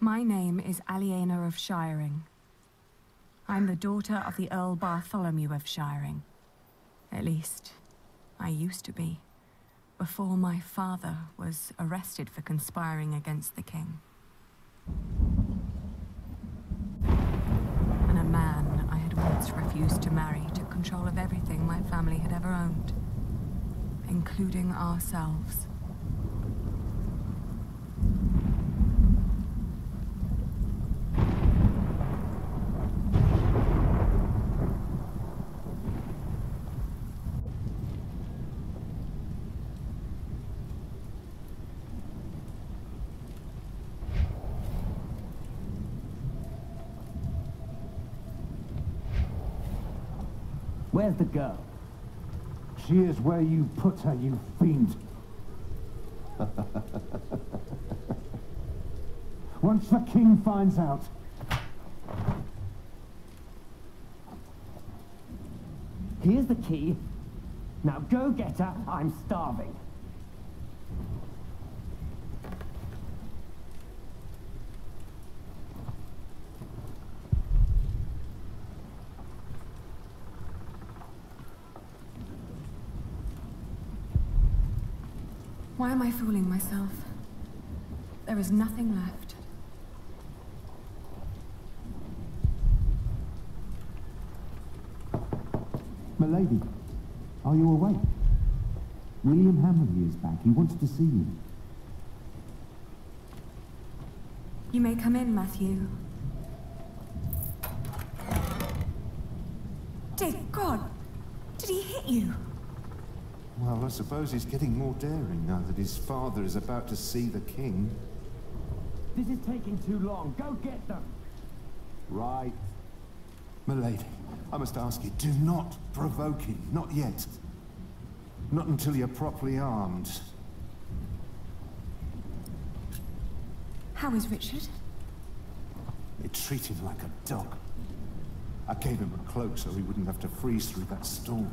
My name is Aliena of Shiring. I'm the daughter of the Earl Bartholomew of Shiring. At least, I used to be, before my father was arrested for conspiring against the king. And a man I had once refused to marry took control of everything my family had ever owned, including ourselves. Where's the girl? She is where you put her, you fiend. Once the king finds out... Here's the key. Now go get her, I'm starving. Why am I fooling myself? There is nothing left. Milady, are you awake? William Hammerly is back. He wants to see you. You may come in, Matthew. Dear God! Did he hit you? Well, I suppose he's getting more daring now that his father is about to see the king. This is taking too long. Go get them. Right. Milady, I must ask you, do not provoke him. Not yet. Not until you're properly armed. How is Richard? They treat him like a dog. I gave him a cloak so he wouldn't have to freeze through that storm.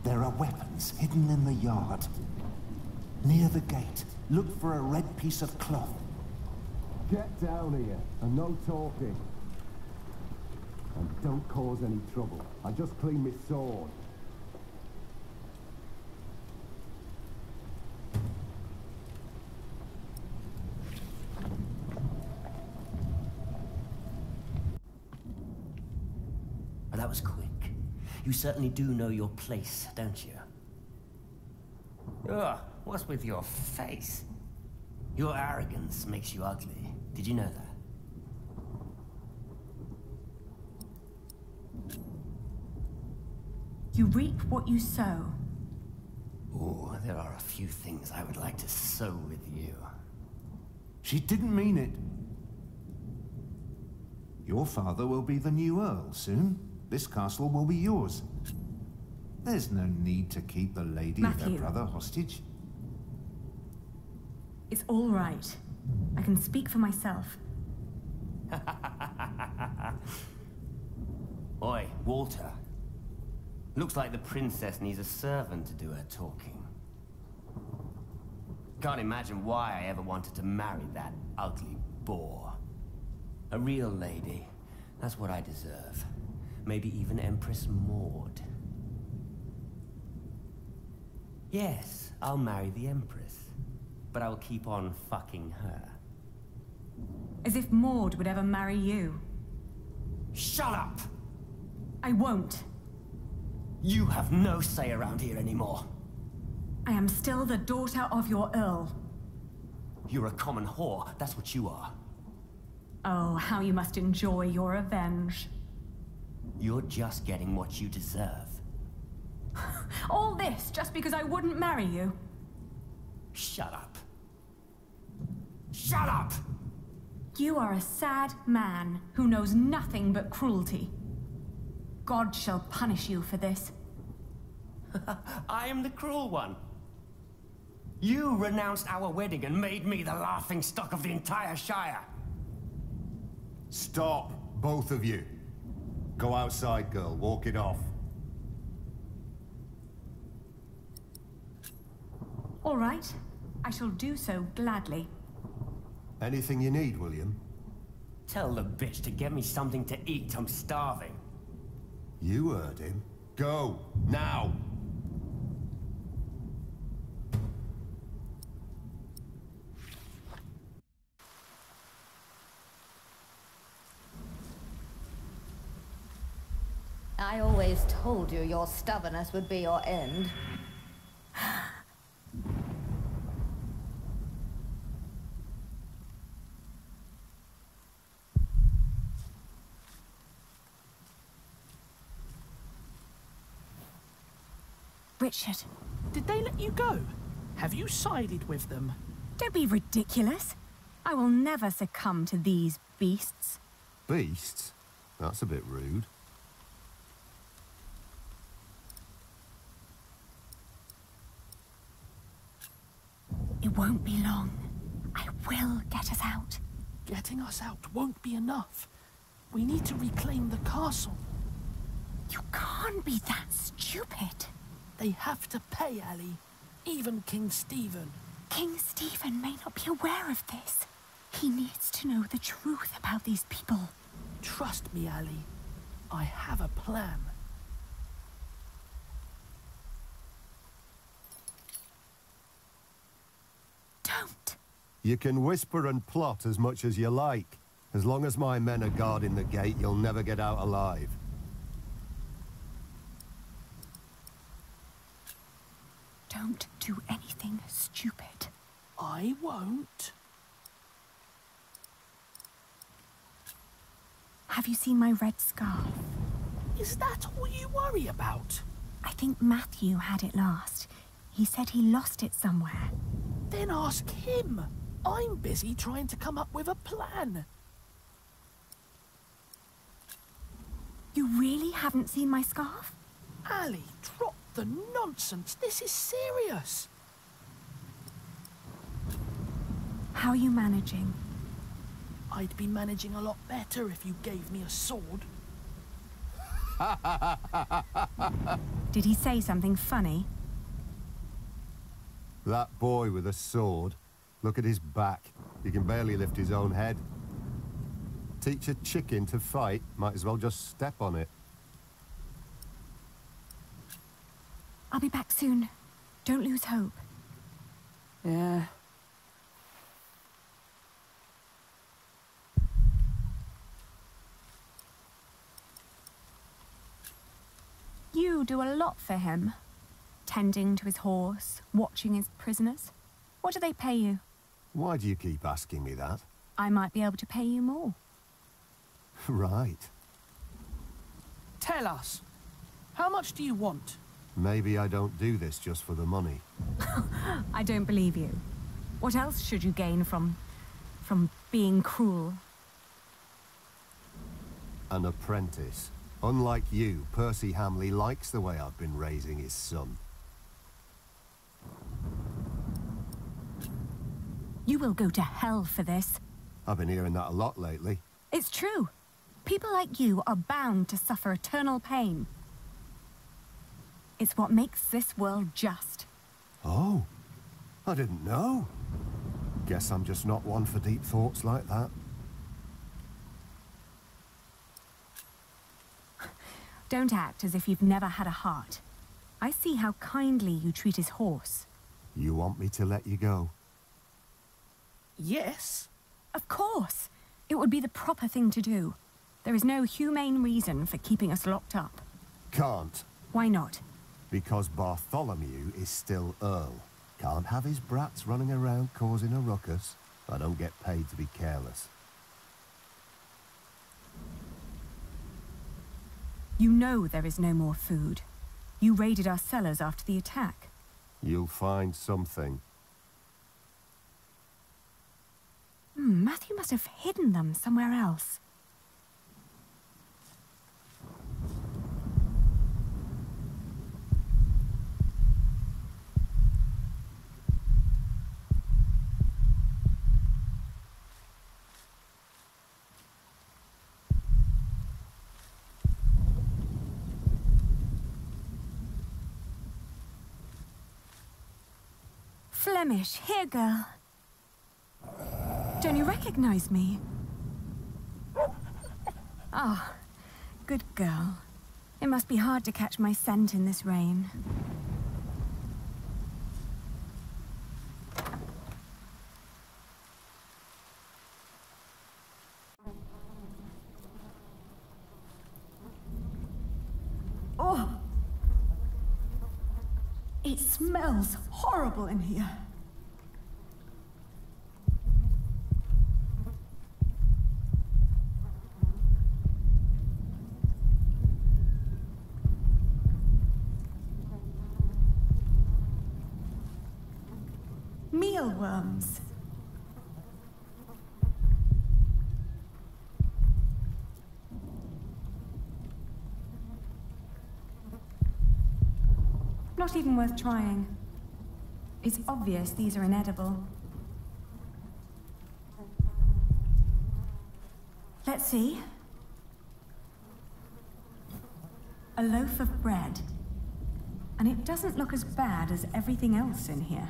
There are weapons hidden in the yard. Near the gate, look for a red piece of cloth. Get down here, and no talking. And don't cause any trouble. I just cleaned my sword. Oh, that was quick. You certainly do know your place, don't you? Ugh, what's with your face? Your arrogance makes you ugly. Did you know that? You reap what you sow. Oh, there are a few things I would like to sow with you. She didn't mean it. Your father will be the new Earl soon. This castle will be yours. There's no need to keep the lady and her brother hostage. It's all right. I can speak for myself. Oi, Walter. Looks like the princess needs a servant to do her talking. Can't imagine why I ever wanted to marry that ugly boar. A real lady. That's what I deserve. Maybe even Empress Maud. Yes, I'll marry the Empress. But I will keep on fucking her. As if Maud would ever marry you. Shut up! I won't. You have no say around here anymore. I am still the daughter of your Earl. You're a common whore, that's what you are. Oh, how you must enjoy your revenge. You're just getting what you deserve. All this just because I wouldn't marry you? Shut up. Shut up! You are a sad man who knows nothing but cruelty. God shall punish you for this. I am the cruel one. You renounced our wedding and made me the laughingstock of the entire Shire. Stop, both of you. Go outside, girl. Walk it off. All right. I shall do so gladly. Anything you need, William? Tell the bitch to get me something to eat. I'm starving. You heard him. Go, now! I always told you your stubbornness would be your end. Richard, Did they let you go? Have you sided with them? don't be ridiculous. I will never succumb to these beasts. Beasts? That's a bit rude. It won't be long. I will get us out. Getting us out won't be enough. We need to reclaim the castle. You can't be that stupid. They have to pay, Ali. Even King Stephen. King Stephen may not be aware of this. He needs to know the truth about these people. Trust me, Ali. I have a plan. Don't. You can whisper and plot as much as you like. As long as my men are guarding the gate, you'll never get out alive. Don't do anything stupid. I won't. Have you seen my red scarf? Is that all you worry about? I think Matthew had it last. He said he lost it somewhere. Then ask him. I'm busy trying to come up with a plan. You really haven't seen my scarf? Ali, drop the nonsense. This is serious. How are you managing? I'd be managing a lot better if you gave me a sword. Did he say something funny? That boy with a sword. Look at his back. He can barely lift his own head. Teach a chicken to fight, might as well just step on it. I'll be back soon. Don't lose hope. Yeah. You do a lot for him. Tending to his horse, watching his prisoners. What do they pay you? Why do you keep asking me that? I might be able to pay you more. Right. Tell us. How much do you want? Maybe I don't do this just for the money. I don't believe you. What else should you gain from being cruel? An apprentice. Unlike you, Percy Hamley likes the way I've been raising his son. You will go to hell for this. I've been hearing that a lot lately. It's true. People like you are bound to suffer eternal pain. It's what makes this world just. Oh, I didn't know. Guess I'm just not one for deep thoughts like that. Don't act as if you've never had a heart. I see how kindly you treat his horse. You want me to let you go? Yes. Of course. It would be the proper thing to do. There is no humane reason for keeping us locked up. Can't. Why not? Because Bartholomew is still Earl. Can't have his brats running around causing a ruckus. I don't get paid to be careless. You know there is no more food. You raided our cellars after the attack. You'll find something. Matthew must have hidden them somewhere else. Flemish, here, girl. Don't you recognize me? Ah, good girl. It must be hard to catch my scent in this rain. Oh! It smells horrible in here. Mealworms. Not even worth trying. It's obvious these are inedible. Let's see. A loaf of bread. And it doesn't look as bad as everything else in here.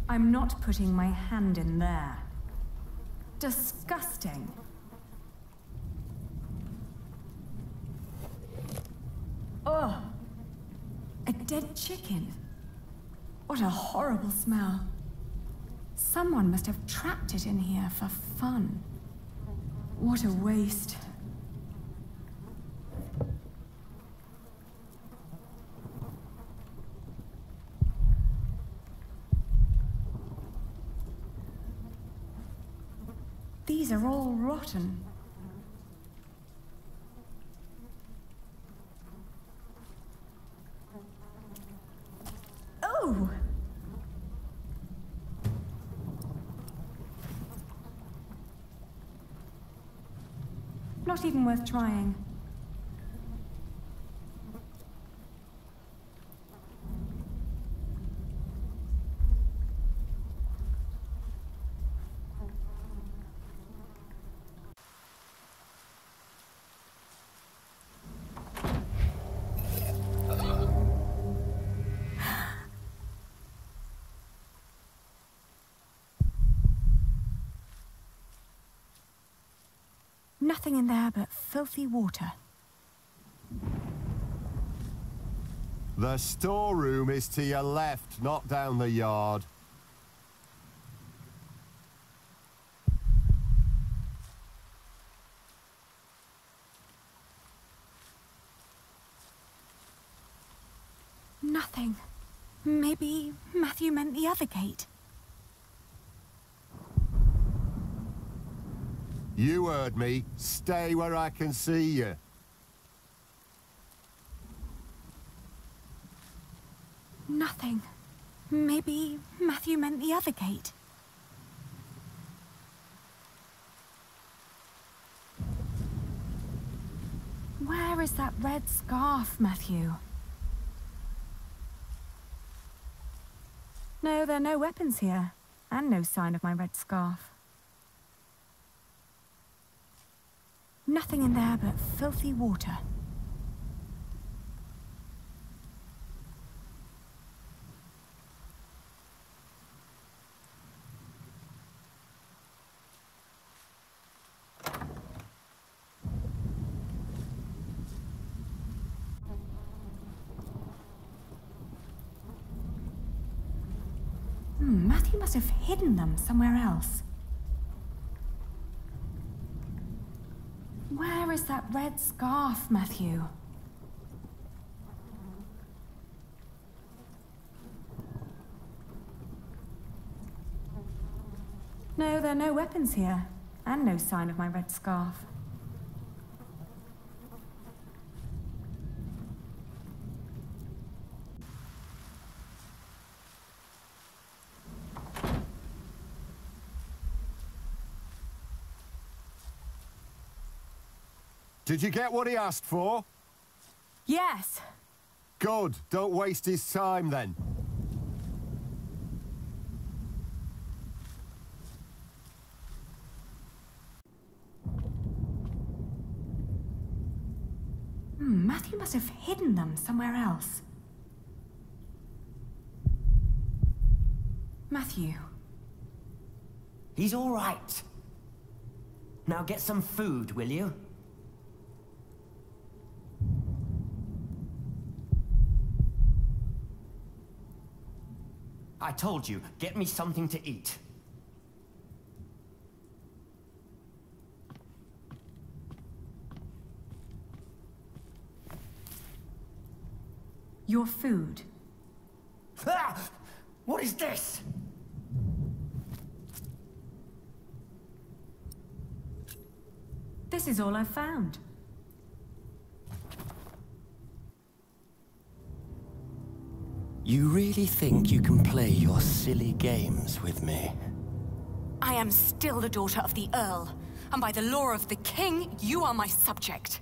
I'm not putting my hand in there. Disgusting. Ugh! A dead chicken. What a horrible smell. Someone must have trapped it in here for fun. What a waste. These are all rotten. Oh! Not even worth trying. Nothing in there but filthy water. The storeroom is to your left, not down the yard. Nothing. Maybe Matthew meant the other gate. You heard me. Stay where I can see you. Nothing. Maybe Matthew meant the other gate. Where is that red scarf, Matthew? No, there are no weapons here, and no sign of my red scarf. Nothing in there but filthy water. Matthew must have hidden them somewhere else. Where is that red scarf, Matthew? No, there are no weapons here, and no sign of my red scarf. Did you get what he asked for? Yes. Good. Don't waste his time then. must have hidden them somewhere else. Matthew. He's all right. Now get some food, will you? I told you, get me something to eat. Your food. Ah! What is this? This is all I've found. You really think you can play your silly games with me? I am still the daughter of the Earl, and by the law of the King, you are my subject.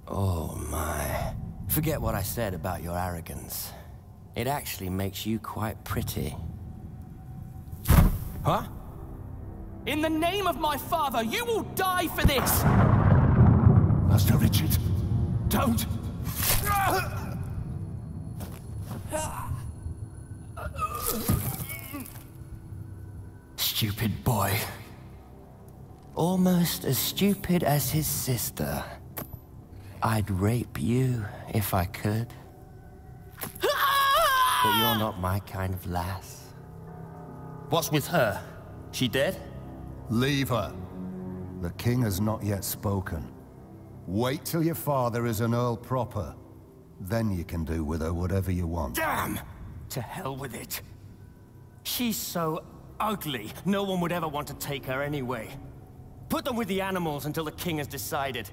Oh my. Forget what I said about your arrogance. It actually makes you quite pretty. Huh? In the name of my father, you will die for this! Master Richard, don't! Stupid boy. Almost as stupid as his sister. I'd rape you if I could. But you're not my kind of lass. What's with her? She dead? Leave her. The king has not yet spoken. Wait till your father is an earl proper. Then you can do with her whatever you want. Damn! To hell with it. She's so ugly, no one would ever want to take her anyway. Put them with the animals until the king has decided.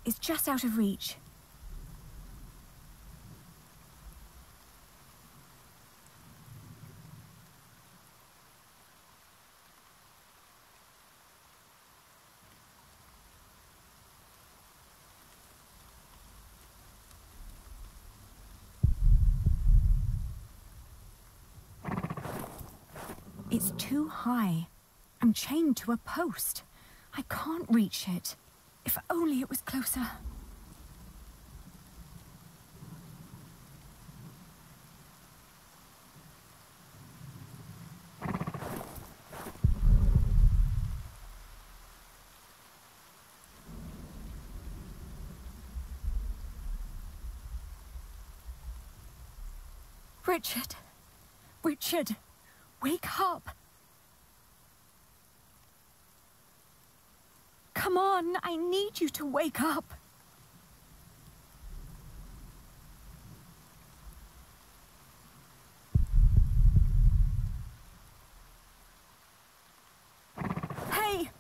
It's just out of reach. It's too high. I'm chained to a post. I can't reach it. If only it was closer. Richard! Richard! Wake up! Come on, I need you to wake up. Hey!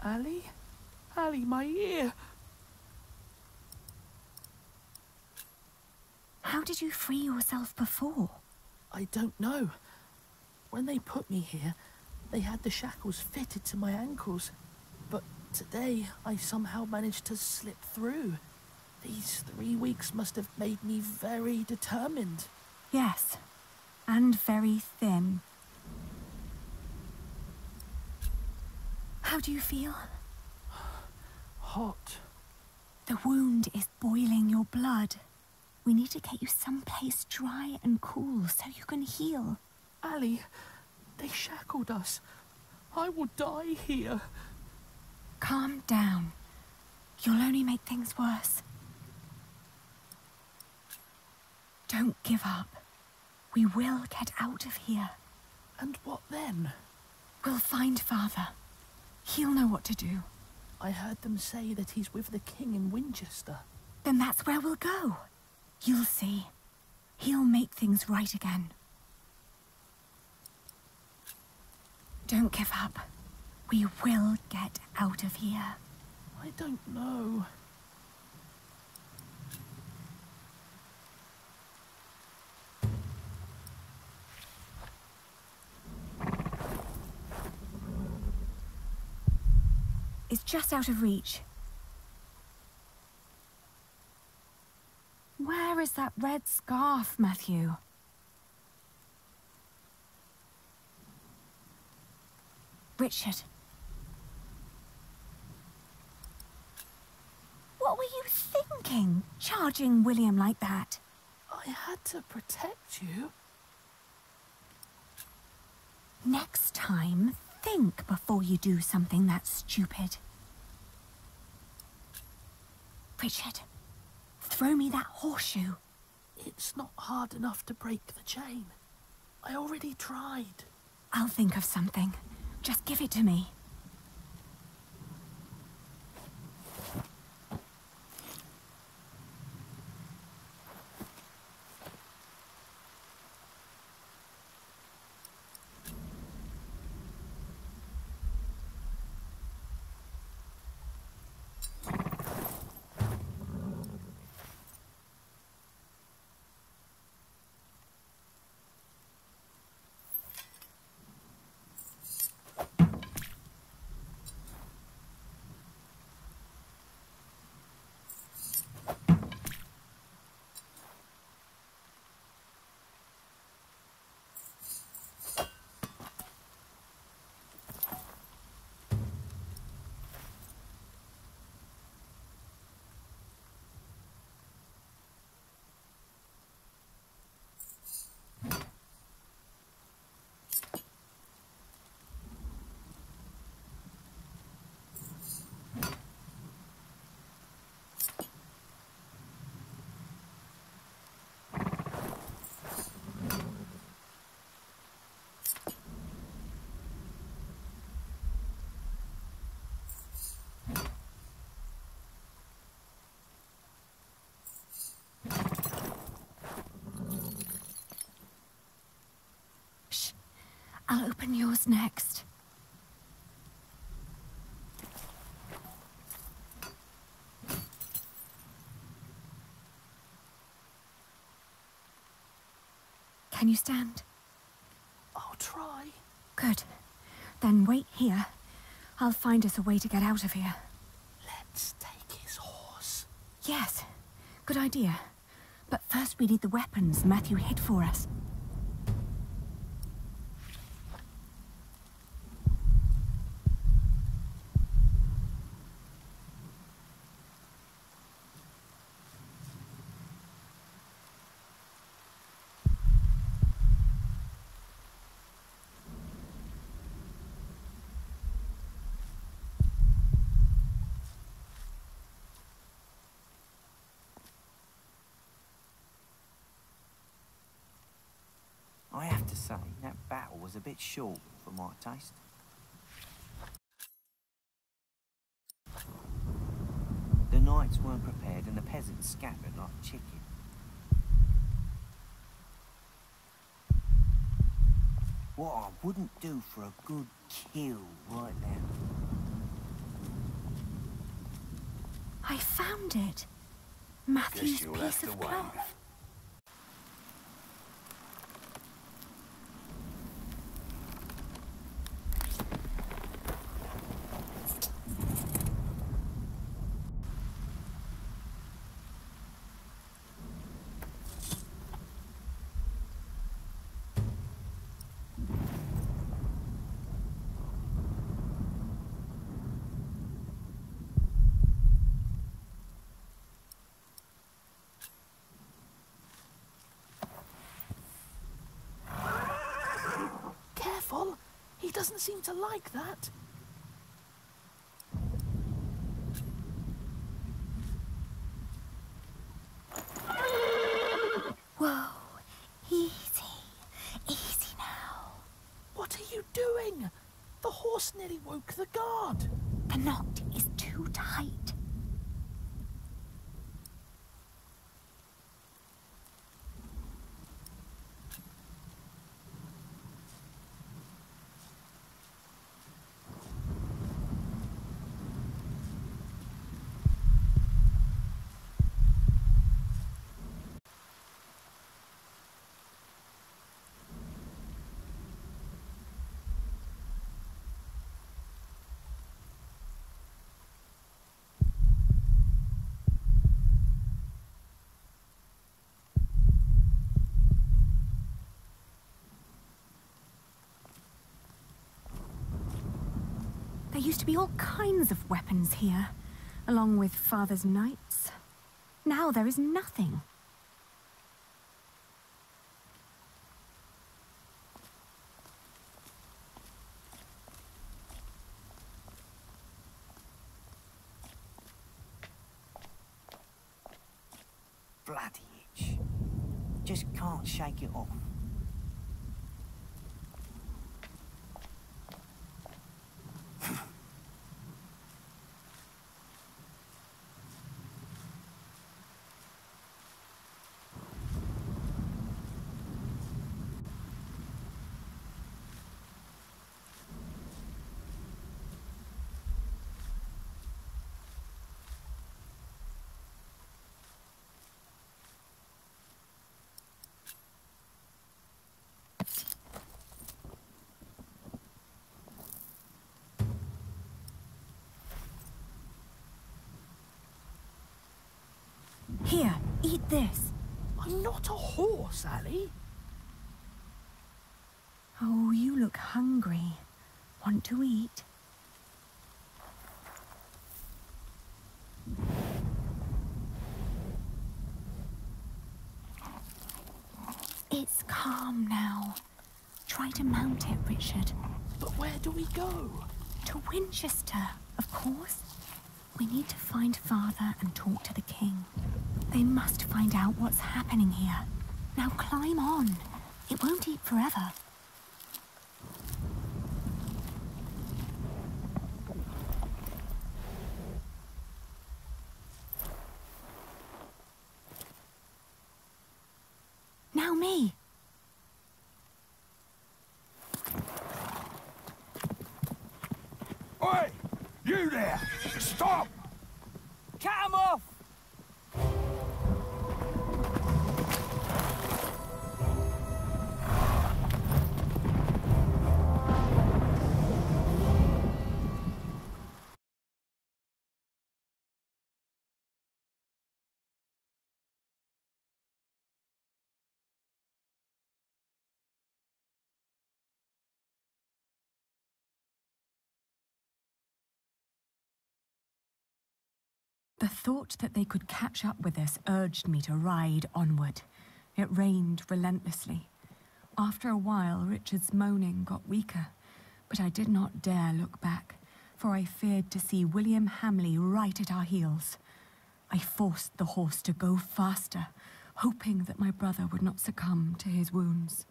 Ali? Ali, my ear! How did you free yourself before? I don't know. When they put me here, they had the shackles fitted to my ankles. But today, I somehow managed to slip through. These 3 weeks must have made me very determined. Yes, and very thin. How do you feel? hot. The wound is boiling your blood. We need to get you someplace dry and cool so you can heal. Ali, they shackled us. I will die here. Calm down. You'll only make things worse. Don't give up. We will get out of here. And what then? We'll find Father. He'll know what to do. I heard them say that he's with the king in Winchester. Then that's where we'll go. You'll see. He'll make things right again. Don't give up. We will get out of here. I don't know. It's just out of reach. Where is that red scarf, Matthew? Richard. What were you thinking, charging William like that? I had to protect you. Next time, think before you do something that stupid. Richard, throw me that horseshoe. It's not hard enough to break the chain. I already tried. I'll think of something. Just give it to me. I'll open yours next. Can you stand? I'll try. Good. Then wait here. I'll find us a way to get out of here. Let's take his horse. Yes. Good idea. But first we need the weapons Matthew hid for us. I have to say, that battle was a bit short for my taste. The knights weren't prepared and the peasants scattered like chicken. What I wouldn't do for a good kill right now. I found it. Matthew's piece of cloth. doesn't seem to like that. Whoa, easy. Easy now. What are you doing? The horse nearly woke the guard. The knot is too tight. There used to be all kinds of weapons here, along with Father's knights. Now there is nothing. Bloody itch. Just can't shake it off. Here, eat this. I'm not a horse, Ali. Oh, you look hungry. Want to eat? It's calm now. Try to mount it, Richard. But where do we go? To Winchester, of course. We need to find Father and talk to the king. They must find out what's happening here. Now climb on. It won't eat forever. Now me. Oi! You there! Stop! Cut 'em off! The thought that they could catch up with us urged me to ride onward. It rained relentlessly. After a while, Richard's moaning got weaker, but I did not dare look back, for I feared to see William Hamley right at our heels. I forced the horse to go faster, hoping that my brother would not succumb to his wounds.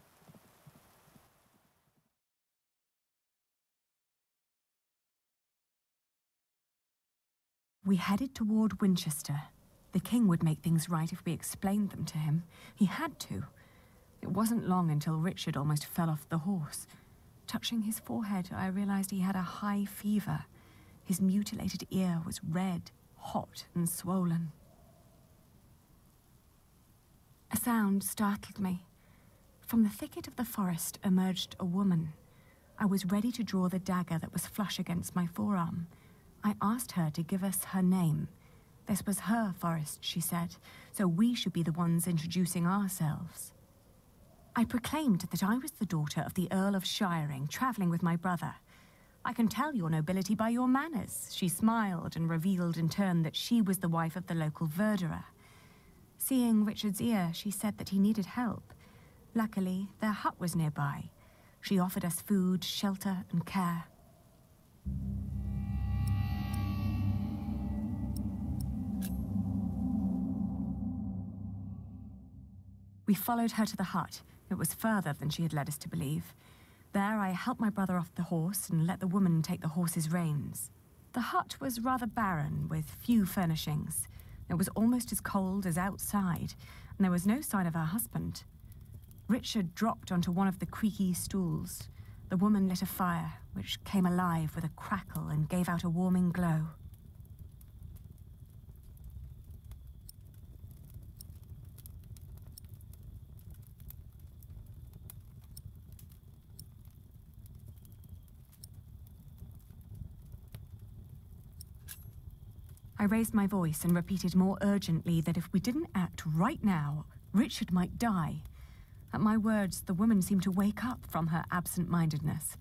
We headed toward Winchester. The king would make things right if we explained them to him. He had to. It wasn't long until Richard almost fell off the horse. Touching his forehead, I realized he had a high fever. His mutilated ear was red, hot, and swollen. A sound startled me. From the thicket of the forest emerged a woman. I was ready to draw the dagger that was flush against my forearm. I asked her to give us her name. This was her forest, she said, so we should be the ones introducing ourselves. I proclaimed that I was the daughter of the Earl of Shiring, traveling with my brother. I can tell your nobility by your manners. She smiled and revealed in turn that she was the wife of the local verderer. Seeing Richard's ear, she said that he needed help. Luckily, their hut was nearby. She offered us food, shelter, and care. We followed her to the hut. It was further than she had led us to believe. There, I helped my brother off the horse and let the woman take the horse's reins. The hut was rather barren, with few furnishings. It was almost as cold as outside, and there was no sign of her husband. Richard dropped onto one of the creaky stools. The woman lit a fire, which came alive with a crackle and gave out a warming glow. I raised my voice and repeated more urgently that if we didn't act right now, Richard might die. At my words, the woman seemed to wake up from her absent-mindedness.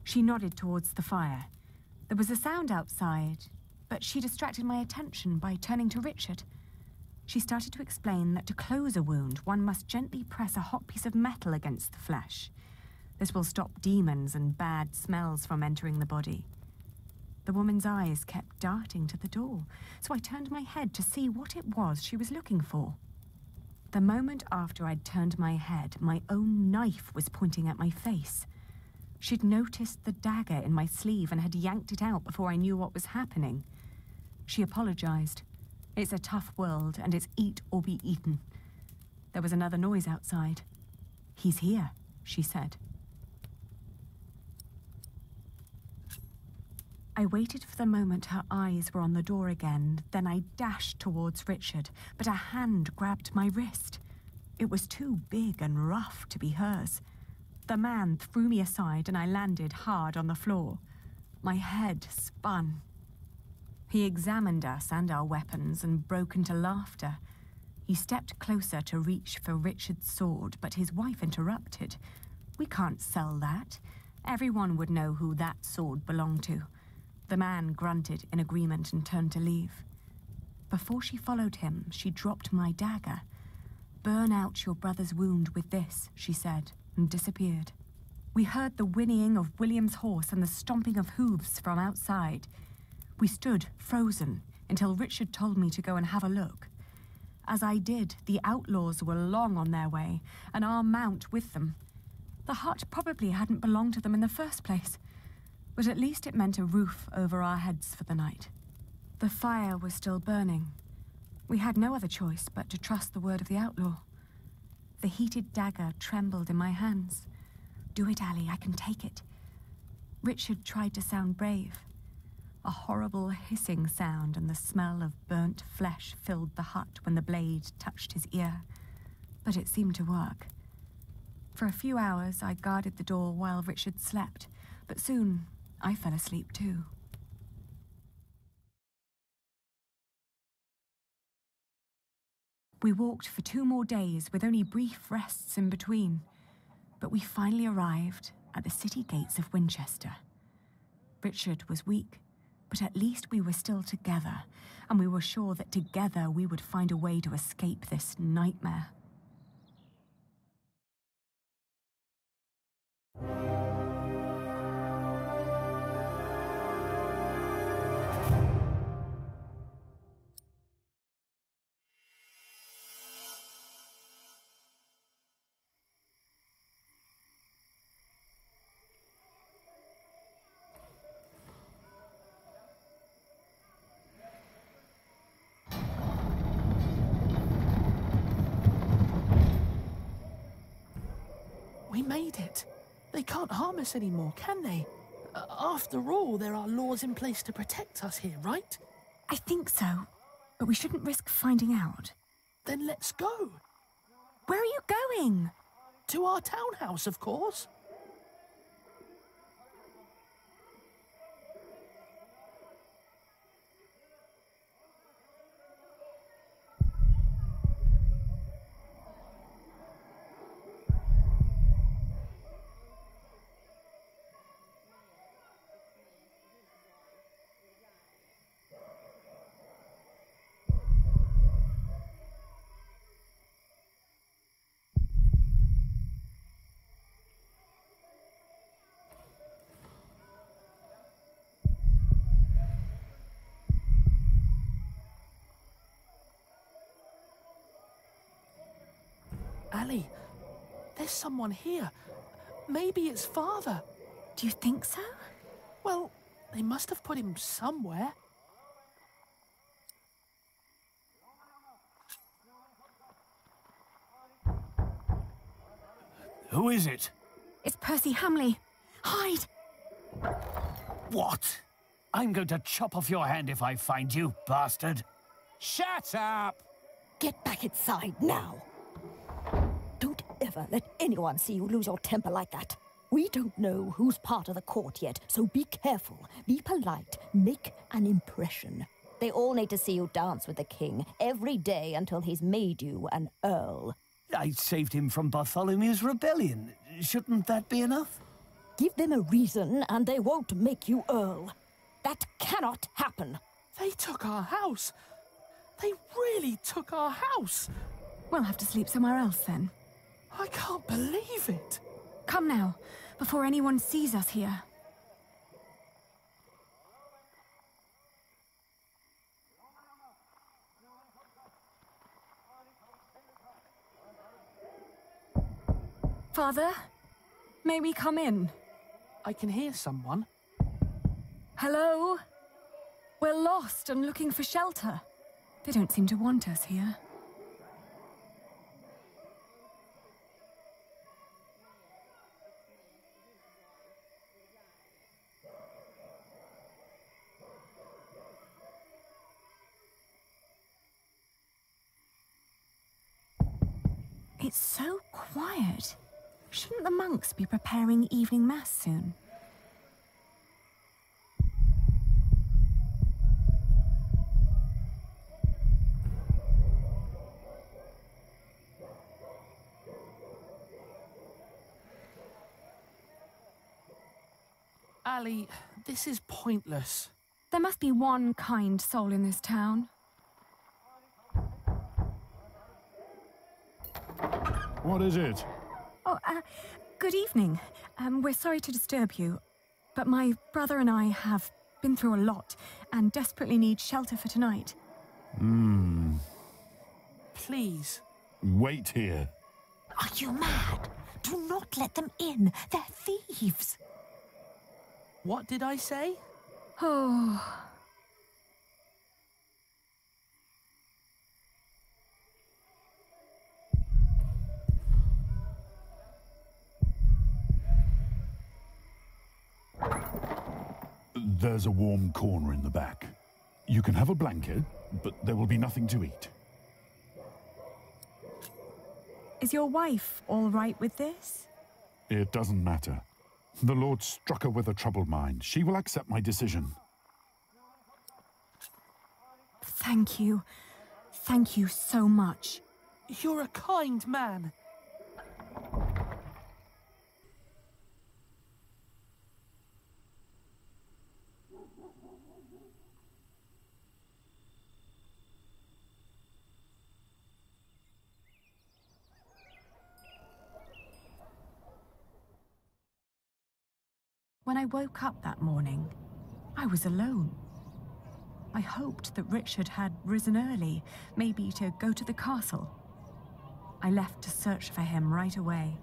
She nodded towards the fire. There was a sound outside, but she distracted my attention by turning to Richard. She started to explain that to close a wound, one must gently press a hot piece of metal against the flesh. This will stop demons and bad smells from entering the body. The woman's eyes kept darting to the door, so I turned my head to see what it was she was looking for. The moment after I'd turned my head, my own knife was pointing at my face. She'd noticed the dagger in my sleeve and had yanked it out before I knew what was happening. She apologized. It's a tough world, and it's eat or be eaten. There was another noise outside. "He's here," she said. I waited for the moment her eyes were on the door again, then I dashed towards Richard, but a hand grabbed my wrist. It was too big and rough to be hers. The man threw me aside and I landed hard on the floor. My head spun. He examined us and our weapons and broke into laughter. He stepped closer to reach for Richard's sword, but his wife interrupted. "We can't sell that. Everyone would know who that sword belonged to." The man grunted in agreement and turned to leave. Before she followed him, she dropped my dagger. "Burn out your brother's wound with this," she said, and disappeared. We heard the whinnying of William's horse and the stomping of hooves from outside. We stood, frozen, until Richard told me to go and have a look. As I did, the outlaws were long on their way, and our mount with them. The hut probably hadn't belonged to them in the first place, but at least it meant a roof over our heads for the night. The fire was still burning. We had no other choice but to trust the word of the outlaw. The heated dagger trembled in my hands. "Do it, Ali, I can take it." Richard tried to sound brave. A horrible hissing sound and the smell of burnt flesh filled the hut when the blade touched his ear. But it seemed to work. For a few hours I guarded the door while Richard slept, but soon I fell asleep too. We walked for 2 more days with only brief rests in between, but we finally arrived at the city gates of Winchester. Richard was weak, but at least we were still together, and we were sure that together we would find a way to escape this nightmare. We made it. They can't harm us anymore, can they? After all, there are laws in place to protect us here, right? I think so, but we shouldn't risk finding out. Then let's go. Where are you going? To our townhouse, of course. Ali, there's someone here. Maybe it's Father. Do you think so? Well, they must have put him somewhere. Who is it? It's Percy Hamley. Hide! What? I'm going to chop off your hand if I find you, bastard. Shut up! Get back inside now. Don't ever let anyone see you lose your temper like that. We don't know who's part of the court yet, so be careful, be polite, make an impression. They all need to see you dance with the king every day until he's made you an earl. I saved him from Bartholomew's rebellion. Shouldn't that be enough? Give them a reason and they won't make you earl. That cannot happen. They took our house. They really took our house. We'll have to sleep somewhere else then. I can't believe it. Come now, before anyone sees us here. Father, may we come in? I can hear someone. Hello? We're lost and looking for shelter. They don't seem to want us here. It's so quiet. Shouldn't the monks be preparing evening mass soon? Ali, this is pointless. There must be one kind soul in this town. What is it? Oh, good evening. We're sorry to disturb you, but my brother and I have been through a lot and desperately need shelter for tonight. Please. Wait here. Are you mad? Do not let them in. They're thieves. What did I say? Oh. There's a warm corner in the back. You can have a blanket, but there will be nothing to eat. Is your wife all right with this? It doesn't matter. The Lord struck her with a troubled mind. She will accept my decision. Thank you. Thank you so much. You're a kind man. When I woke up that morning, I was alone. I hoped that Richard had risen early, maybe to go to the castle. I left to search for him right away.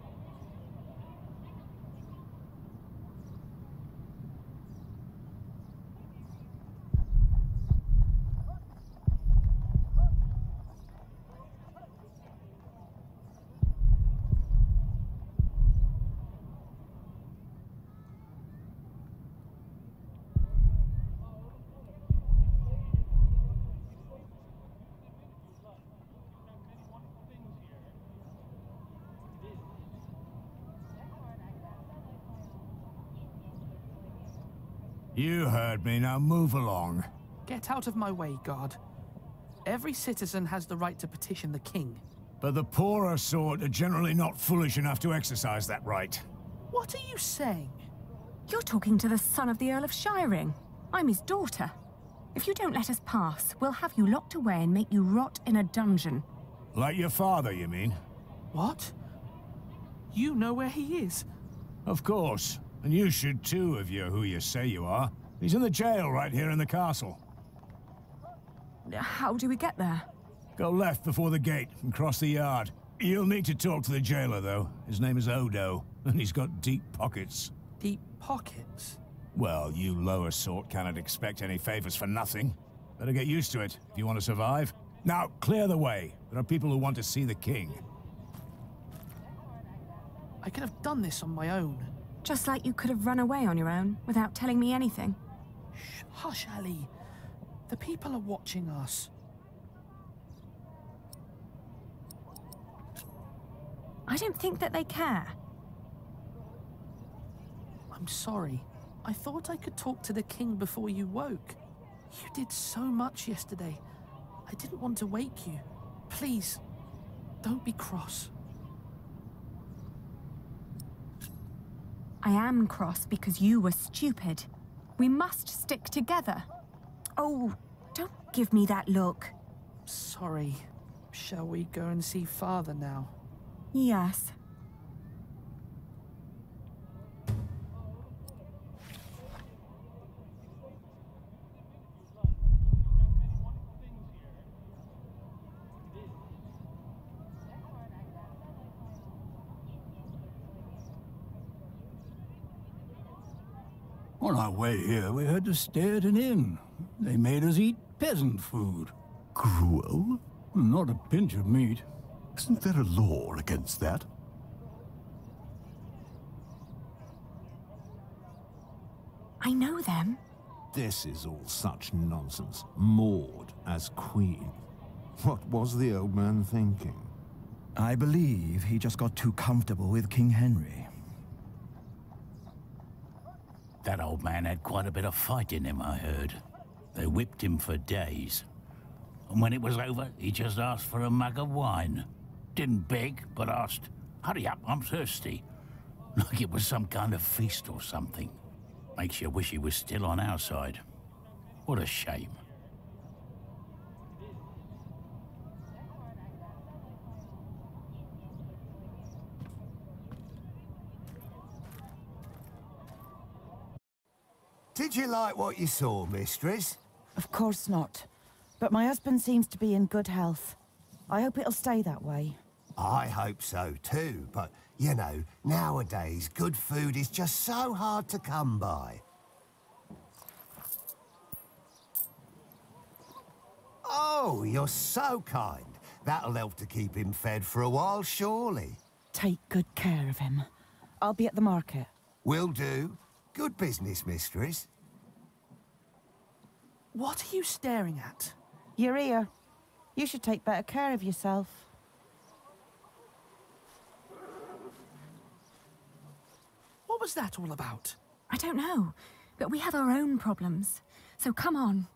You heard me, now move along. Get out of my way, guard. Every citizen has the right to petition the king. But the poorer sort are generally not foolish enough to exercise that right. What are you saying? You're talking to the son of the Earl of Shiring. I'm his daughter. If you don't let us pass, we'll have you locked away and make you rot in a dungeon. Like your father, you mean? What? You know where he is? Of course. And you should too, if you're who you say you are. He's in the jail right here in the castle. How do we get there? Go left before the gate and cross the yard. You'll need to talk to the jailer, though. His name is Odo, and he's got deep pockets. Deep pockets? Well, you lower sort cannot expect any favors for nothing. Better get used to it if you want to survive. Now, clear the way. There are people who want to see the king. I could have done this on my own. Just like you could have run away on your own without telling me anything. Shh, hush, Ali. The people are watching us. I don't think that they care. I'm sorry. I thought I could talk to the king before you woke. You did so much yesterday. I didn't want to wake you. Please, don't be cross. I am cross because you were stupid. We must stick together. Oh, don't give me that look. Sorry. Shall we go and see Father now? Yes. On our way here, we had to stay at an inn. They made us eat peasant food. Gruel? Not a pinch of meat. Isn't there a law against that? I know them. This is all such nonsense. Maud as queen. What was the old man thinking? I believe he just got too comfortable with King Henry. That old man had quite a bit of fight in him, I heard. They whipped him for days. And when it was over, he just asked for a mug of wine. Didn't beg, but asked, "Hurry up, I'm thirsty." Like it was some kind of feast or something. Makes you wish he was still on our side. What a shame. Did you like what you saw, mistress? Of course not. But my husband seems to be in good health. I hope it'll stay that way. I hope so too, but, you know, nowadays good food is just so hard to come by. Oh, you're so kind. That'll help to keep him fed for a while, surely. Take good care of him. I'll be at the market. Will do. Good business, mistress. What are you staring at? Your ear. You should take better care of yourself. What was that all about? I don't know, but we have our own problems. So come on.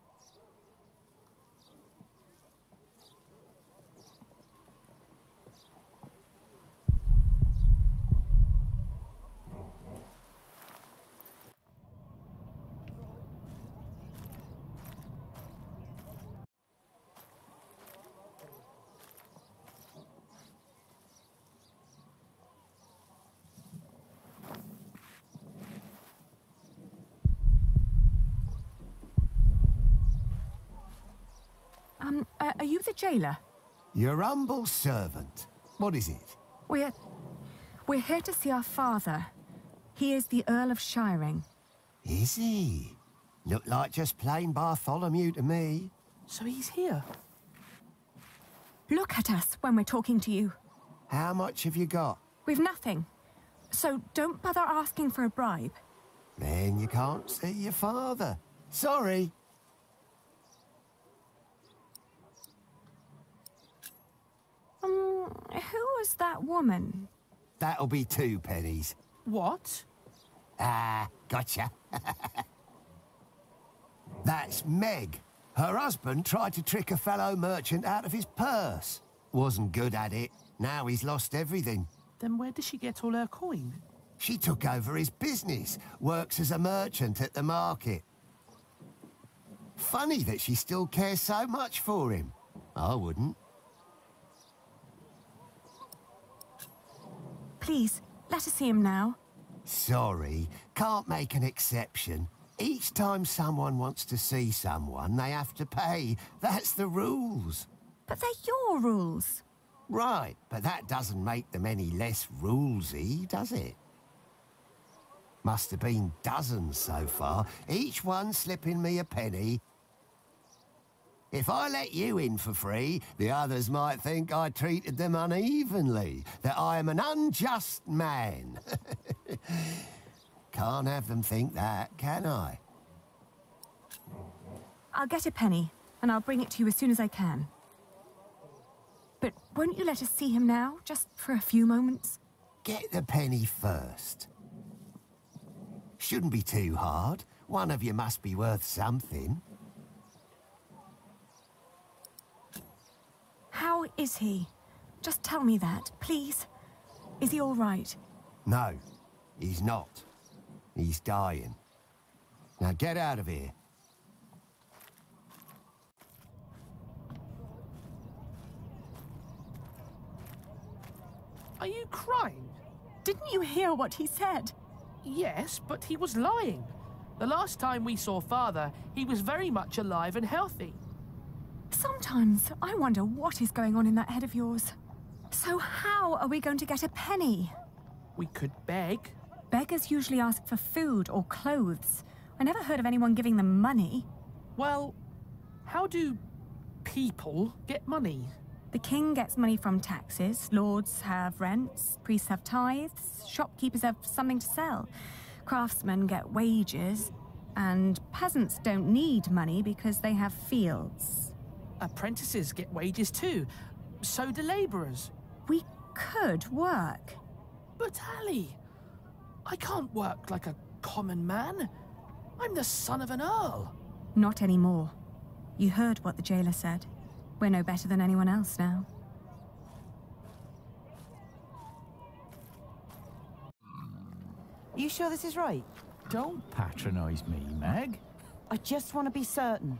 Are you the jailer? Your humble servant. What is it? We're here to see our father. He is the Earl of Shiring. Is he? Look like just plain Bartholomew to me. So he's here? Look at us when we're talking to you. How much have you got? We've nothing. So don't bother asking for a bribe. Then you can't see your father. Sorry. Who was that woman? That'll be 2 pennies. What? Ah, gotcha. That's Meg. Her husband tried to trick a fellow merchant out of his purse. Wasn't good at it. Now he's lost everything. Then where does she get all her coin? She took over his business. Works as a merchant at the market. Funny that she still cares so much for him. I wouldn't. Please, let us see him now. Sorry, can't make an exception. Each time someone wants to see someone, they have to pay. That's the rules. But they're your rules. Right, but that doesn't make them any less rulesy, does it? Must have been dozens so far, each one slipping me a penny. If I let you in for free, the others might think I treated them unevenly, that I am an unjust man. Can't have them think that, can I? I'll get a penny, and I'll bring it to you as soon as I can. But won't you let us see him now, just for a few moments? Get the penny first. Shouldn't be too hard. One of you must be worth something. How is he? Just tell me that, please. Is he all right? No, he's not. He's dying. Now get out of here. Are you crying? Didn't you hear what he said? Yes, but he was lying. The last time we saw Father, he was very much alive and healthy. Sometimes I wonder what is going on in that head of yours. So how are we going to get a penny? We could beg. Beggars usually ask for food or clothes. I never heard of anyone giving them money. Well, how do people get money? The king gets money from taxes, lords have rents, priests have tithes, shopkeepers have something to sell, craftsmen get wages, and peasants don't need money because they have fields. Apprentices get wages too. So do labourers. We could work. But Ali, I can't work like a common man. I'm the son of an earl. Not anymore. You heard what the jailer said. We're no better than anyone else now. You sure this is right? Don't patronise me, Meg. I just want to be certain.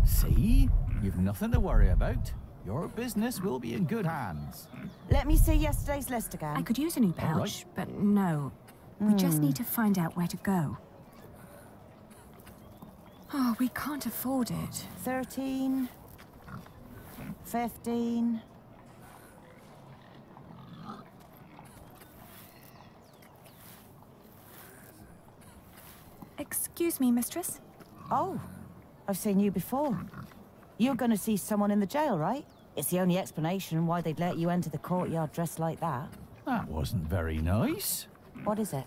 See? You've nothing to worry about. Your business will be in good hands. Let me see yesterday's list again. I could use a new pouch, but no. We just need to find out where to go. Oh, we can't afford it. 13... 15... Excuse me, mistress? Oh, I've seen you before. You're going to see someone in the jail, right? It's the only explanation why they'd let you enter the courtyard dressed like that. That wasn't very nice. What is it?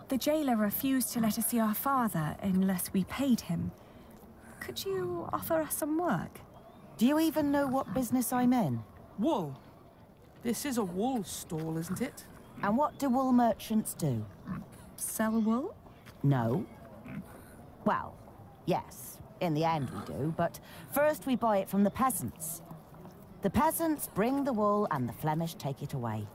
The jailer refused to let us see our father unless we paid him. Could you offer us some work? Do you even know what business I'm in? Wool. This is a wool stall, isn't it? And what do wool merchants do? Sell wool? No. Well, yes, in the end we do, but first we buy it from the peasants. The peasants bring the wool and the Flemish take it away.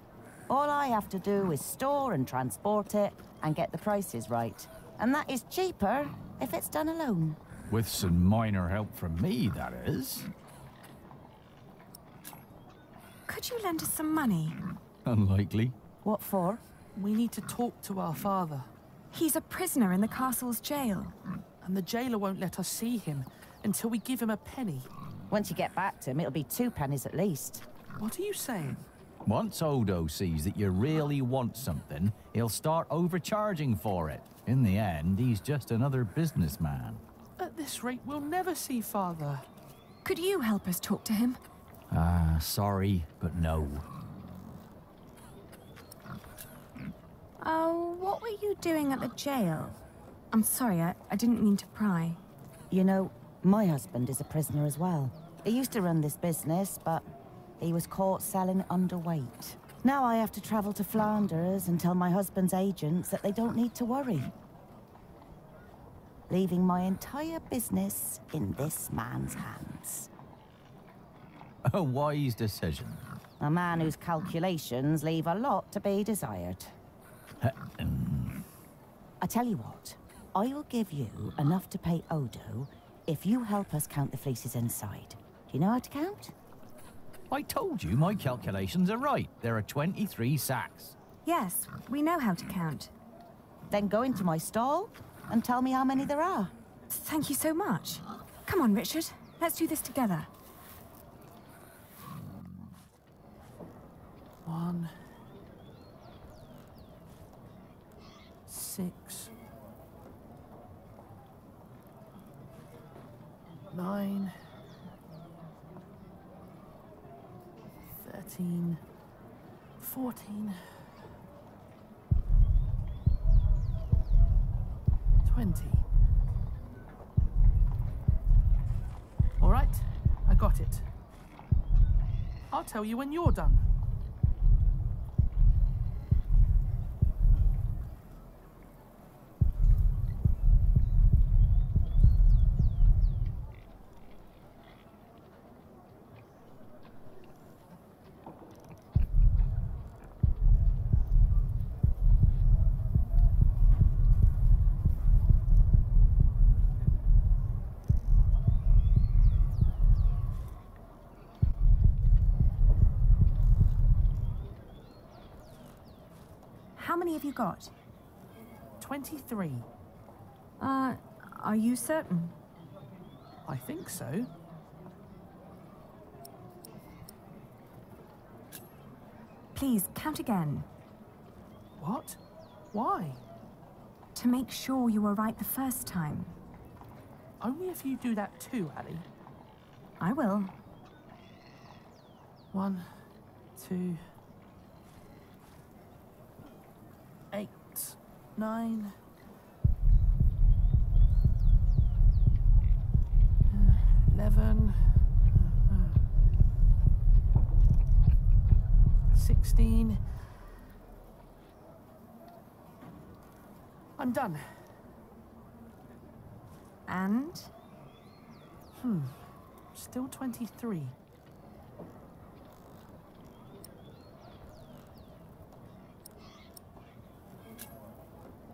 All I have to do is store and transport it and get the prices right. And that is cheaper if it's done alone. With some minor help from me, that is. Could you lend us some money? Unlikely. What for? We need to talk to our father. He's a prisoner in the castle's jail. And the jailer won't let us see him until we give him a penny. Once you get back to him, it'll be 2 pennies at least. What are you saying? Once Odo sees that you really want something, he'll start overcharging for it. In the end, he's just another businessman. At this rate, we'll never see Father. Could you help us talk to him? Sorry, but no. Oh, what were you doing at the jail? I'm sorry, I didn't mean to pry. You know, my husband is a prisoner as well. He used to run this business, but he was caught selling underweight. Now I have to travel to Flanders and tell my husband's agents that they don't need to worry. Leaving my entire business in this man's hands. A wise decision. A man whose calculations leave a lot to be desired. I tell you what, I'll give you enough to pay Odo if you help us count the fleeces inside. Do you know how to count? I told you my calculations are right. There are 23 sacks. Yes, we know how to count. Then go into my stall and tell me how many there are. Thank you so much. Come on, Richard. Let's do this together. 1, 6, 9, 13, 14, 20. All right, I got it. I'll tell you when you're done. How many have you got? 23. Are you certain? I think so. Please, count again. What? Why? To make sure you were right the first time. Only if you do that too, Ali. I will. 1, 2, 8, 9, 11, 16. I'm done. And? Still 23.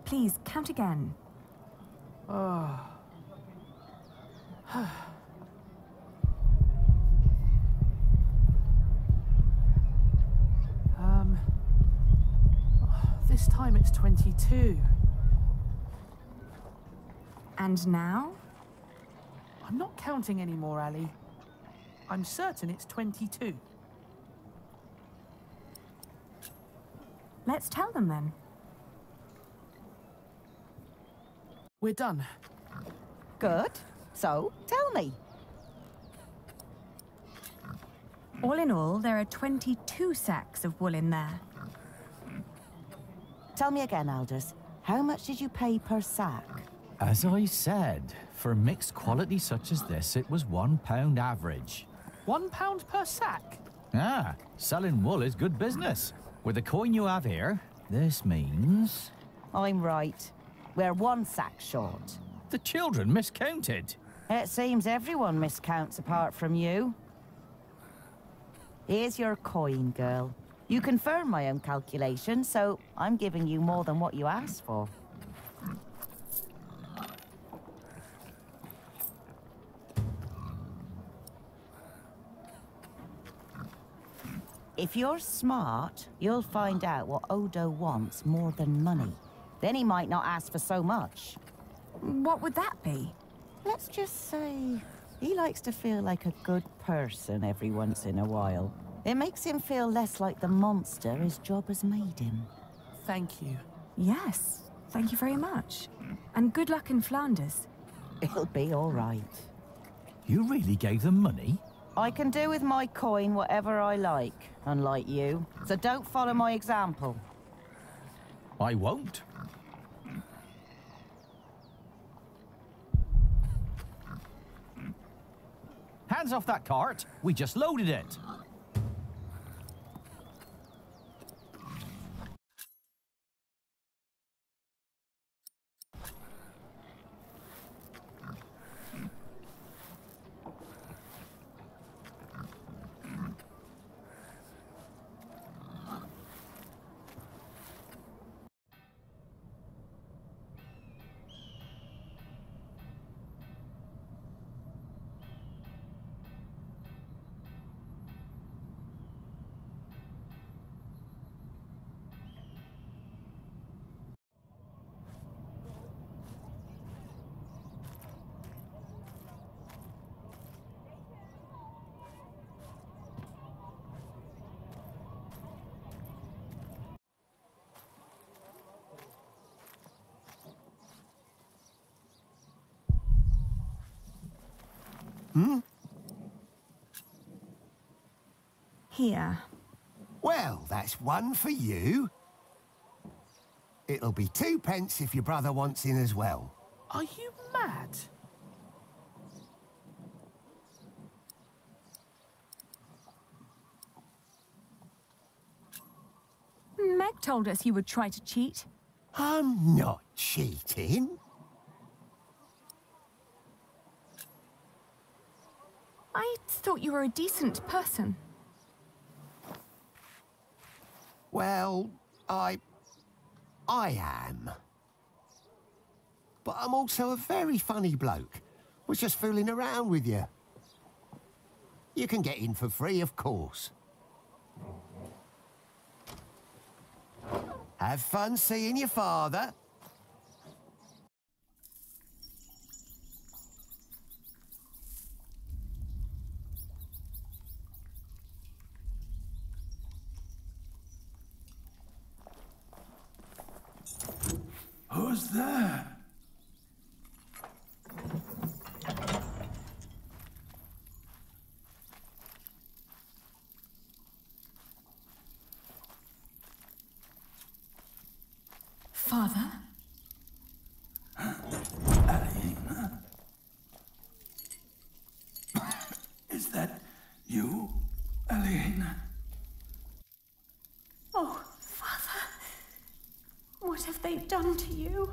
Please, count again. Oh. This time it's 22. And now? I'm not counting anymore, Ali. I'm certain it's 22. Let's tell them then. We're done. Good. So, tell me. All in all, there are 22 sacks of wool in there. Tell me again, Aldous. How much did you pay per sack? As I said, for mixed quality such as this, it was £1 average. £1 per sack? Ah, selling wool is good business. With the coin you have here, this means... I'm right. We're 1 sack short. The children miscounted. It seems everyone miscounts apart from you. Here's your coin, girl. You confirm my own calculation, so I'm giving you more than what you asked for. If you're smart, you'll find out what Odo wants more than money. Then he might not ask for so much. What would that be? Let's just say he likes to feel like a good person every once in a while. It makes him feel less like the monster his job has made him. Thank you. Yes, thank you very much. And good luck in Flanders. It'll be all right. You really gave them money? I can do with my coin whatever I like, unlike you. So don't follow my example. I won't. Hands off that cart. We just loaded it. Hmm? Here. Well, that's one for you. It'll be 2 pence if your brother wants in as well. Are you mad? Meg told us you would try to cheat. I'm not cheating. I thought you were a decent person. Well, I am. But I'm also a very funny bloke. Was just fooling around with you. You can get in for free, of course. Have fun seeing your father. Who's there? Father? Alina? Is that you, Alina? Oh, Father. What have they done to you?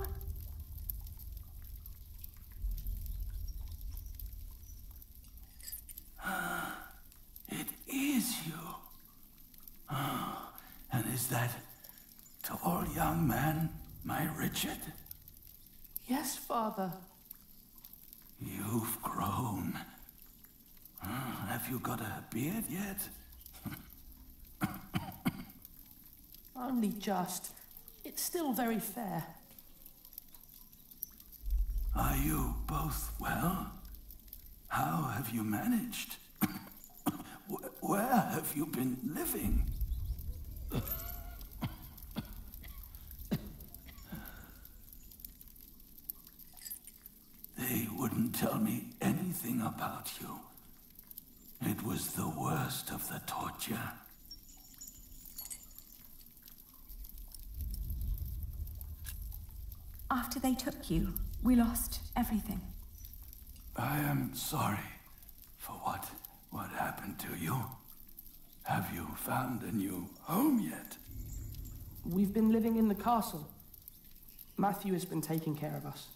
It is you. And is that tall young man my Richard? Yes, Father. You've grown. Have you got a beard yet? Only just. It's still very fair. Are you both well? How have you managed? Where have you been living? They wouldn't tell me anything about you. It was the worst of the torture. After they took you, we lost everything. I am sorry for what happened to you. Have you found a new home yet? We've been living in the castle. Matthew has been taking care of us.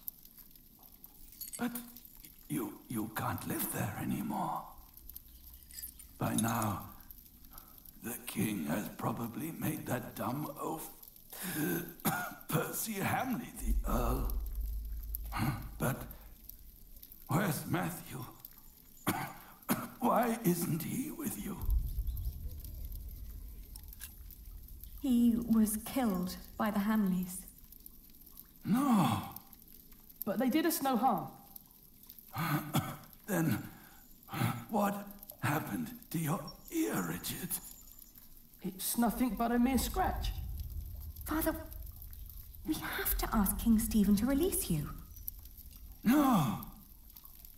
But you can't live there anymore. By now, the king has probably made that dumb oaf Percy Hamley the Earl. But where's Matthew? Why isn't he with you? He was killed by the Hamleys. No. But they did us no harm. Then what happened to your ear, Richard? It's nothing but a mere scratch. Father, we have to ask King Stephen to release you. No.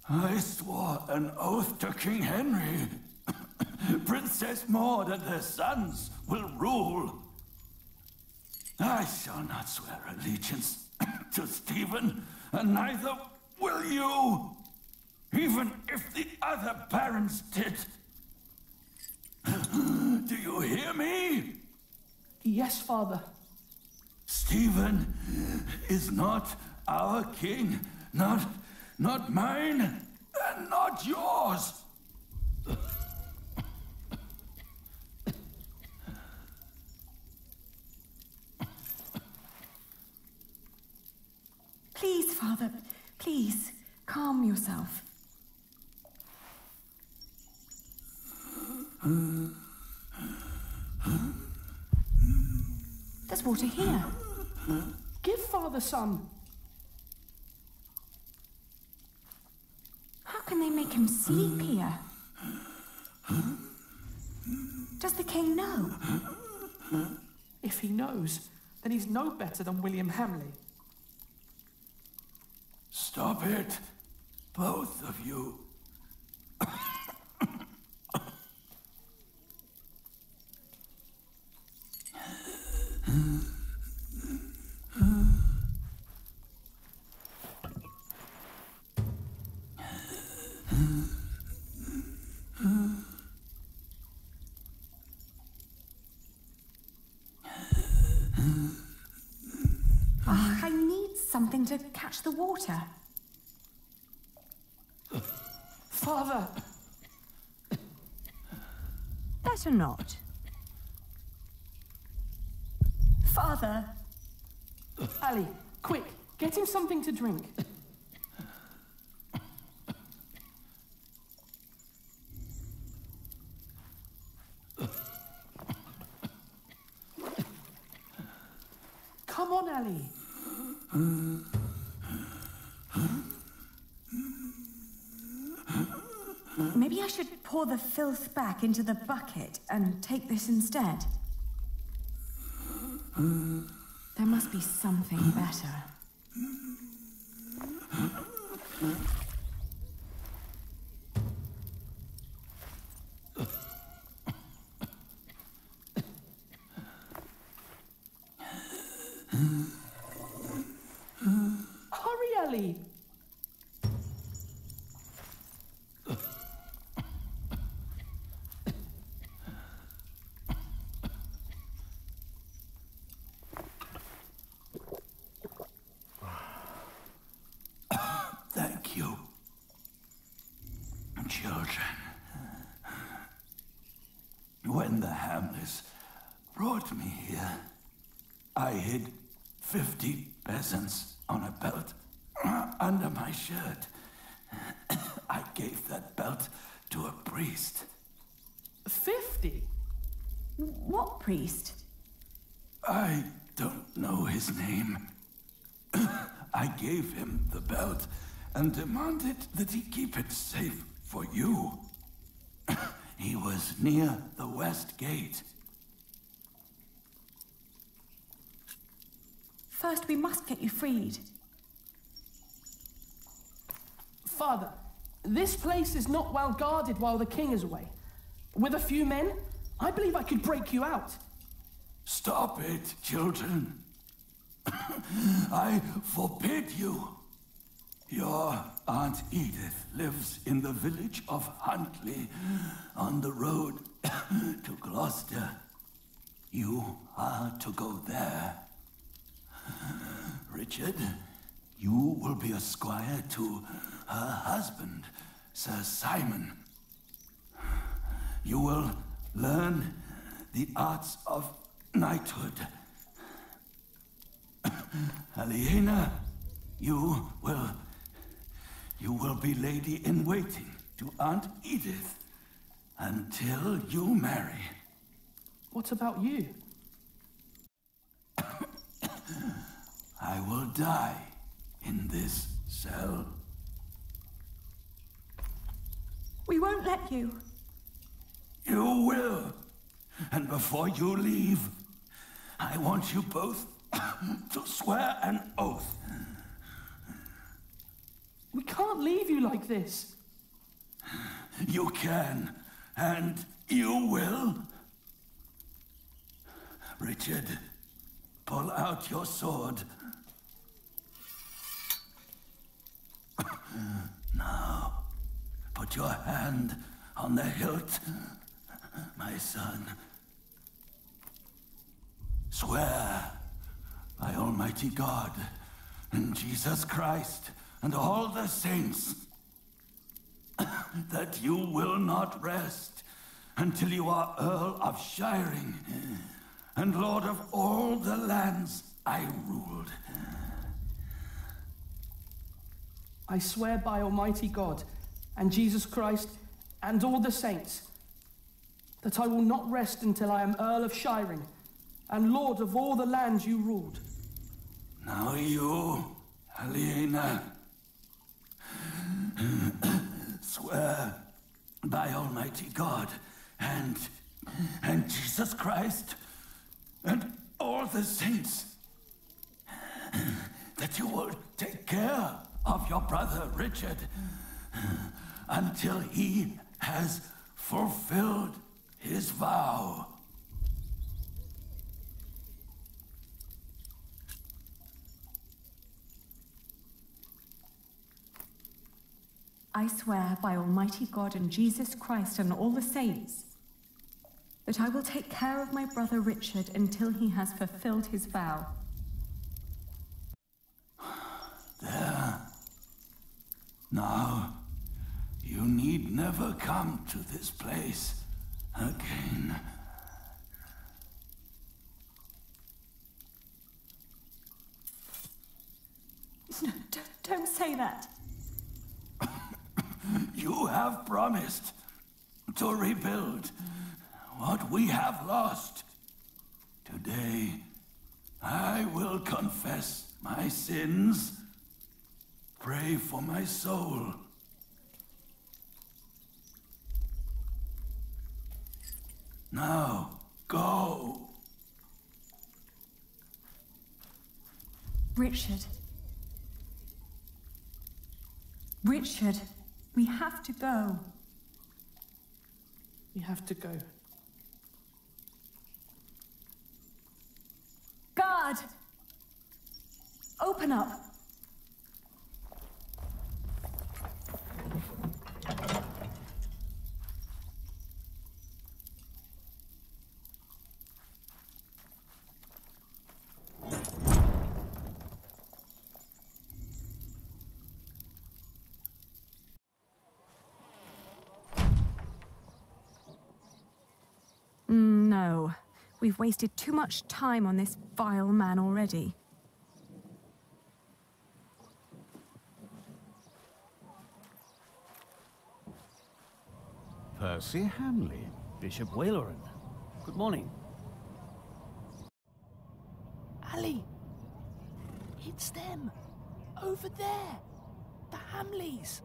I swore an oath to King Henry. Princess Maud and her sons will rule. I shall not swear allegiance to Stephen, and neither will you, even if the other barons did. Do you hear me? Yes, Father. Stephen is not our king, not mine, and not yours. Please, Father, please, calm yourself. There's water here. Give Father some. How can they make him sleep here? Does the king know? If he knows, then he's no better than William Hamley. Stop it, both of you. I need something to catch the water. Father! Better not. Father! Ali, quick, get him something to drink. Come on, Ali. Maybe I should pour the filth back into the bucket and take this instead. There must be something better. Hurry, Ali. Thank you, children. When the Hamlets brought me here, I hid 50 peasants on a belt under my shirt. I gave that belt to a priest. 50? What priest? I don't know his name. I gave him the belt and demanded that he keep it safe for you. He was near the west gate. First, we must get you freed. Father, this place is not well guarded while the king is away. With a few men, I believe I could break you out. Stop it, children. I forbid you. Your Aunt Edith lives in the village of Huntley, on the road to Gloucester. You are to go there. Richard, you will be a squire to her husband, Sir Simon. You will learn the arts of knighthood. Aliena, you will be lady-in-waiting to Aunt Edith until you marry. What about you? I will die in this cell. We won't let you. You will. And before you leave, I want you both to swear an oath. We can't leave you like this. You can, and you will. Richard, pull out your sword. Now, put your hand on the hilt, my son. Swear by Almighty God and Jesus Christ and all the saints that you will not rest until you are Earl of Shiring and Lord of all the lands I ruled. I swear by Almighty God and Jesus Christ and all the saints that I will not rest until I am Earl of Shiring and Lord of all the lands you ruled. Now you, Aliena, swear by Almighty God and Jesus Christ and all the saints that you will take care of your brother Richard until he has fulfilled his vow. I swear by Almighty God and Jesus Christ and all the saints that I will take care of my brother Richard until he has fulfilled his vow. There. Now, you need never come to this place again. No, don't say that. You have promised to rebuild what we have lost. Today, I will confess my sins. Pray for my soul. Now, go. Richard. Richard, we have to go. We have to go. Guard! Open up. No. We've wasted too much time on this vile man already. Percy Hanley. Bishop Wailoran. Good morning. Ali! It's them! Over there! The Hamleys!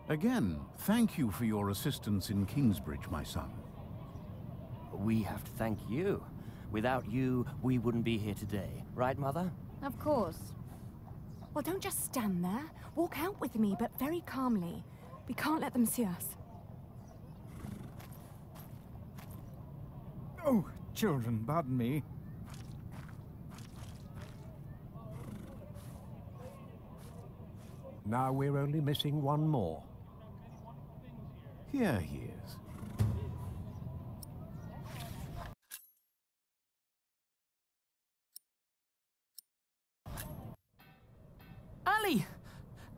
Again, thank you for your assistance in Kingsbridge, my son. We have to thank you. Without you, we wouldn't be here today. Right, Mother? Of course. Well, don't just stand there. Walk out with me, but very calmly. We can't let them see us. Oh, children, pardon me. Now we're only missing one more. Here he is. Ali!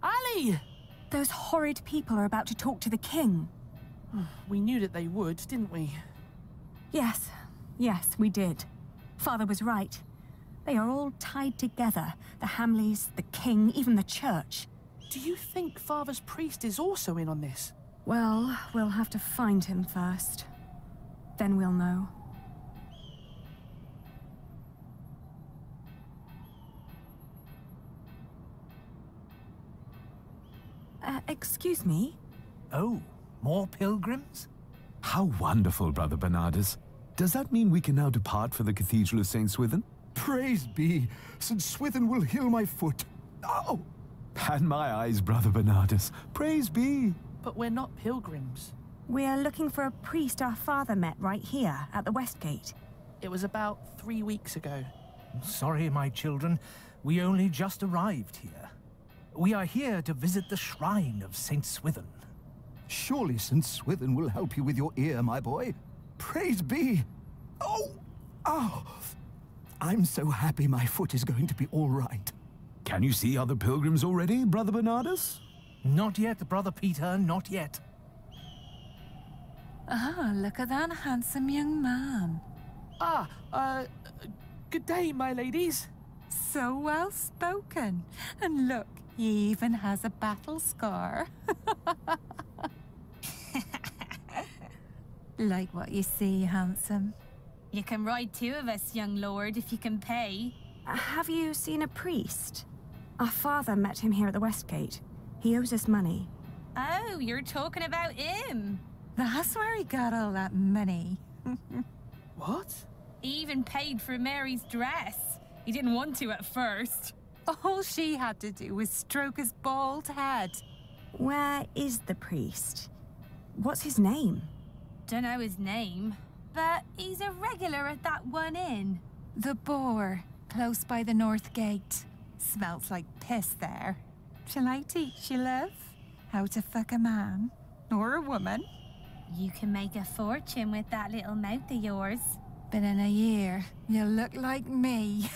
Ali! Those horrid people are about to talk to the king. We knew that they would, didn't we? Yes, we did. Father was right. They are all tied together. The Hamleys, the king, even the church. Do you think Father's priest is also in on this? Well, we'll have to find him first. Then we'll know. Excuse me? Oh, more pilgrims? How wonderful, Brother Bernardus. Does that mean we can now depart for the Cathedral of St. Swithin? Praise be! St. Swithin will heal my foot. Oh! And my eyes, Brother Bernardus. Praise be! But we're not pilgrims. We're looking for a priest our father met right here, at the West Gate. It was about 3 weeks ago. Sorry, my children. We only just arrived here. We are here to visit the shrine of St. Swithin. Surely St. Swithin will help you with your ear, my boy. Praise be! Oh! Oh! I'm so happy my foot is going to be all right. Can you see other pilgrims already, Brother Bernardus? Not yet, Brother Peter, not yet. Ah, look at that handsome young man. Good day, my ladies. So well spoken. And look, he even has a battle scar. Like what you see, handsome. You can ride 2 of us, young lord, if you can pay. Have you seen a priest? Our father met him here at the West Gate. He owes us money. Oh, you're talking about him. That's where he got all that money. What? He even paid for Mary's dress. He didn't want to at first. All she had to do was stroke his bald head. Where is the priest? What's his name? Dunno his name, but he's a regular at that one inn. The Boar, close by the North Gate. Smells like piss there. Shall I teach you, love? How to fuck a man? Or a woman? You can make a fortune with that little mouth of yours. But in a year, you'll look like me.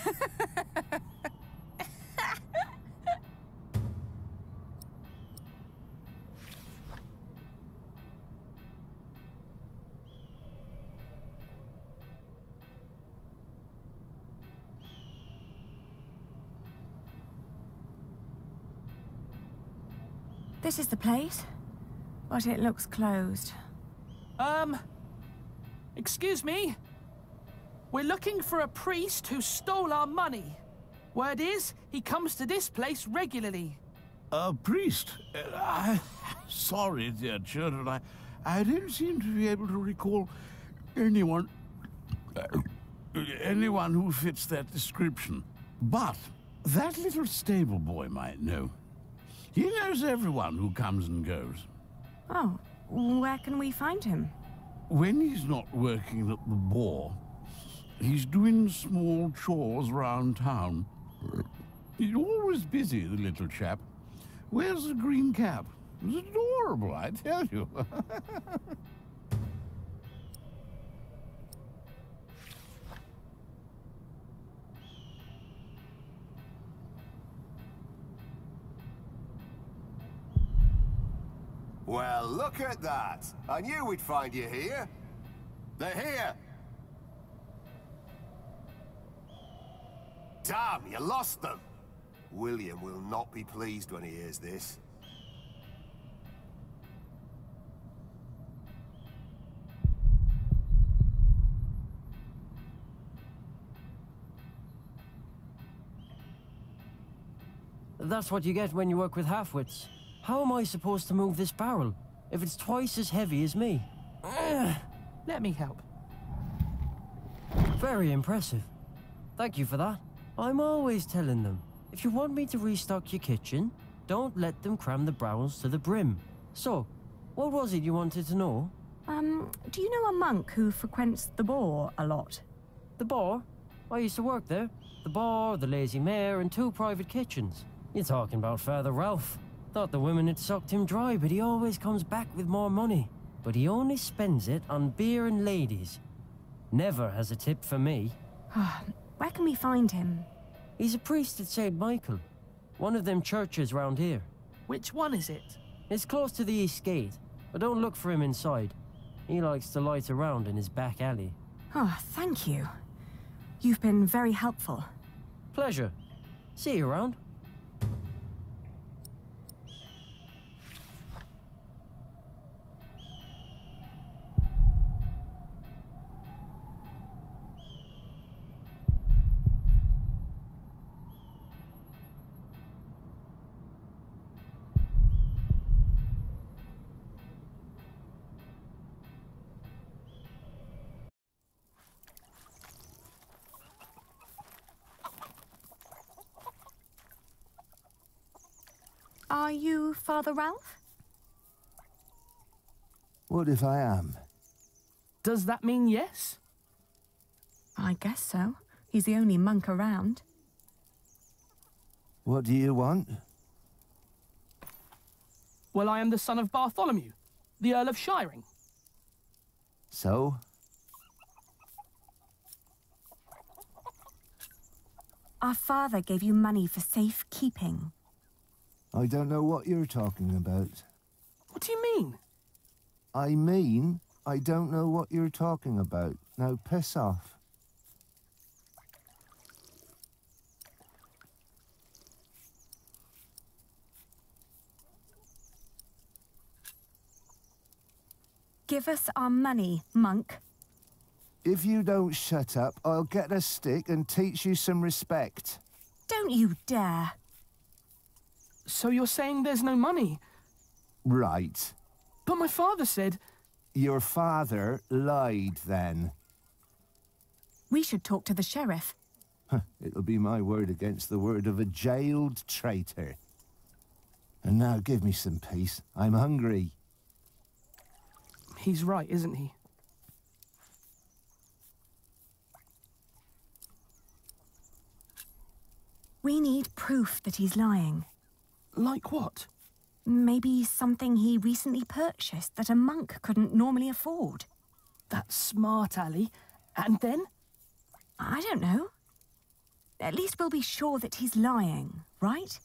This is the place, but it looks closed. Excuse me? We're looking for a priest who stole our money. Word is, he comes to this place regularly. A priest? Sorry, dear children, I don't seem to be able to recall anyone who fits that description. But that little stable boy might know. He knows everyone who comes and goes. Oh, where can we find him? When he's not working at the Boar, he's doing small chores round town. He's always busy, the little chap. Wears a green cap. It's adorable, I tell you. Well, look at that. I knew we'd find you here. They're here. Damn, you lost them. William will not be pleased when he hears this. That's what you get when you work with half-wits. How am I supposed to move this barrel if it's twice as heavy as me? Let me help. Very impressive. Thank you for that. I'm always telling them, if you want me to restock your kitchen, don't let them cram the barrels to the brim. So, what was it you wanted to know? Do you know a monk who frequents the Boar a lot? The Boar? I used to work there. The Boar, the Lazy Mare, and 2 private kitchens. You're talking about Father Ralph. Thought the women had sucked him dry, but he always comes back with more money. But he only spends it on beer and ladies. Never has a tip for me. Where can we find him? He's a priest at St. Michael. One of them churches round here. Which one is it? It's close to the East Gate, but don't look for him inside. He likes to light around in his back alley. Oh, thank you. You've been very helpful. Pleasure. See you around. Are you Father Ralph? What if I am? Does that mean yes? I guess so. He's the only monk around. What do you want? Well, I am the son of Bartholomew, the Earl of Shiring. So? Our father gave you money for safekeeping. I don't know what you're talking about. What do you mean? I mean, I don't know what you're talking about. Now piss off. Give us our money, monk. If you don't shut up, I'll get a stick and teach you some respect. Don't you dare. So you're saying there's no money? Right. But my father said... Your father lied, then. We should talk to the sheriff. It'll be my word against the word of a jailed traitor. And now give me some peace. I'm hungry. He's right, isn't he? We need proof that he's lying. Like what? Maybe something he recently purchased that a monk couldn't normally afford. That's smart, Ali. And then? I don't know. At least we'll be sure that he's lying, right?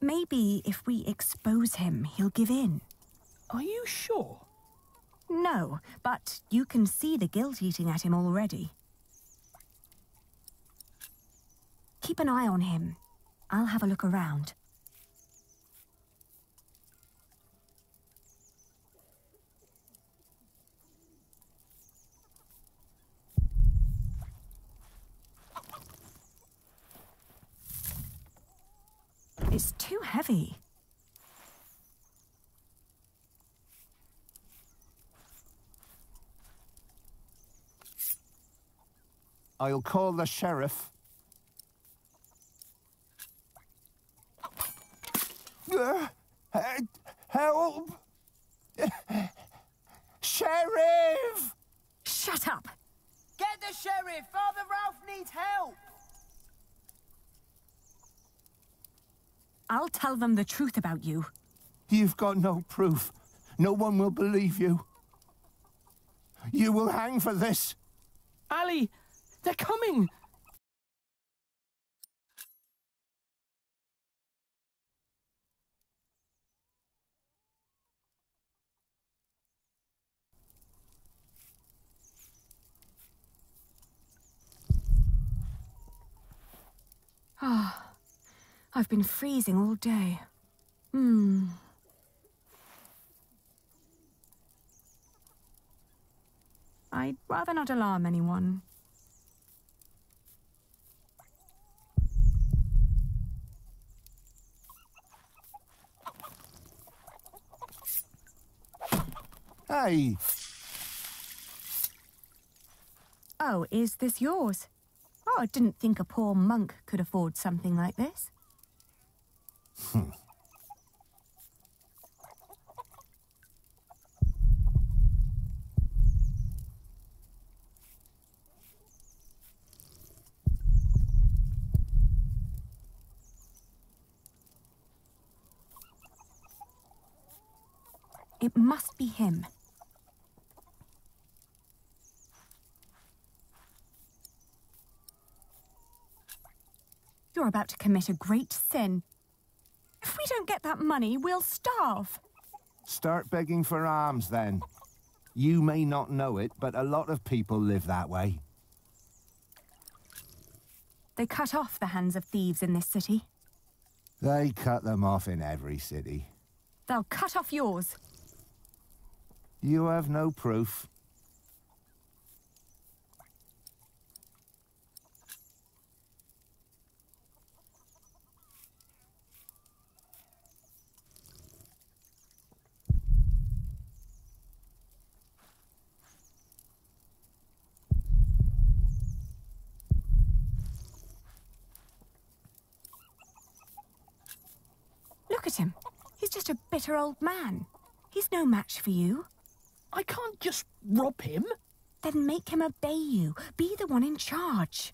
Maybe if we expose him, he'll give in. Are you sure? No, but you can see the guilt eating at him already. Keep an eye on him. I'll have a look around. It's too heavy. I'll call the sheriff. Help! Sheriff! Shut up! Get the sheriff! Father Ralph needs help! I'll tell them the truth about you. You've got no proof. No one will believe you. You will hang for this. Ali! They're coming! Ah, I've been freezing all day. I'd rather not alarm anyone. Hey! Oh, is this yours? Oh, I didn't think a poor monk could afford something like this. It must be him. You're about to commit a great sin. If we don't get that money, we'll starve. Start begging for alms, then. You may not know it, but a lot of people live that way. They cut off the hands of thieves in this city. They cut them off in every city. They'll cut off yours. You have no proof. Look at him. He's just a bitter old man. He's no match for you. I can't just rob him. Then make him obey you. Be the one in charge.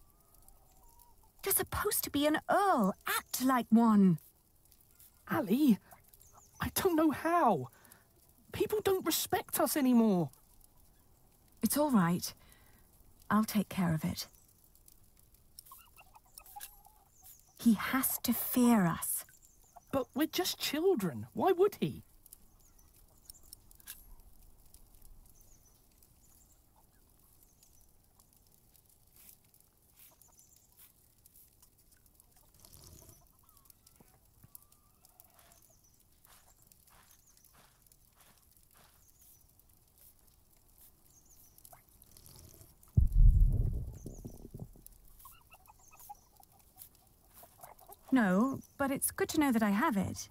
You're supposed to be an earl. Act like one. Ali, I don't know how. People don't respect us anymore. It's all right. I'll take care of it. He has to fear us. But we're just children. Why would he? No, but it's good to know that I have it.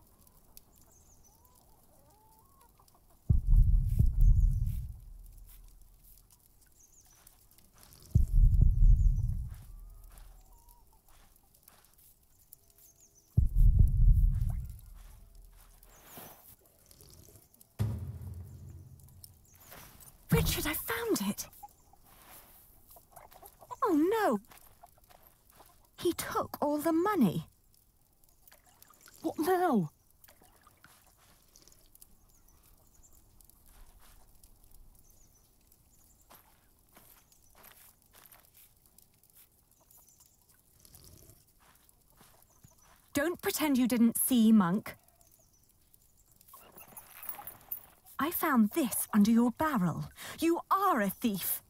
Richard, I found it! Oh no! He took all the money. What now? Don't pretend you didn't see, Monk. I found this under your barrel. You are a thief.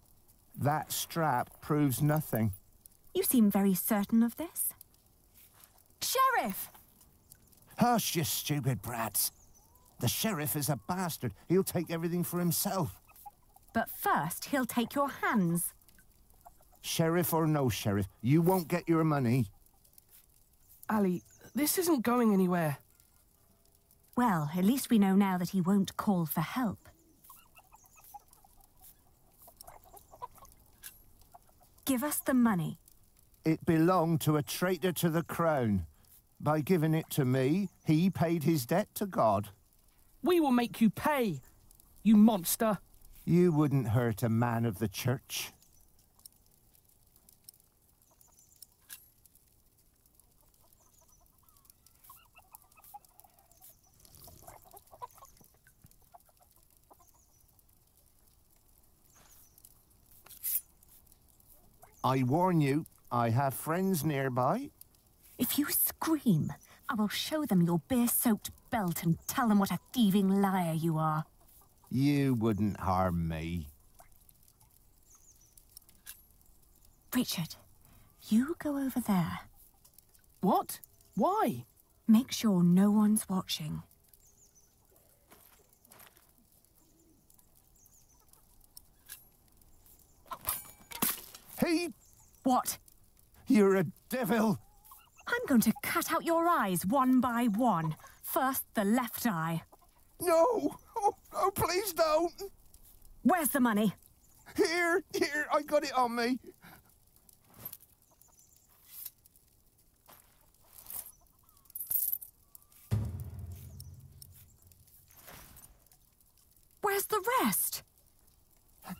That strap proves nothing. You seem very certain of this. Sheriff! Hush, you stupid brats. The sheriff is a bastard. He'll take everything for himself. But first, he'll take your hands. Sheriff or no sheriff, you won't get your money. Ali, this isn't going anywhere. Well, at least we know now that he won't call for help. Give us the money. It belonged to a traitor to the crown. By giving it to me, he paid his debt to God. We will make you pay, you monster. You wouldn't hurt a man of the church. I warn you, I have friends nearby. If you scream, I will show them your beer-soaked belt and tell them what a thieving liar you are. You wouldn't harm me. Richard, you go over there. What? Why? Make sure no one's watching. Hey! What? You're a devil! I'm going to cut out your eyes one by one. First, the left eye. No! Oh, please don't! Where's the money? Here, I got it on me. Where's the rest?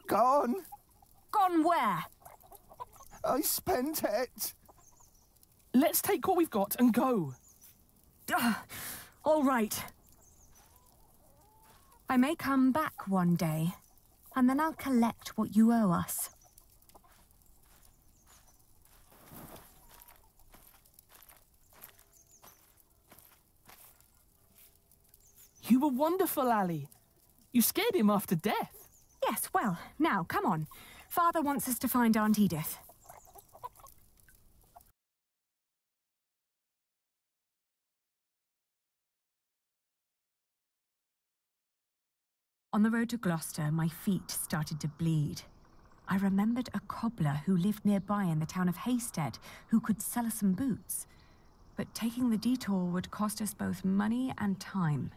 Gone. Gone where? I spent it. Let's take what we've got and go. All right. I may come back one day, and then I'll collect what you owe us. You were wonderful, Ali. You scared him after death. Yes, well, now, come on. Father wants us to find Aunt Edith. On the road to Gloucester, my feet started to bleed. I remembered a cobbler who lived nearby in the town of Hastead who could sell us some boots. But taking the detour would cost us both money and time.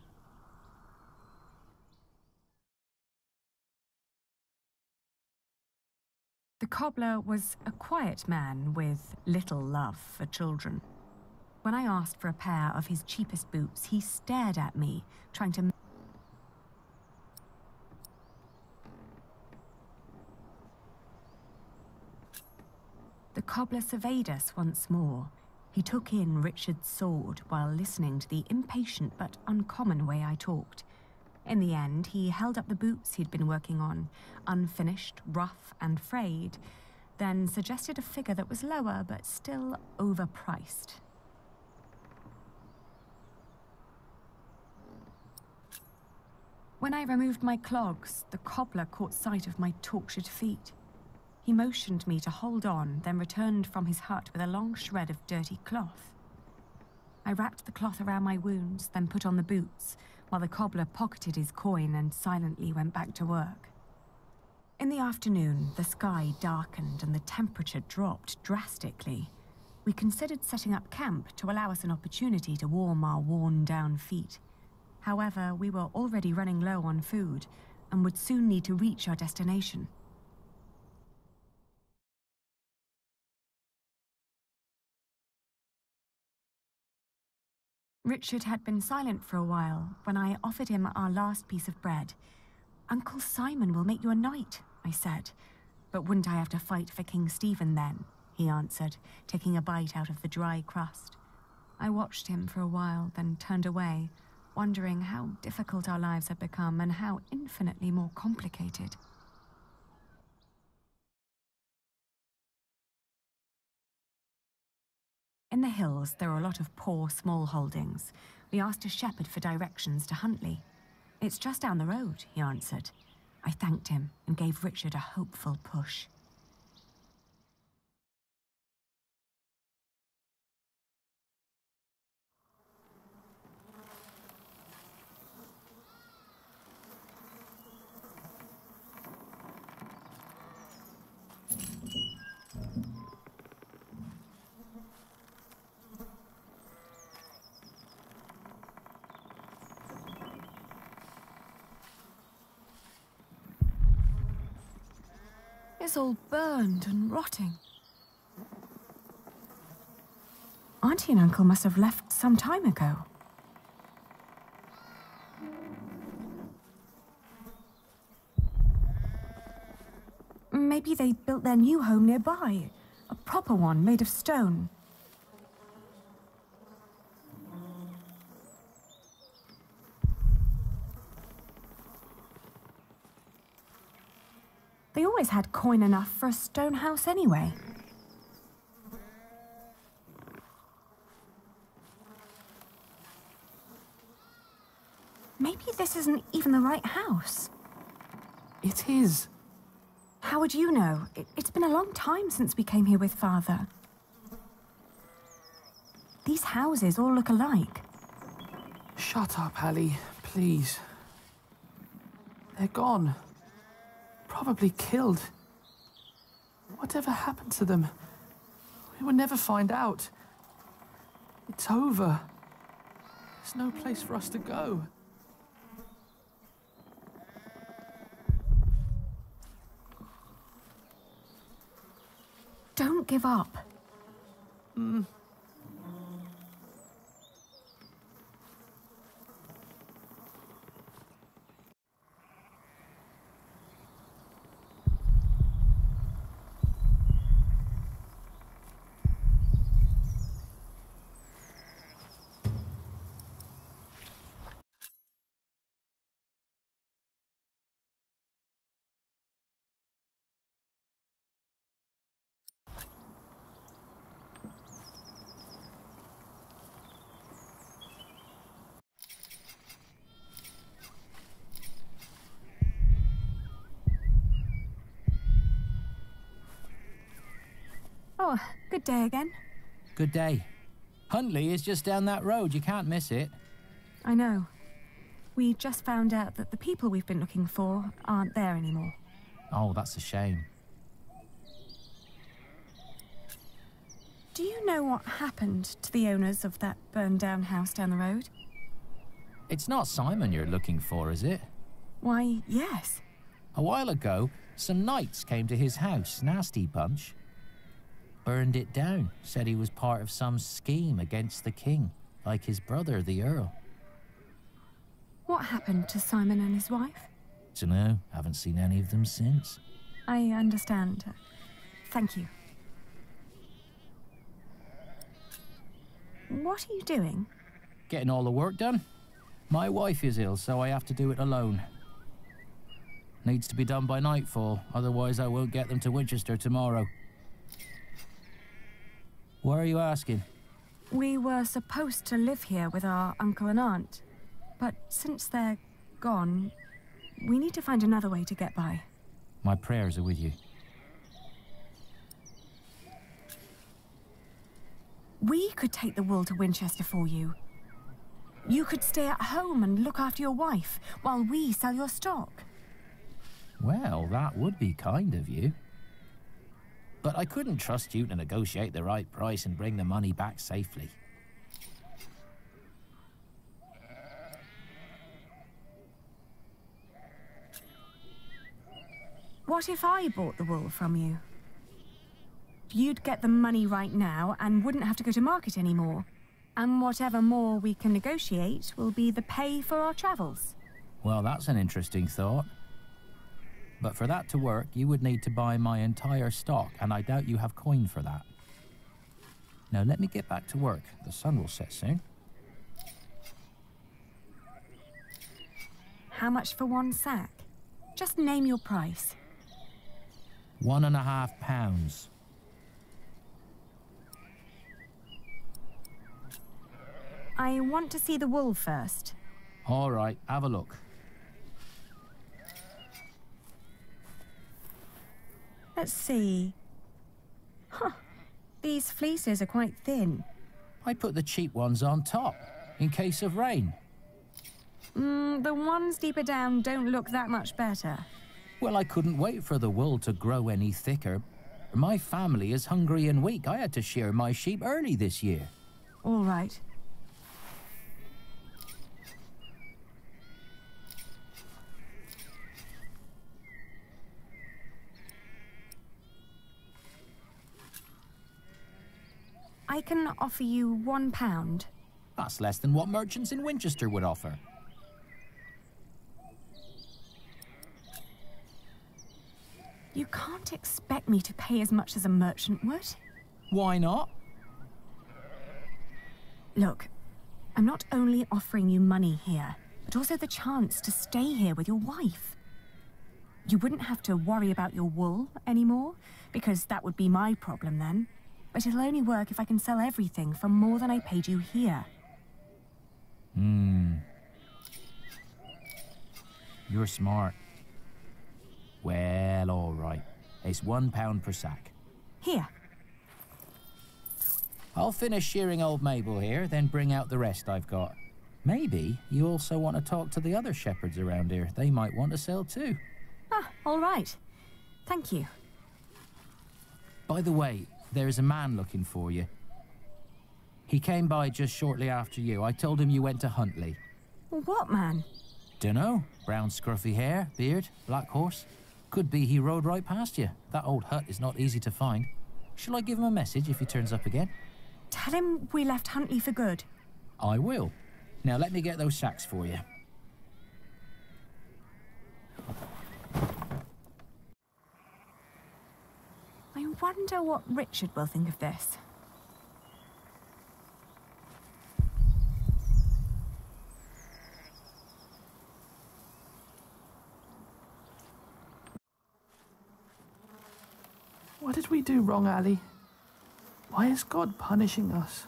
The cobbler was a quiet man with little love for children. When I asked for a pair of his cheapest boots, he stared at me, trying to... The cobbler surveyed us once more. He took in Richard's sword while listening to the impatient but uncommon way I talked. In the end, he held up the boots he'd been working on, unfinished, rough and frayed, then suggested a figure that was lower but still overpriced. When I removed my clogs, the cobbler caught sight of my tortured feet. He motioned me to hold on, then returned from his hut with a long shred of dirty cloth. I wrapped the cloth around my wounds, then put on the boots, while the cobbler pocketed his coin and silently went back to work. In the afternoon, the sky darkened and the temperature dropped drastically. We considered setting up camp to allow us an opportunity to warm our worn-down feet. However, we were already running low on food and would soon need to reach our destination. Richard had been silent for a while when I offered him our last piece of bread. Uncle Simon will make you a knight, I said. But wouldn't I have to fight for King Stephen then? He answered, taking a bite out of the dry crust. I watched him for a while, then turned away, wondering how difficult our lives had become and how infinitely more complicated. In the hills, there are a lot of poor, small holdings. We asked a shepherd for directions to Huntley. "It's just down the road," he answered. I thanked him and gave Richard a hopeful push. It's all burned and rotting. Auntie and Uncle must have left some time ago. Maybe they built their new home nearby. A proper one made of stone. They always had coin enough for a stone house anyway. Maybe this isn't even the right house. It is. How would you know? It's been a long time since we came here with Father. These houses all look alike. Shut up, Hallie, please. They're gone. Probably killed. Whatever happened to them? We will never find out. It's over. There's no place for us to go. Don't give up. Oh, good day again. Good day. Huntley is just down that road. You can't miss it. I know. We just found out that the people we've been looking for aren't there anymore. Oh, that's a shame. Do you know what happened to the owners of that burned-down house down the road? It's not Simon you're looking for, is it? Why, yes. A while ago, some knights came to his house, nasty bunch. Burned it down, said he was part of some scheme against the king, like his brother, the Earl. What happened to Simon and his wife? Dunno, haven't seen any of them since. I understand. Thank you. What are you doing? Getting all the work done. My wife is ill, so I have to do it alone. Needs to be done by nightfall, otherwise I won't get them to Winchester tomorrow. Why are you asking? We were supposed to live here with our uncle and aunt, but since they're gone, we need to find another way to get by. My prayers are with you. We could take the wool to Winchester for you. You could stay at home and look after your wife while we sell your stock. Well, that would be kind of you. But I couldn't trust you to negotiate the right price and bring the money back safely. What if I bought the wool from you? You'd get the money right now and wouldn't have to go to market anymore. And whatever more we can negotiate will be the pay for our travels. Well, that's an interesting thought. But for that to work, you would need to buy my entire stock, and I doubt you have coin for that. Now let me get back to work. The sun will set soon. How much for one sack? Just name your price. £1.50. I want to see the wool first. All right, have a look. Let's see. Huh. These fleeces are quite thin. I put the cheap ones on top, in case of rain. The ones deeper down don't look that much better. Well, I couldn't wait for the wool to grow any thicker. My family is hungry and weak. I had to shear my sheep early this year. All right. I can offer you £1. That's less than what merchants in Winchester would offer. You can't expect me to pay as much as a merchant would. Why not? Look, I'm not only offering you money here, but also the chance to stay here with your wife. You wouldn't have to worry about your wool anymore, because that would be my problem then. But it'll only work if I can sell everything for more than I paid you here. You're smart. Well, all right. It's £1 per sack. Here. I'll finish shearing old Mabel here, then bring out the rest I've got. Maybe you also want to talk to the other shepherds around here. They might want to sell too. Ah, all right. Thank you. By the way, there's a man looking for you. He came by just shortly after you. I told him you went to Huntley. What man? Dunno. Brown scruffy hair, beard, black horse. Could be he rode right past you. That old hut is not easy to find. Shall I give him a message if he turns up again? Tell him we left Huntley for good. I will. Now let me get those sacks for you. I wonder what Richard will think of this. What did we do wrong, Ali? Why is God punishing us?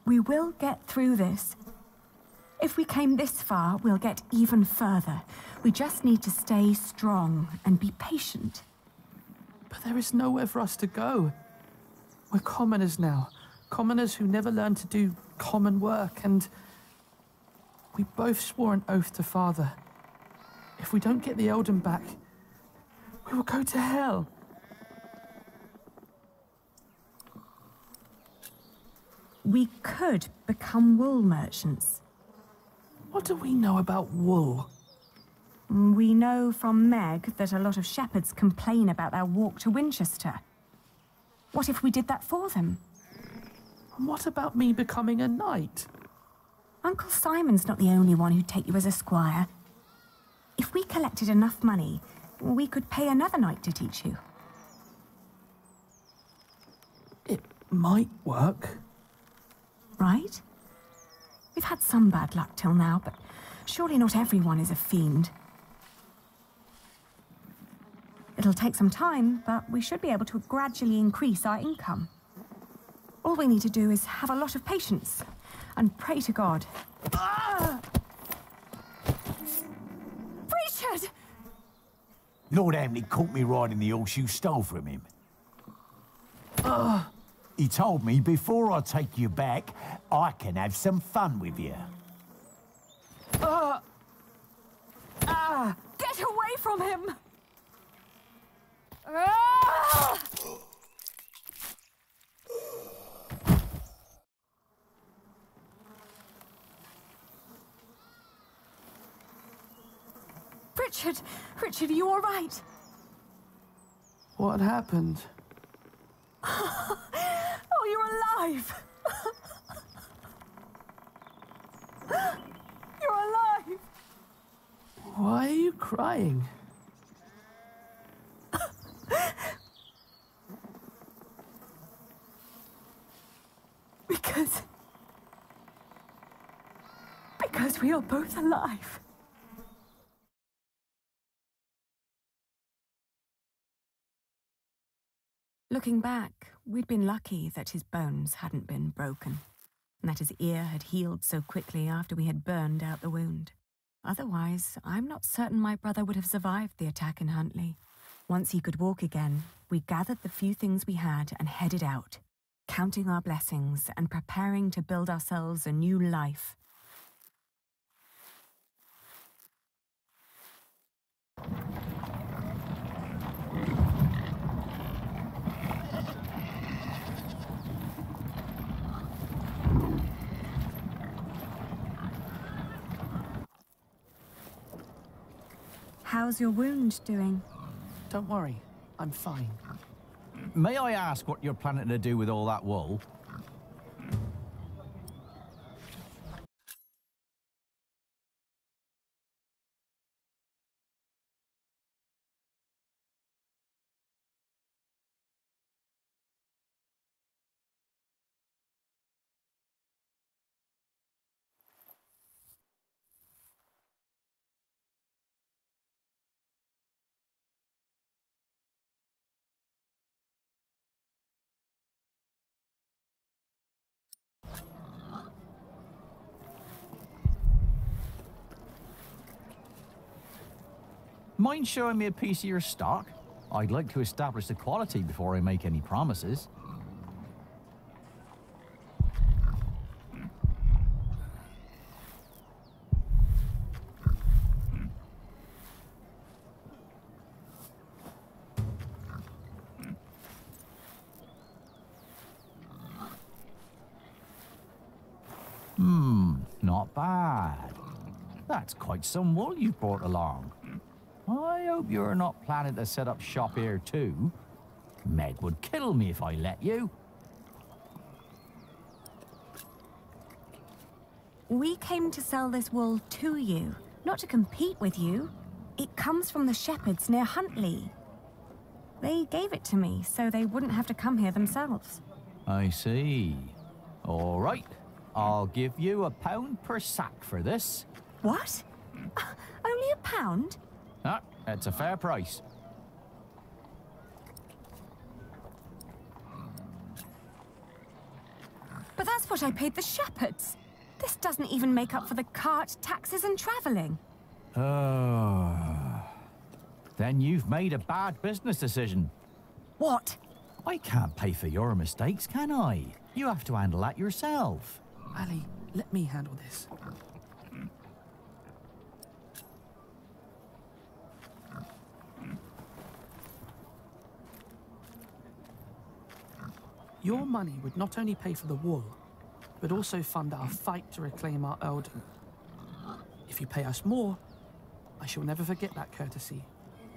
We will get through this. If we came this far, we'll get even further. We just need to stay strong and be patient. But there is nowhere for us to go. We're commoners now. Commoners who never learned to do common work, and we both swore an oath to Father. If we don't get the Eldon back, we will go to hell. We could become wool merchants. What do we know about wool? We know from Meg that a lot of shepherds complain about their walk to Winchester. What if we did that for them? And what about me becoming a knight? Uncle Simon's not the only one who'd take you as a squire. If we collected enough money, we could pay another knight to teach you. It might work. Right? We've had some bad luck till now, but surely not everyone is a fiend. It'll take some time, but we should be able to gradually increase our income. All we need to do is have a lot of patience and pray to God. Ah! Richard! Lord Hamley caught me riding the horse you stole from him. He told me before I take you back, I can have some fun with you. Get away from him! Ah! Richard, are you all right? What happened? Oh, you're alive! crying? Because we are both alive. Looking back, we'd been lucky that his bones hadn't been broken, and that his ear had healed so quickly after we had burned out the wound. Otherwise, I'm not certain my brother would have survived the attack in Huntley. Once he could walk again, we gathered the few things we had and headed out, counting our blessings and preparing to build ourselves a new life. How's your wound doing? Don't worry, I'm fine. May I ask what you're planning to do with all that wool? Mind showing me a piece of your stock? I'd like to establish the quality before I make any promises. Not bad. That's quite some wool you've brought along. I hope you're not planning to set up shop here too. Meg would kill me if I let you. We came to sell this wool to you, not to compete with you. It comes from the shepherds near Huntley. They gave it to me so they wouldn't have to come here themselves. I see. All right. I'll give you £1 per sack for this. What? Only £1? Ah, that's a fair price. But that's what I paid the shepherds. This doesn't even make up for the cart, taxes and travelling. Oh. Then you've made a bad business decision. What? I can't pay for your mistakes, can I? You have to handle that yourself. Ali, let me handle this. Your money would not only pay for the wool, but also fund our fight to reclaim our earldom. If you pay us more, I shall never forget that courtesy,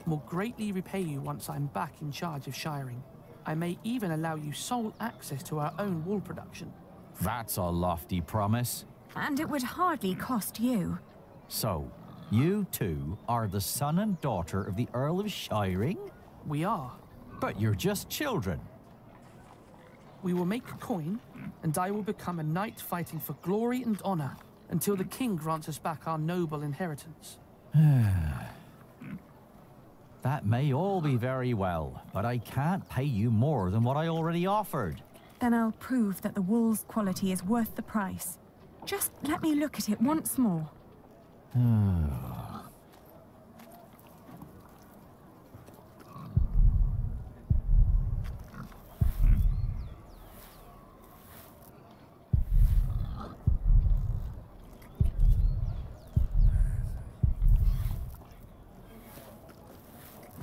and will greatly repay you once I'm back in charge of shiring. I may even allow you sole access to our own wool production. That's a lofty promise. And it would hardly cost you. So, you two are the son and daughter of the Earl of Shiring? We are. But you're just children. We will make a coin, and I will become a knight fighting for glory and honor until the king grants us back our noble inheritance. That may all be very well, but I can't pay you more than what I already offered. Then I'll prove that the wool's quality is worth the price. Just let me look at it once more.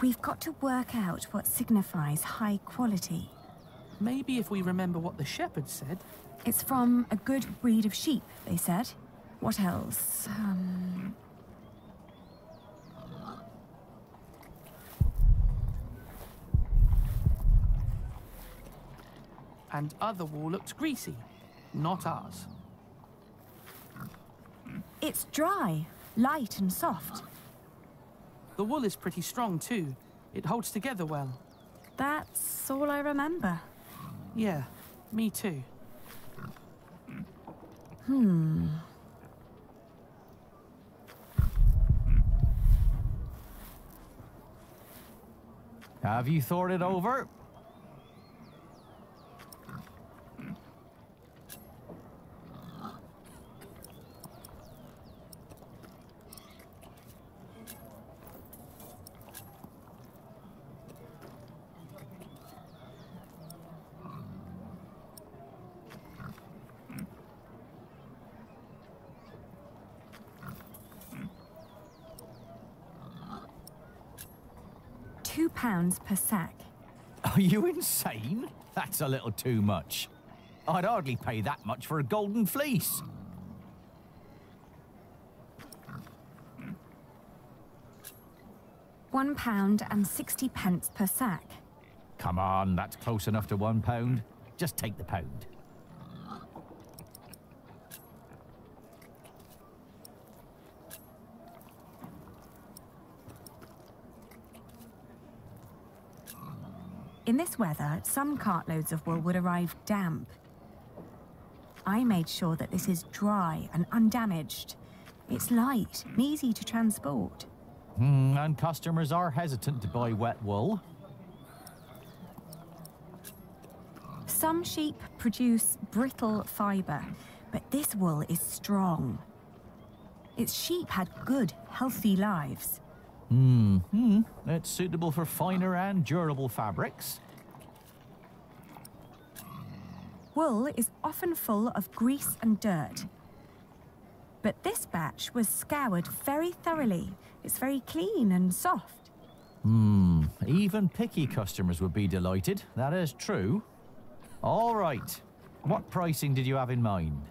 We've got to work out what signifies high quality. Maybe if we remember what the shepherds said. It's from a good breed of sheep, they said. What else? And other wool looked greasy, not ours. It's dry, light and soft. The wool is pretty strong, too. It holds together well. That's all I remember. Yeah, me too. Have you thought it over? £2 per sack. Are you insane? That's a little too much. I'd hardly pay that much for a golden fleece. £1.60 per sack. Come on, that's close enough to £1. Just take the pound. In this weather, some cartloads of wool would arrive damp. I made sure that this is dry and undamaged. It's light and easy to transport. And customers are hesitant to buy wet wool. Some sheep produce brittle fibre, but this wool is strong. Its sheep had good, healthy lives. It's suitable for finer and durable fabrics. Wool is often full of grease and dirt. But this batch was scoured very thoroughly. It's very clean and soft. Even picky customers would be delighted. That is true. All right. What pricing did you have in mind?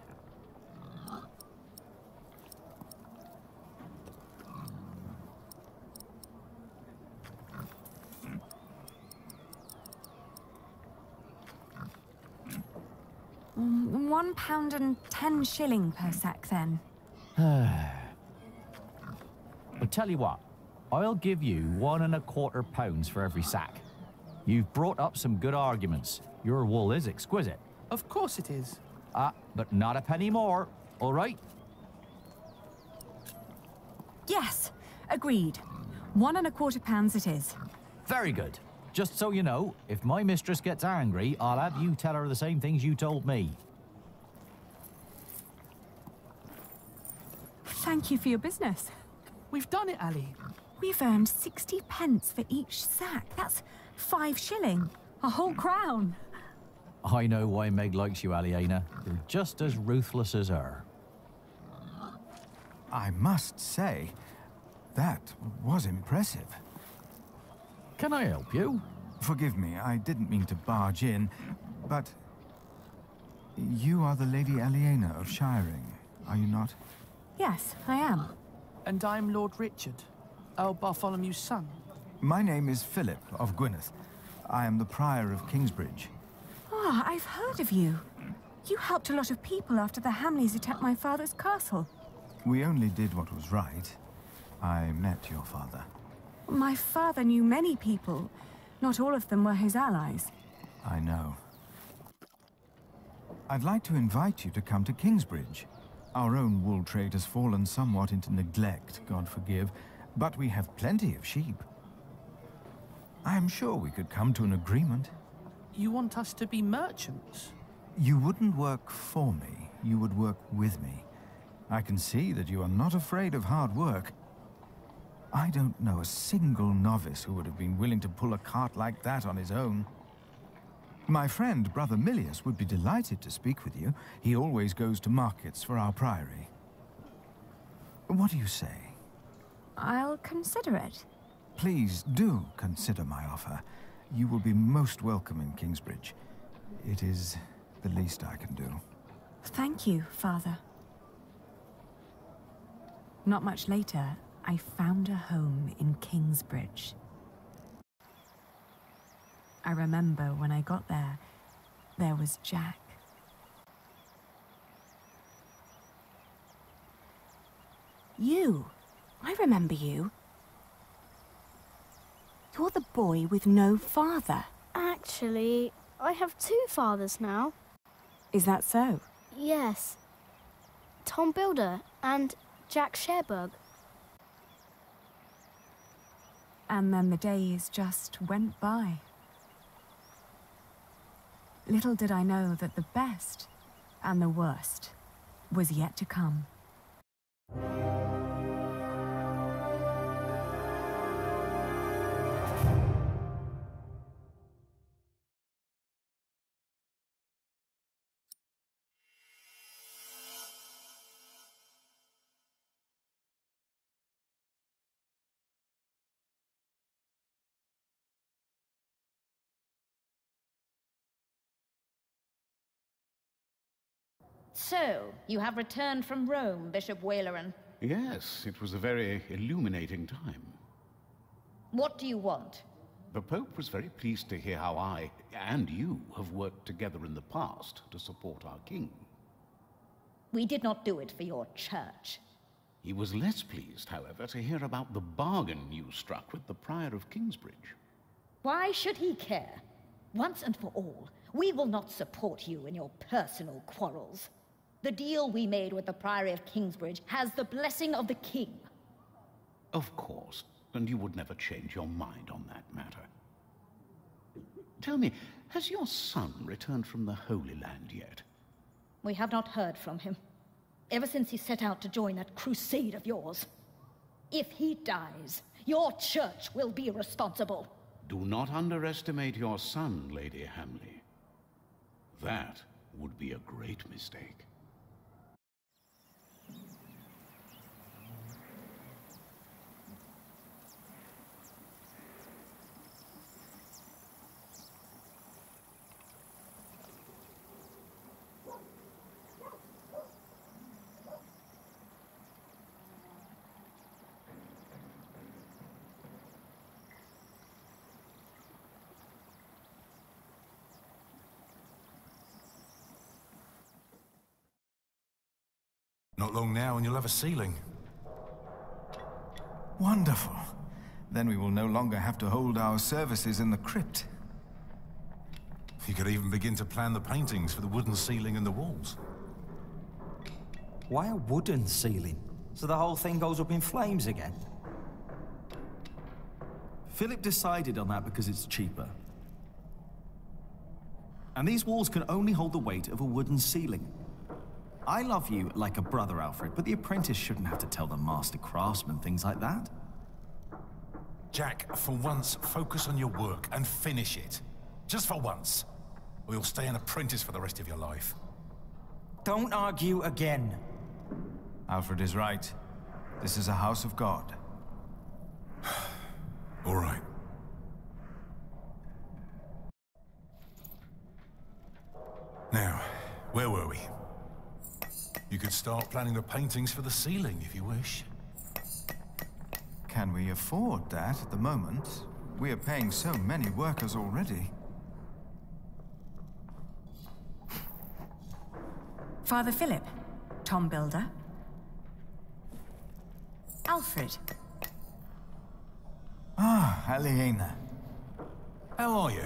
£1.10 per sack, then. I'll tell you what. I'll give you £1.25 for every sack. You've brought up some good arguments. Your wool is exquisite. Of course it is. But not a penny more, all right? Yes, agreed. £1.25 it is. Very good. Just so you know, if my mistress gets angry, I'll have you tell her the same things you told me. Thank you for your business. We've done it, Ali. We've earned 60p for each sack. That's 5 shilling. A whole crown. I know why Meg likes you, Aliena. You're just as ruthless as her. I must say, that was impressive. Can I help you? Forgive me, I didn't mean to barge in, but you are the Lady Aliena of Shiring, are you not? Yes, I am. And I'm Lord Richard, Earl Bartholomew's son. My name is Philip of Gwynedd. I am the Prior of Kingsbridge. Ah, I've heard of you. You helped a lot of people after the Hamleys attacked my father's castle. We only did what was right. I met your father. My father knew many people. Not all of them were his allies. I know. I'd like to invite you to come to Kingsbridge. Our own wool trade has fallen somewhat into neglect, God forgive, but we have plenty of sheep. I'm sure we could come to an agreement. You want us to be merchants? You wouldn't work for me, you would work with me. I can see that you are not afraid of hard work. I don't know a single novice who would have been willing to pull a cart like that on his own. My friend, Brother Milius, would be delighted to speak with you. He always goes to markets for our priory. What do you say? I'll consider it. Please do consider my offer. You will be most welcome in Kingsbridge. It is the least I can do. Thank you, Father. Not much later, I found a home in Kingsbridge. I remember when I got there, there was Jack. You. I remember you. You're the boy with no father. Actually, I have two fathers now. Is that so? Yes. Tom Builder and Jack Sherbug. And then the days just went by. Little did I know that the best and the worst was yet to come. So, you have returned from Rome, Bishop Waleran. Yes, it was a very illuminating time. What do you want? The Pope was very pleased to hear how I, and you, have worked together in the past to support our king. We did not do it for your church. He was less pleased, however, to hear about the bargain you struck with the Prior of Kingsbridge. Why should he care? Once and for all, we will not support you in your personal quarrels. The deal we made with the Priory of Kingsbridge has the blessing of the king. Of course, and you would never change your mind on that matter. Tell me, has your son returned from the Holy Land yet? We have not heard from him, ever since he set out to join that crusade of yours. If he dies, your church will be responsible. Do not underestimate your son, Lady Hamley. That would be a great mistake. Not long now and you'll have a ceiling. Wonderful. Then we will no longer have to hold our services in the crypt. You could even begin to plan the paintings for the wooden ceiling and the walls. Why a wooden ceiling? So the whole thing goes up in flames again? Philip decided on that because it's cheaper. And these walls can only hold the weight of a wooden ceiling. I love you like a brother, Alfred, but the apprentice shouldn't have to tell the master craftsman things like that. Jack, for once, focus on your work and finish it. Just for once. Or you'll stay an apprentice for the rest of your life. Don't argue again. Alfred is right. This is a house of God. All right. Now, where were we? You could start planning the paintings for the ceiling if you wish. Can we afford that at the moment? We are paying so many workers already. Father Philip, Tom Builder. Alfred. Ah, Aliena. How are you?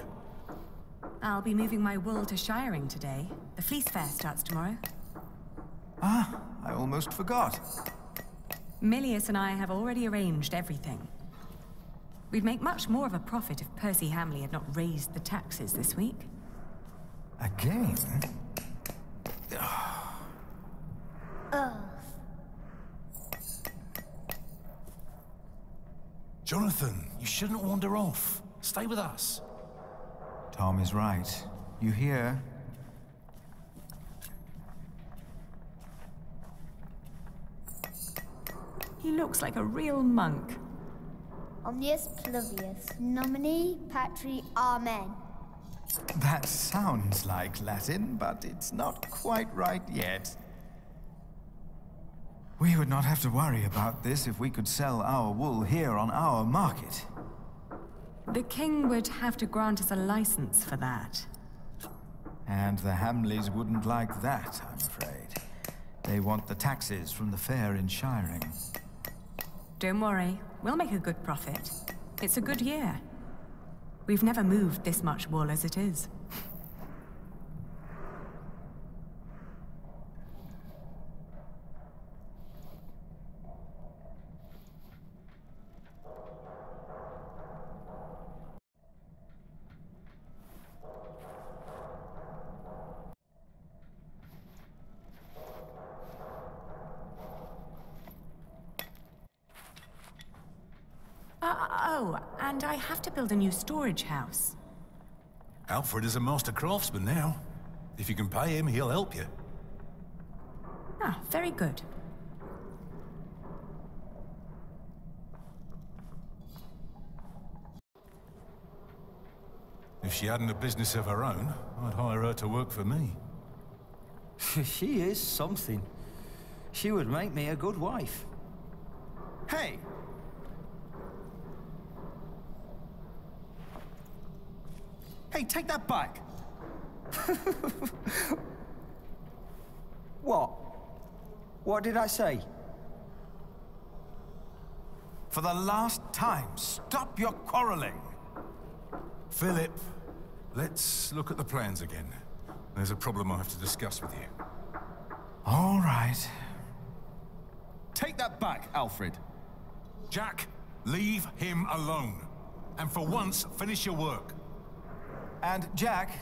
I'll be moving my wool to Shiring today. The fleece fair starts tomorrow. Ah, I almost forgot. Milius and I have already arranged everything. We'd make much more of a profit if Percy Hamley had not raised the taxes this week. Again? Jonathan, you shouldn't wander off. Stay with us. Tom is right. You hear? He looks like a real monk. Omnius Pluvius, nomine patri amen. That sounds like Latin, but it's not quite right yet. We would not have to worry about this if we could sell our wool here on our market. The king would have to grant us a license for that. And the Hamleys wouldn't like that, I'm afraid. They want the taxes from the fair in Shiring. Don't worry, we'll make a good profit. It's a good year. We've never moved this much wool as it is. Oh, and I have to build a new storage house. Alfred is a master craftsman now. If you can pay him, he'll help you. Ah, very good. If she hadn't a business of her own, I'd hire her to work for me. She is something. She would make me a good wife. Hey! Hey, take that back! What? What did I say? For the last time, stop your quarreling! Philip, let's look at the plans again. There's a problem I have to discuss with you. All right. Take that back, Alfred. Jack, leave him alone. And for once, finish your work. And Jack,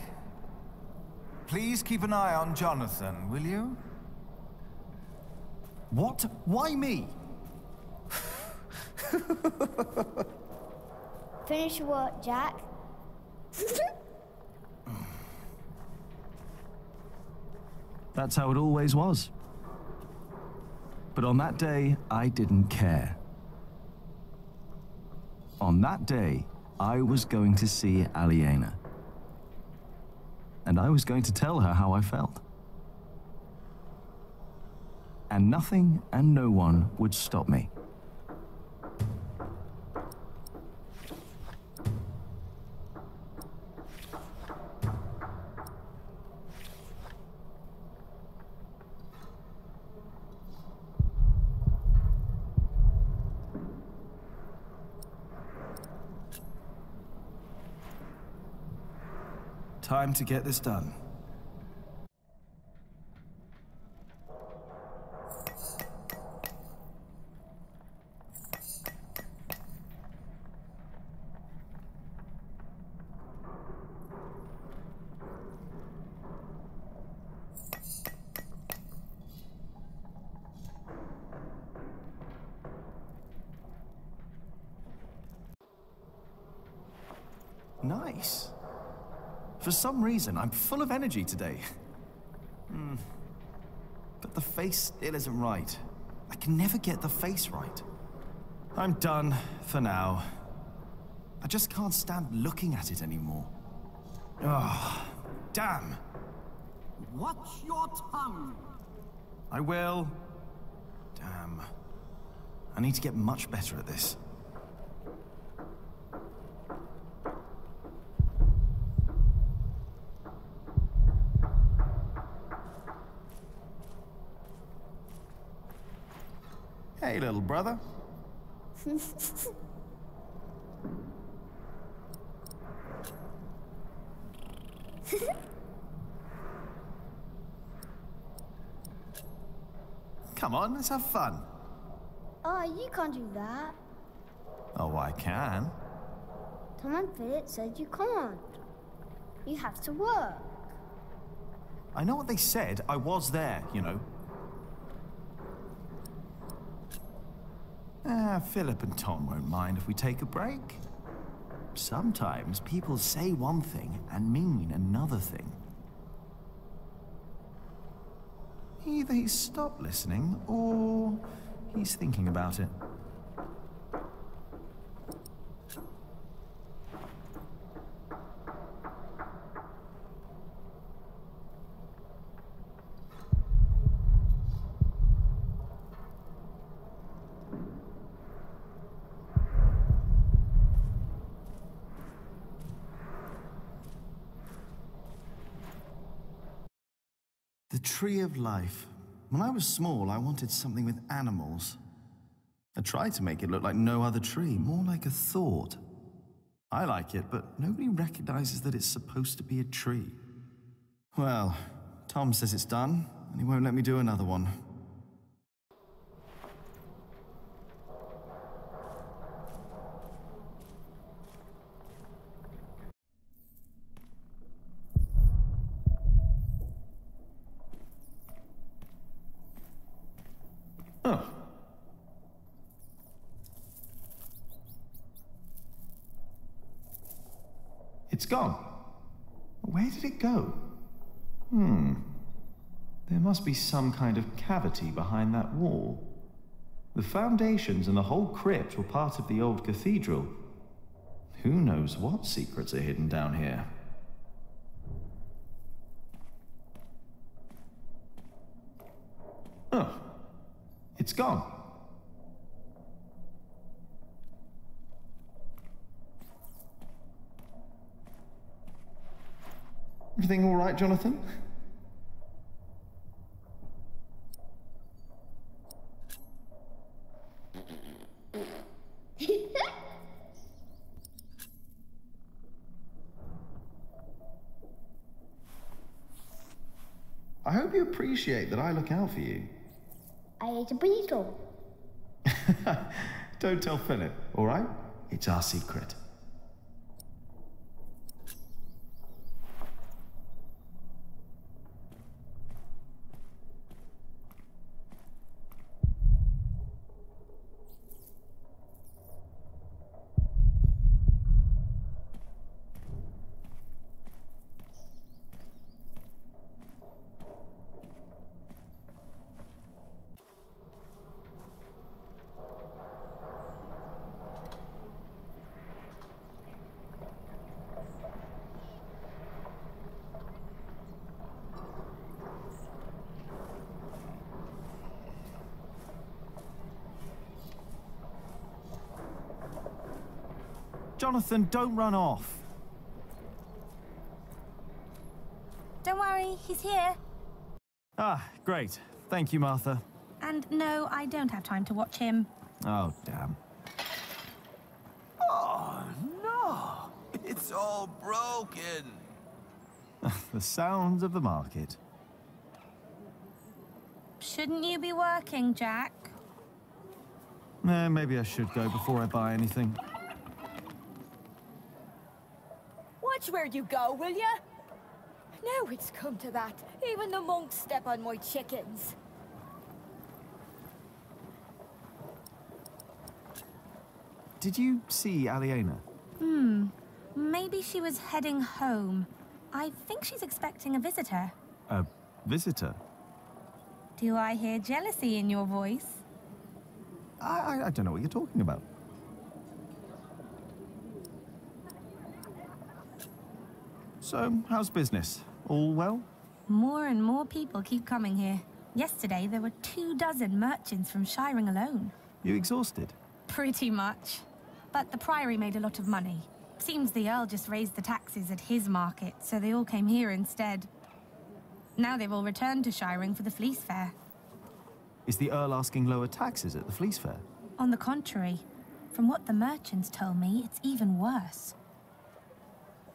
please keep an eye on Jonathan, will you? What? Why me? Finish your work, Jack. That's how it always was. But on that day, I didn't care. On that day, I was going to see Aliena. And I was going to tell her how I felt. And nothing and no one would stop me. Time to get this done. Nice. For some reason, I'm full of energy today. But the face still isn't right. I can never get the face right. I'm done for now. I just can't stand looking at it anymore. Oh, damn. Watch your tongue. I will. Damn. I need to get much better at this. Hey, little brother. Come on, let's have fun. Oh, you can't do that. Oh, I can. Tom and Philip said you can't. You have to work. I know what they said. I was there, you know. Philip and Tom won't mind if we take a break. Sometimes people say one thing and mean another thing. Either he's stopped listening, or he's thinking about it. The Tree of Life. When I was small, I wanted something with animals. I tried to make it look like no other tree, more like a thought. I like it, but nobody recognizes that it's supposed to be a tree. Well, Tom says it's done, and he won't let me do another one. Oh. It's gone. Where did it go? There must be some kind of cavity behind that wall. The foundations and the whole crypt were part of the old cathedral. Who knows what secrets are hidden down here? Oh. It's gone. Everything all right, Jonathan? I hope you appreciate that I look out for you. I ate a beetle. Don't tell Philip, all right? It's our secret. Jonathan, don't run off. Don't worry, he's here. Ah, great. Thank you, Martha. And no, I don't have time to watch him. Oh, damn. Oh, no! It's all broken! The sounds of the market. Shouldn't you be working, Jack? Maybe I should go before I buy anything. Watch where you go, will ya? Now it's come to that. Even the monks step on my chickens. Did you see Aliena? Maybe she was heading home. I think she's expecting a visitor. A visitor? Do I hear jealousy in your voice? I don't know what you're talking about. So, how's business? All well? More and more people keep coming here. Yesterday, there were 24 merchants from Shiring alone. You exhausted? Pretty much. But the Priory made a lot of money. Seems the Earl just raised the taxes at his market, so they all came here instead. Now they've all returned to Shiring for the Fleece Fair. Is the Earl asking lower taxes at the Fleece Fair? On the contrary, from what the merchants told me, it's even worse.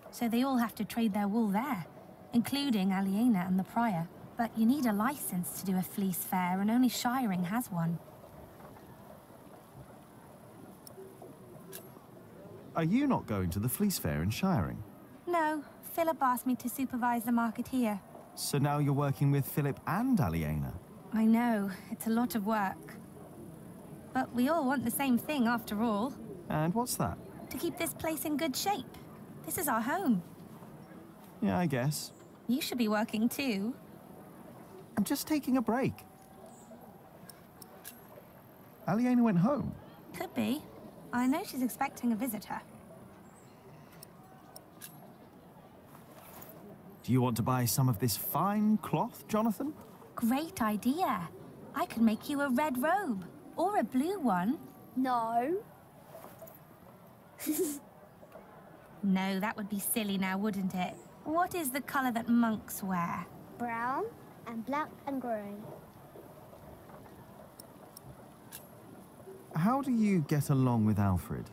So they all have to trade their wool there, including Aliena and the Prior. But you need a license to do a Fleece Fair, and only Shiring has one. Are you not going to the Fleece Fair in Shiring? No, Philip asked me to supervise the market here. So now you're working with Philip and Aliena? I know, it's a lot of work. But we all want the same thing after all. And what's that? To keep this place in good shape. This is our home. Yeah, I guess. You should be working too. I'm just taking a break. Aliena went home. Could be. I know she's expecting a visitor. Do you want to buy some of this fine cloth, Jonathan? Great idea. I could make you a red robe. Or a blue one. No. No, that would be silly now, wouldn't it? What is the colour that monks wear? Brown and black and grey. How do you get along with Alfred?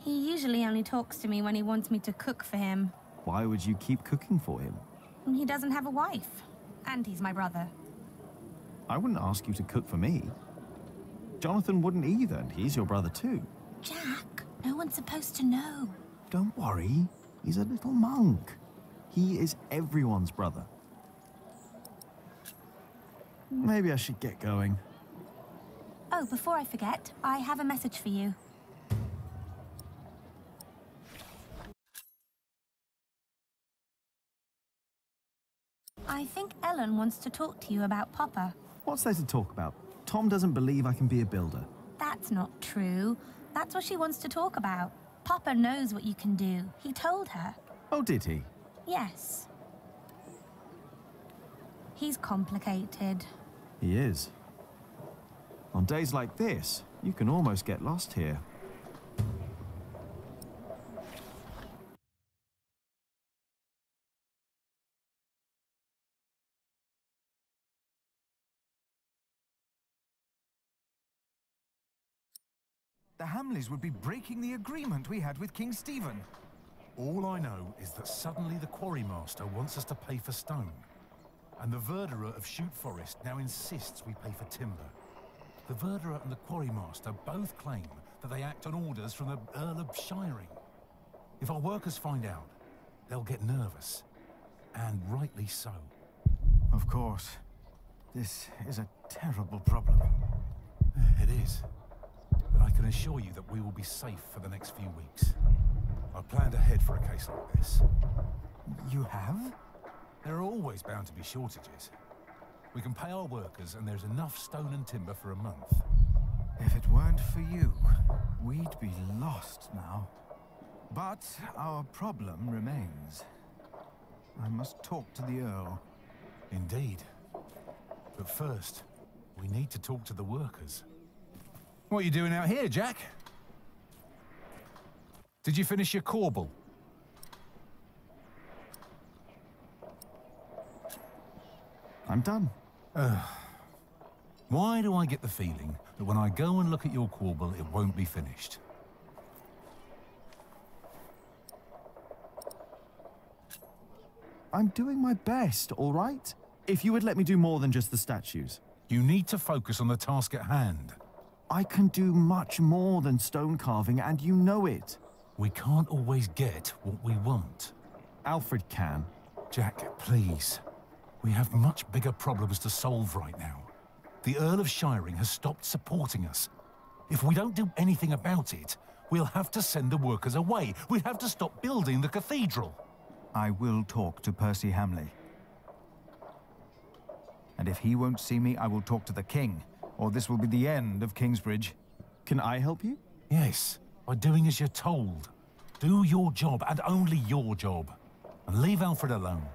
He usually only talks to me when he wants me to cook for him. Why would you keep cooking for him? He doesn't have a wife. And he's my brother. I wouldn't ask you to cook for me. Jonathan wouldn't either, and he's your brother too. Jack, no one's supposed to know. Don't worry, he's a little monk. He is everyone's brother. Maybe I should get going. Oh, before I forget, I have a message for you. I think Ellen wants to talk to you about Papa. What's there to talk about? Tom doesn't believe I can be a builder. That's not true. That's what she wants to talk about. Papa knows what you can do. He told her. Oh, did he? Yes. He's complicated. He is. On days like this, you can almost get lost here. The Hamleys would be breaking the agreement we had with King Stephen. All I know is that suddenly the quarrymaster wants us to pay for stone. And the verderer of Shoot Forest now insists we pay for timber. The verderer and the quarrymaster both claim that they act on orders from the Earl of Shiring. If our workers find out, they'll get nervous. And rightly so. Of course. This is a terrible problem. It is. But I can assure you that we will be safe for the next few weeks. I've planned ahead for a case like this. You have? There are always bound to be shortages. We can pay our workers and there's enough stone and timber for a month. If it weren't for you, we'd be lost now. But our problem remains. I must talk to the Earl. Indeed. But first, we need to talk to the workers. What are you doing out here, Jack? Did you finish your corbel? I'm done. Why do I get the feeling that when I go and look at your corbel, it won't be finished? I'm doing my best, all right? If you would let me do more than just the statues. You need to focus on the task at hand. I can do much more than stone carving, and you know it. We can't always get what we want. Alfred can. Jack, please. We have much bigger problems to solve right now. The Earl of Shiring has stopped supporting us. If we don't do anything about it, we'll have to send the workers away. We'll have to stop building the cathedral. I will talk to Percy Hamley. And if he won't see me, I will talk to the king, or this will be the end of Kingsbridge. Can I help you? Yes, by doing as you're told. Do your job, and only your job. And leave Alfred alone.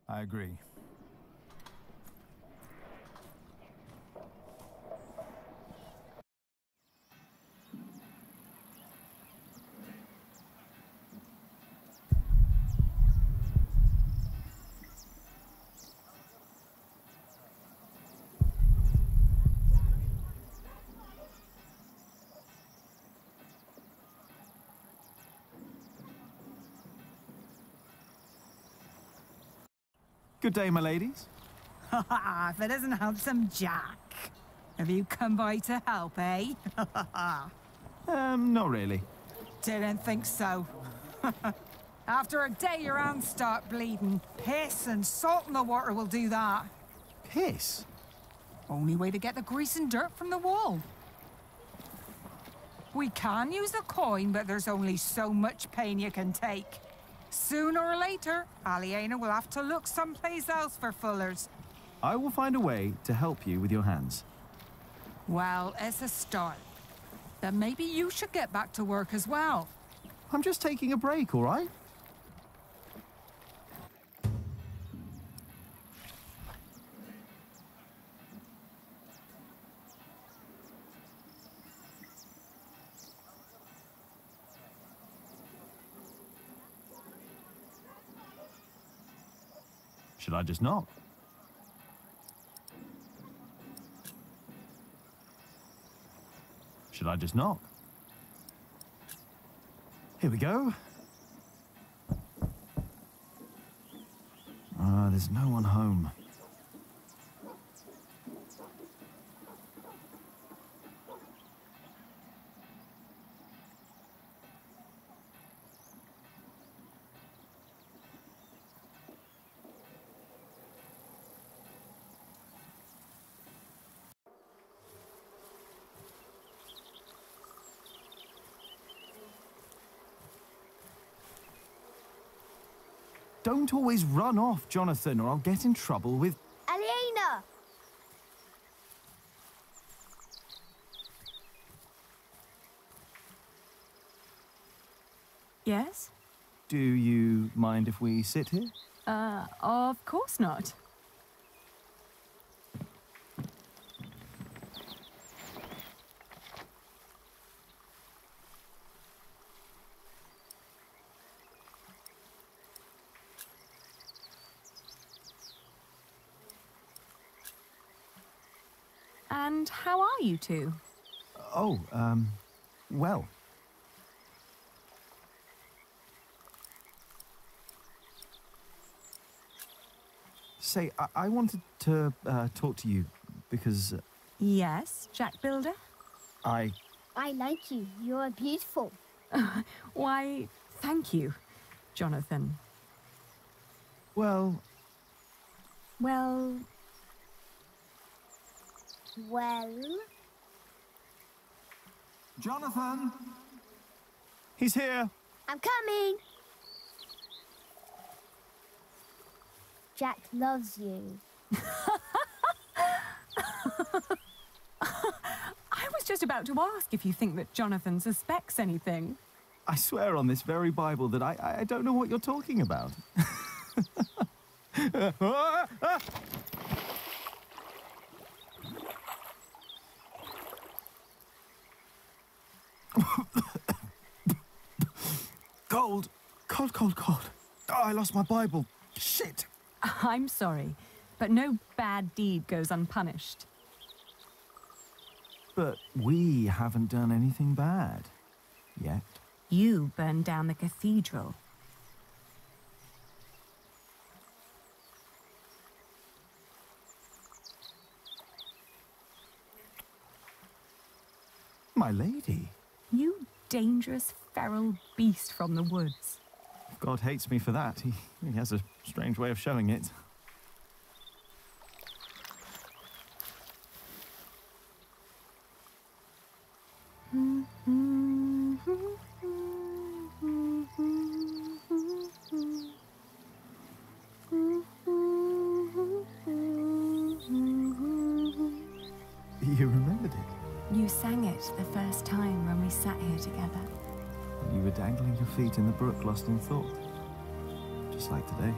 I agree. Good day, my ladies. If it isn't handsome Jack. Have you come by to help, eh? Not really. Didn't think so. After a day, your hands start bleeding. Piss and salt in the water will do that. Piss? Only way to get the grease and dirt from the wall. We can use a coin, but there's only so much pain you can take. Sooner or later, Aliena will have to look someplace else for fullers. I will find a way to help you with your hands. Well, it's a start. Then maybe you should get back to work as well. I'm just taking a break, all right? Should I just knock? Should I just knock? Here we go. There's no one home. Don't always run off, Jonathan, or I'll get in trouble with... Aliena! Yes? Do you mind if we sit here? Of course not. And how are you two? Oh, well. Say, I wanted to talk to you because... Yes, Jack Builder? I like you. You're beautiful. Why, thank you, Jonathan. Well... Well... Well? Jonathan! He's here! I'm coming! Jack loves you. I was just about to ask if you think that Jonathan suspects anything. I swear on this very Bible that I don't know what you're talking about. Cold. Cold, cold, cold. Oh, I lost my Bible. Shit. I'm sorry, but no bad deed goes unpunished. But we haven't done anything bad. Yet. You burned down the cathedral. My lady. You dangerous, feral beast from the woods. God hates me for that. He has a strange way of showing it. You remembered it? You sang it the first time when we sat here together. You were dangling your feet in the brook, lost in thought. Just like today.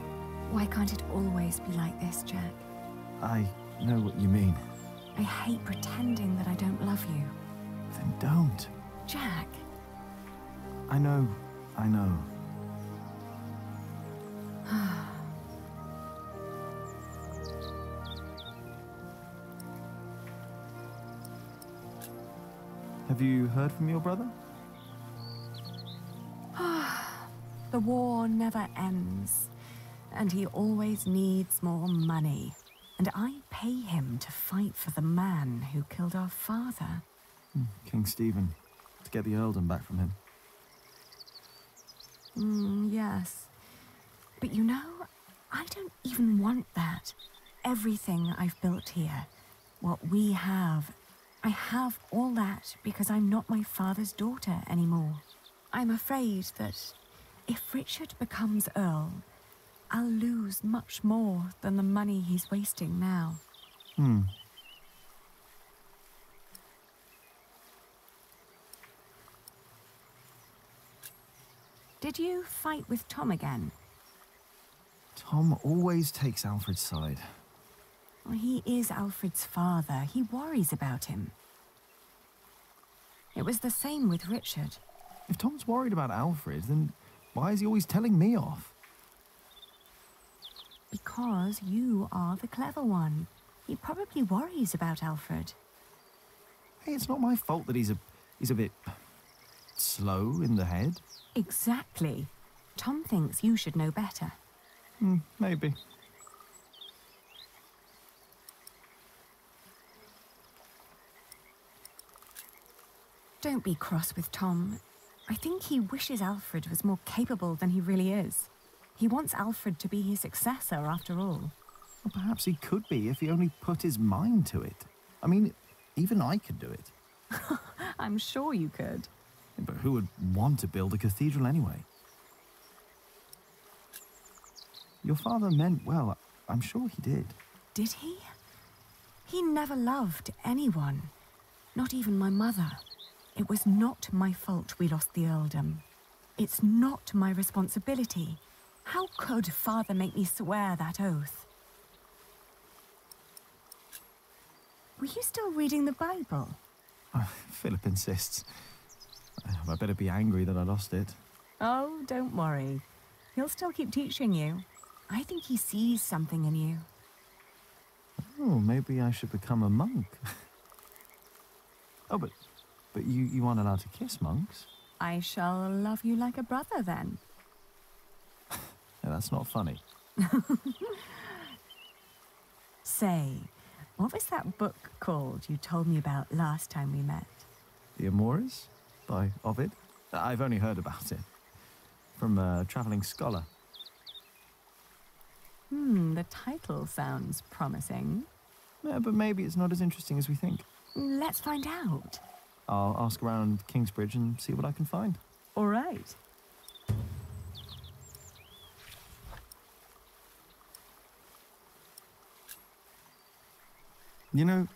Why can't it always be like this, Jack? I know what you mean. I hate pretending that I don't love you. Then don't. Jack. I know. Have you heard from your brother? The war never ends, and he always needs more money. And I pay him to fight for the man who killed our father. King Stephen, to get the earldom back from him. Yes. But you know, I don't even want that. Everything I've built here, what we have, I have all that because I'm not my father's daughter anymore. I'm afraid that if Richard becomes Earl, I'll lose much more than the money he's wasting now. Did you fight with Tom again? Tom always takes Alfred's side. Well, he is Alfred's father. He worries about him. It was the same with Richard. If Tom's worried about Alfred, then why is he always telling me off? Because you are the clever one. He probably worries about Alfred. Hey, it's not my fault that he's a bit slow in the head? Exactly. Tom thinks you should know better. Maybe. Don't be cross with Tom. I think he wishes Alfred was more capable than he really is. He wants Alfred to be his successor, after all. Well, perhaps he could be if he only put his mind to it. I mean, even I could do it. I'm sure you could. But who would want to build a cathedral anyway? Your father meant well. I'm sure he did. Did he? He never loved anyone. Not even my mother. It was not my fault we lost the earldom. It's not my responsibility. How could Father make me swear that oath? Were you still reading the Bible? Philip insists. I better be angry that I lost it. Oh, don't worry. He'll still keep teaching you. I think he sees something in you. Oh, maybe I should become a monk. Oh, but you aren't allowed to kiss monks. I shall love you like a brother, then. Yeah, that's not funny. Say, what was that book called you told me about last time we met? The Amores by Ovid? I've only heard about it. From a travelling scholar. The title sounds promising. Yeah, but maybe it's not as interesting as we think. Let's find out. I'll ask around Kingsbridge and see what I can find. All right. You know,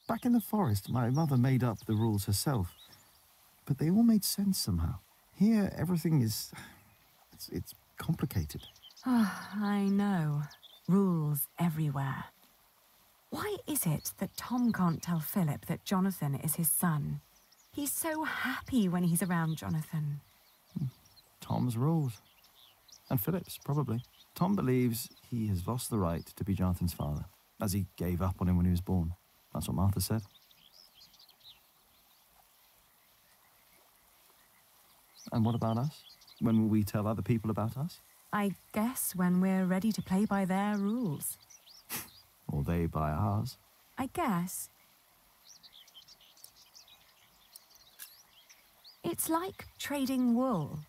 back in the forest, my mother made up the rules herself. But they all made sense somehow. Here, everything is... It's complicated. I know. Rules everywhere. Why is it that Tom can't tell Philip that Jonathan is his son? He's so happy when he's around Jonathan. Tom's rules. And Philip's, probably. Tom believes he has lost the right to be Jonathan's father, as he gave up on him when he was born. That's what Martha said. And what about us? When will we tell other people about us? I guess when we're ready to play by their rules. Or they by ours. I guess. It's like trading wool.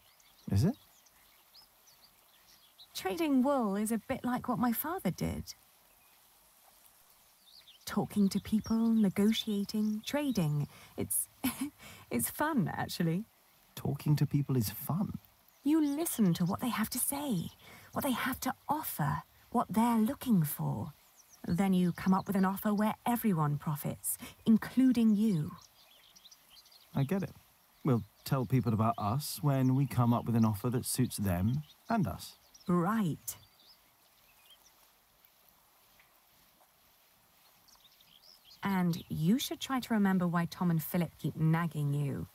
Is it? Trading wool is a bit like what my father did. Talking to people, negotiating, trading. It's fun, actually. Talking to people is fun. You listen to what they have to say, what they have to offer, what they're looking for. Then you come up with an offer where everyone profits, including you. I get it. We'll tell people about us when we come up with an offer that suits them and us. Right. And you should try to remember why Tom and Philip keep nagging you.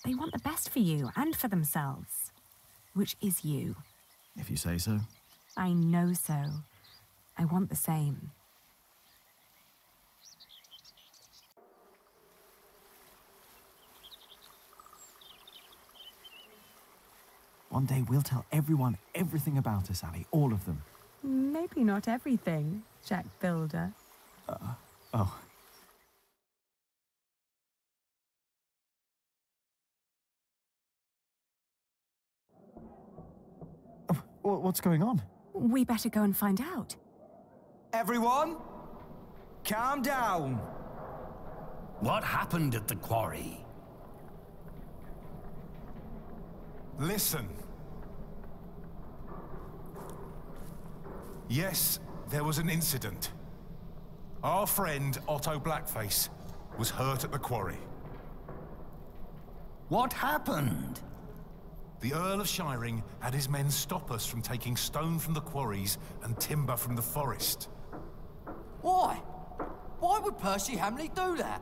They want the best for you and for themselves. Which is you. If you say so. I know so. I want the same. One day we'll tell everyone everything about us, Ali. All of them. Maybe not everything, Jack Builder. Oh. What's going on? We better go and find out. Everyone, calm down. What happened at the quarry? Listen. Yes, there was an incident. Our friend, Otto Blackface, was hurt at the quarry. What happened? The Earl of Shiring had his men stop us from taking stone from the quarries and timber from the forest. Why? Why would Percy Hamley do that?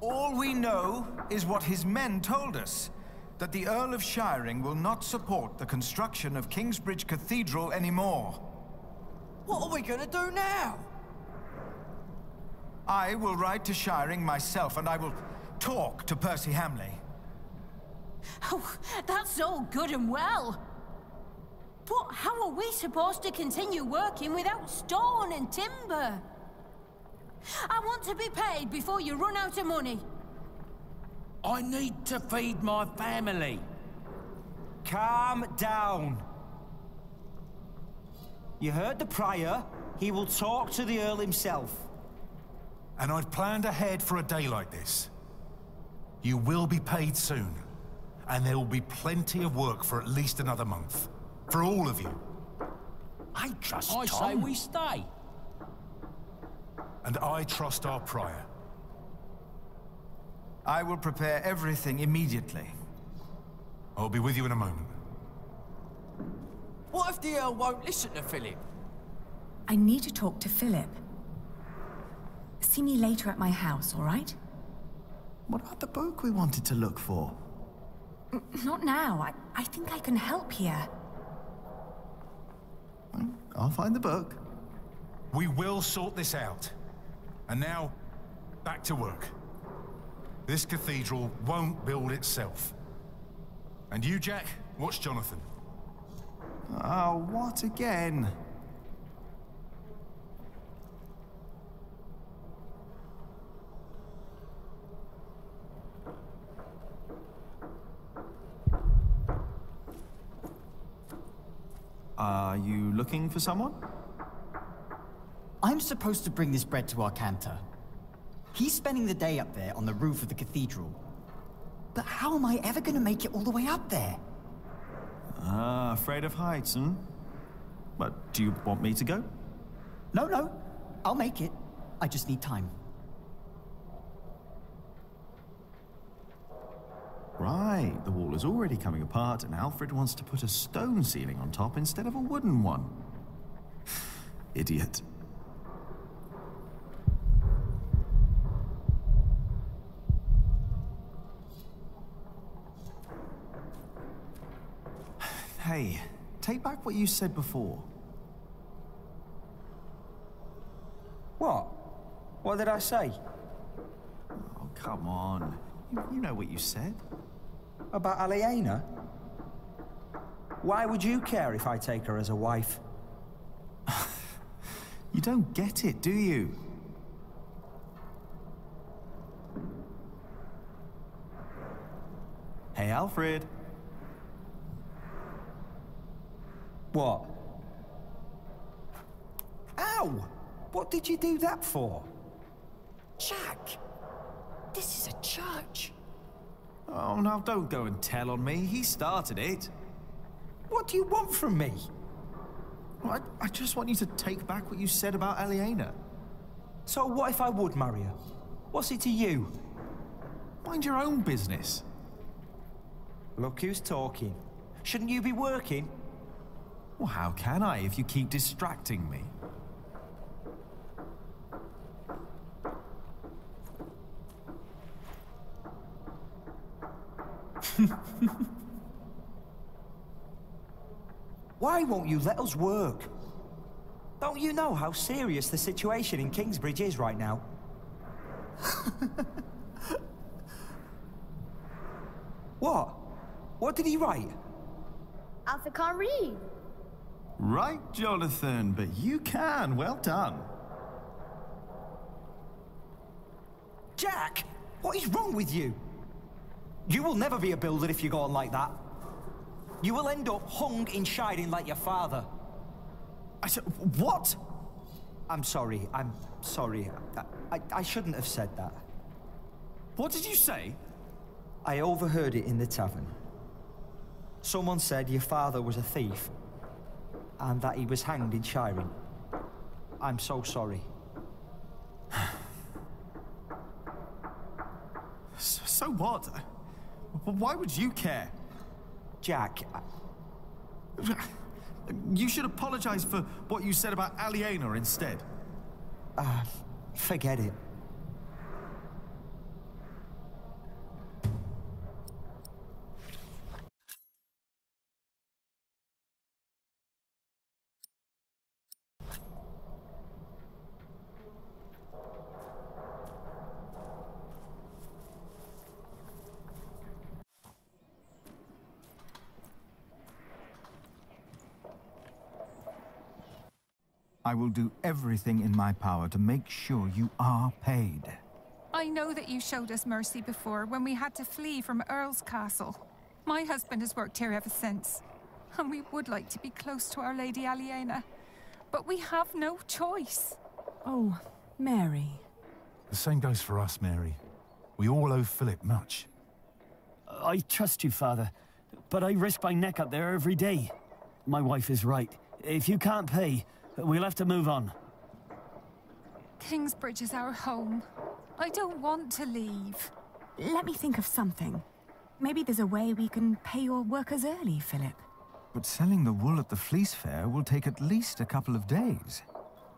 All we know is what his men told us, that the Earl of Shiring will not support the construction of Kingsbridge Cathedral anymore. What are we gonna do now? I will ride to Shiring myself, and I will talk to Percy Hamley. Oh, that's all good and well. But how are we supposed to continue working without stone and timber? I want to be paid before you run out of money. I need to feed my family. Calm down. You heard the Prior. He will talk to the Earl himself. And I'd planned ahead for a day like this. You will be paid soon. And there will be plenty of work for at least another month. For all of you. I trust I Tom. say we stay. And I trust our Prior. I will prepare everything immediately. I'll be with you in a moment. What if the Earl won't listen to Philip? I need to talk to Philip. See me later at my house, all right? What about the book we wanted to look for? Not now. I think I can help here. I'll find the book. We will sort this out. And now, back to work. This cathedral won't build itself. And you, Jack, watch Jonathan. Oh, what again? Are you looking for someone? I'm supposed to bring this bread to our cantor. He's spending the day up there on the roof of the cathedral. But how am I ever going to make it all the way up there? Ah, afraid of heights, hmm? But do you want me to go? No. I'll make it. I just need time. Right, the wall is already coming apart and Alfred wants to put a stone ceiling on top instead of a wooden one. Idiot. Hey, take back what you said before. What? What did I say? Oh, come on. You know what you said. About Aliena? Why would you care if I take her as a wife? You don't get it, do you? Hey, Alfred. What? Ow! What did you do that for? Jack! This is a church. Oh, now don't go and tell on me. He started it. What do you want from me? Well, I just want you to take back what you said about Aliena. So what if I would marry her? What's it to you? Mind your own business. Look who's talking. Shouldn't you be working? Well, how can I if you keep distracting me? Why won't you let us work? Don't you know how serious the situation in Kingsbridge is right now? What? What did he write? Alfred can't read. Right, Jonathan, but you can. Well done. Jack, what is wrong with you? You will never be a builder if you go on like that. You will end up hung in shining like your father. I said, what? I'm sorry. I shouldn't have said that. What did you say? I overheard it in the tavern. Someone said your father was a thief, and that he was hanged in Shiring. I'm so sorry. So what? Why would you care? Jack, You should apologize for what you said about Aliena instead. Forget it. I will do everything in my power to make sure you are paid. I know that you showed us mercy before when we had to flee from Earl's castle. My husband has worked here ever since, and we would like to be close to Our Lady Aliena, but we have no choice. Oh, Mary. The same goes for us, Mary. We all owe Philip much. I trust you, Father, but I risk my neck up there every day. My wife is right. If you can't pay, we'll have to move on. Kingsbridge is our home. I don't want to leave. Let me think of something. Maybe there's a way we can pay your workers early, Philip. But selling the wool at the fleece fair will take at least a couple of days.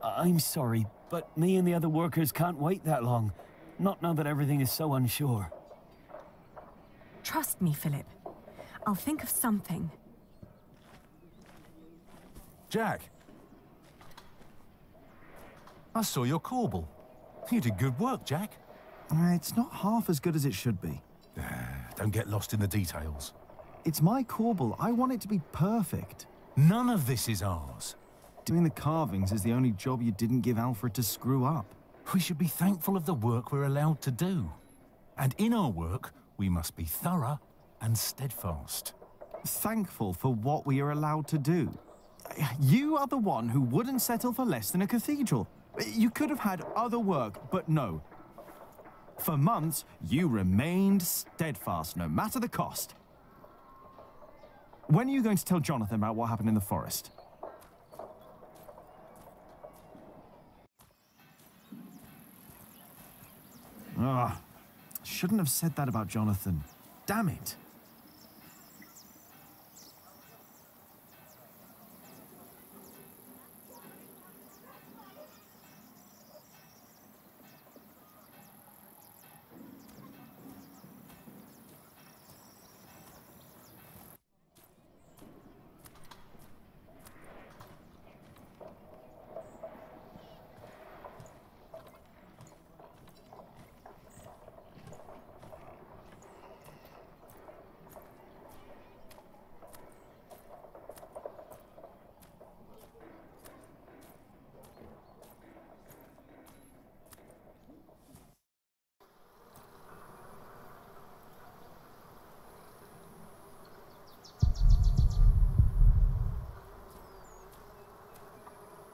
I'm sorry, but me and the other workers can't wait that long. Not now that everything is so unsure. Trust me, Philip. I'll think of something. Jack! I saw your corbel. You did good work, Jack. It's not half as good as it should be. Don't get lost in the details. It's my corbel. I want it to be perfect. None of this is ours. Doing the carvings is the only job you didn't give Alfred to screw up. We should be thankful of the work we're allowed to do. And in our work, we must be thorough and steadfast. Thankful for what we are allowed to do. You are the one who wouldn't settle for less than a cathedral. You could have had other work, but no. For months, you remained steadfast, no matter the cost. When are you going to tell Jonathan about what happened in the forest? Ah, shouldn't have said that about Jonathan. Damn it.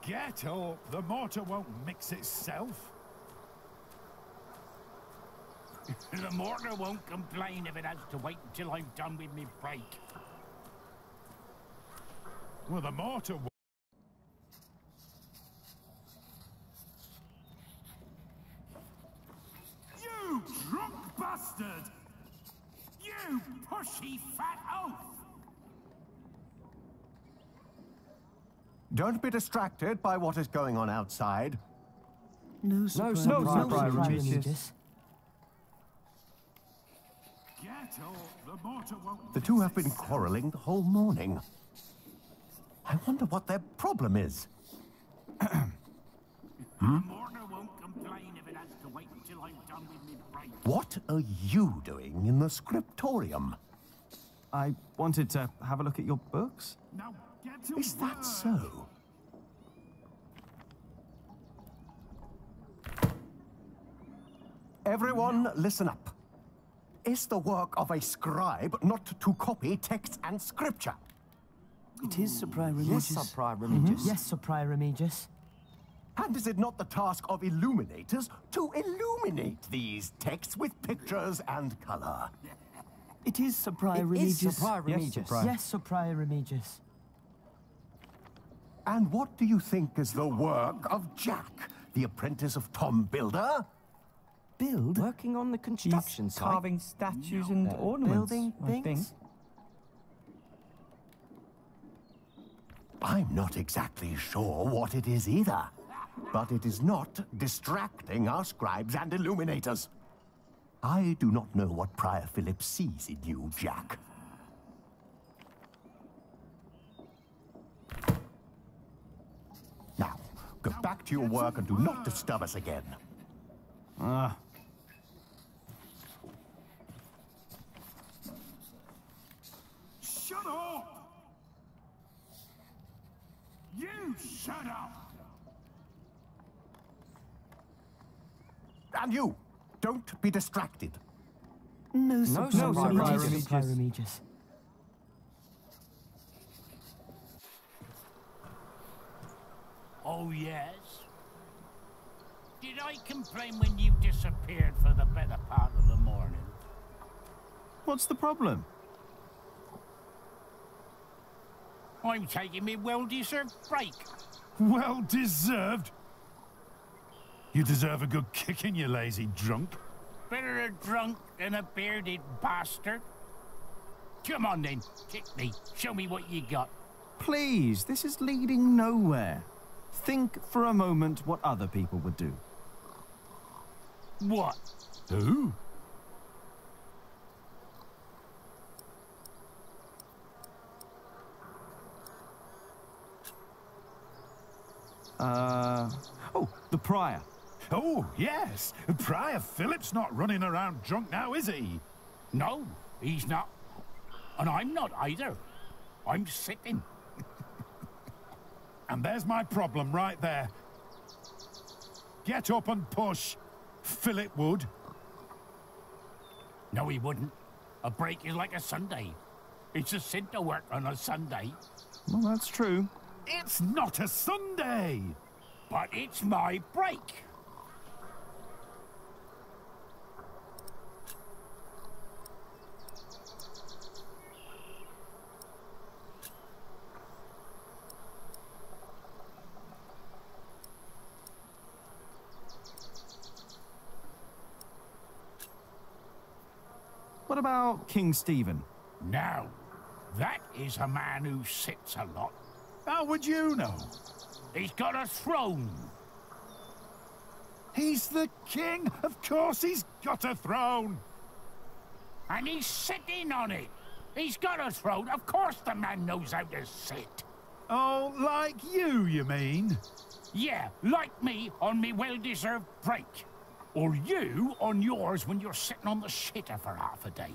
Get up! The mortar won't mix itself. The mortar won't complain if it has to wait until I'm done with me break. Well, the mortar won't. You drunk bastard! You pushy fat oaf! Don't be distracted by what is going on outside. No surprise, Regis. Get up! The mortar won't. The two have been quarreling the whole morning. I wonder what their problem is. The mortar won't complain if it has to wait until I'm done with me break. What are you doing in the scriptorium? I wanted to have a look at your books. Now get to Is that so? Everyone, listen up. Is the work of a scribe not to copy text and scripture? It is, Sir Prior Remigius. Yes, Sir Prior Remigius. Yes, Sir Prior Remigius. And is it not the task of illuminators to illuminate these texts with pictures and color? It is, Sir Prior It is, Remigius. Sir Prior Remigius. Yes, Sir Prior Remigius. And what do you think is the work of Jack, the apprentice of Tom Builder? Build? Working on the construction site. Carving statues and ornaments, Building I think. things. I'm not exactly sure what it is either. But it is not distracting our scribes and illuminators. I do not know what Prior Philip sees in you, Jack. Now, go back to your work and do not disturb us again. Shut up! You shut up! And you, don't be distracted. No surprise, Prior Regis. Oh, yes? Did I complain when you disappeared for the better part of the morning? What's the problem? I'm taking me well-deserved break. Well-deserved? You deserve a good kicking, you lazy drunk. Better a drunk than a bearded bastard. Come on then, kick me. Show me what you got. Please, this is leading nowhere. Think for a moment what other people would do. What? Who? Oh, the Prior. Oh, yes. Prior Philip's not running around drunk now, is he? No, he's not. And I'm not either. I'm sitting. And there's my problem right there. Get up and push. Philip would. No, he wouldn't. A break is like a Sunday. It's a sin to work on a Sunday. Well, that's true. It's not a Sunday! But it's my break. What about King Stephen? Now, that is a man who sits a lot. How would you know? He's got a throne. He's the king. Of course he's got a throne. And he's sitting on it. He's got a throne. Of course the man knows how to sit. Oh, like you mean? Yeah, like me on me well-deserved break. Or you on yours when you're sitting on the shitter for half a day.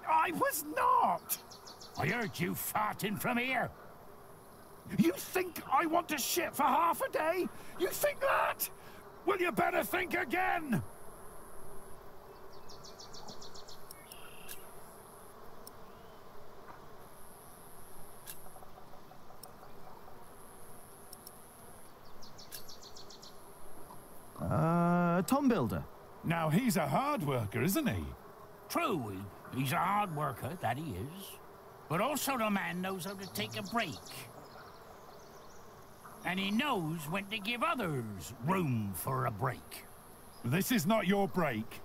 I was not! I heard you farting from here. You think I want to shit for half a day? You think that? Well, you better think again! Tom Builder. Now, he's a hard worker, isn't he? True, he's a hard worker, that he is. But also the man knows how to take a break. And he knows when to give others room for a break. This is not your break.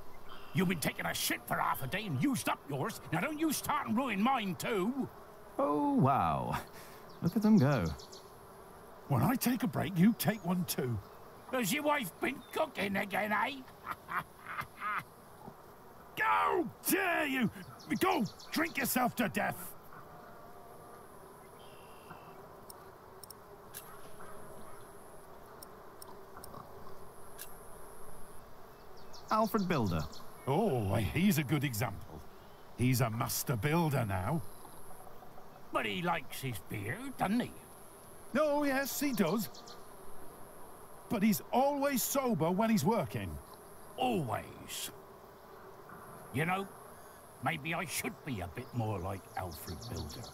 You've been taking a shit for half a day and used up yours. Now don't you start and ruin mine too. Oh, wow. Look at them go. When I take a break, you take one too. Has your wife been cooking again, eh? Go! Dare you! Go! Drink yourself to death! Alfred Builder. Oh, he's a good example. He's a master builder now. But he likes his beard, doesn't he? Oh, yes, he does. But he's always sober when he's working. Always. You know, maybe I should be a bit more like Alfred Builder.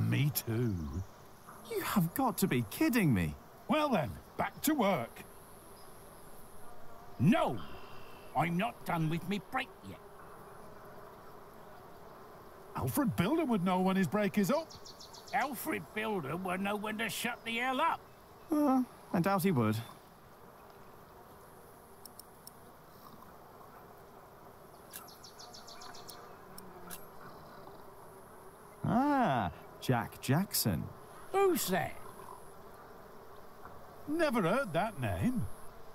Me too. You have got to be kidding me. Well then, back to work. No! I'm not done with me break yet. Alfred Builder would know when his break is up. Alfred Builder would know when to shut the hell up. I doubt he would. Ah, Jack Jackson. Who's that? Never heard that name.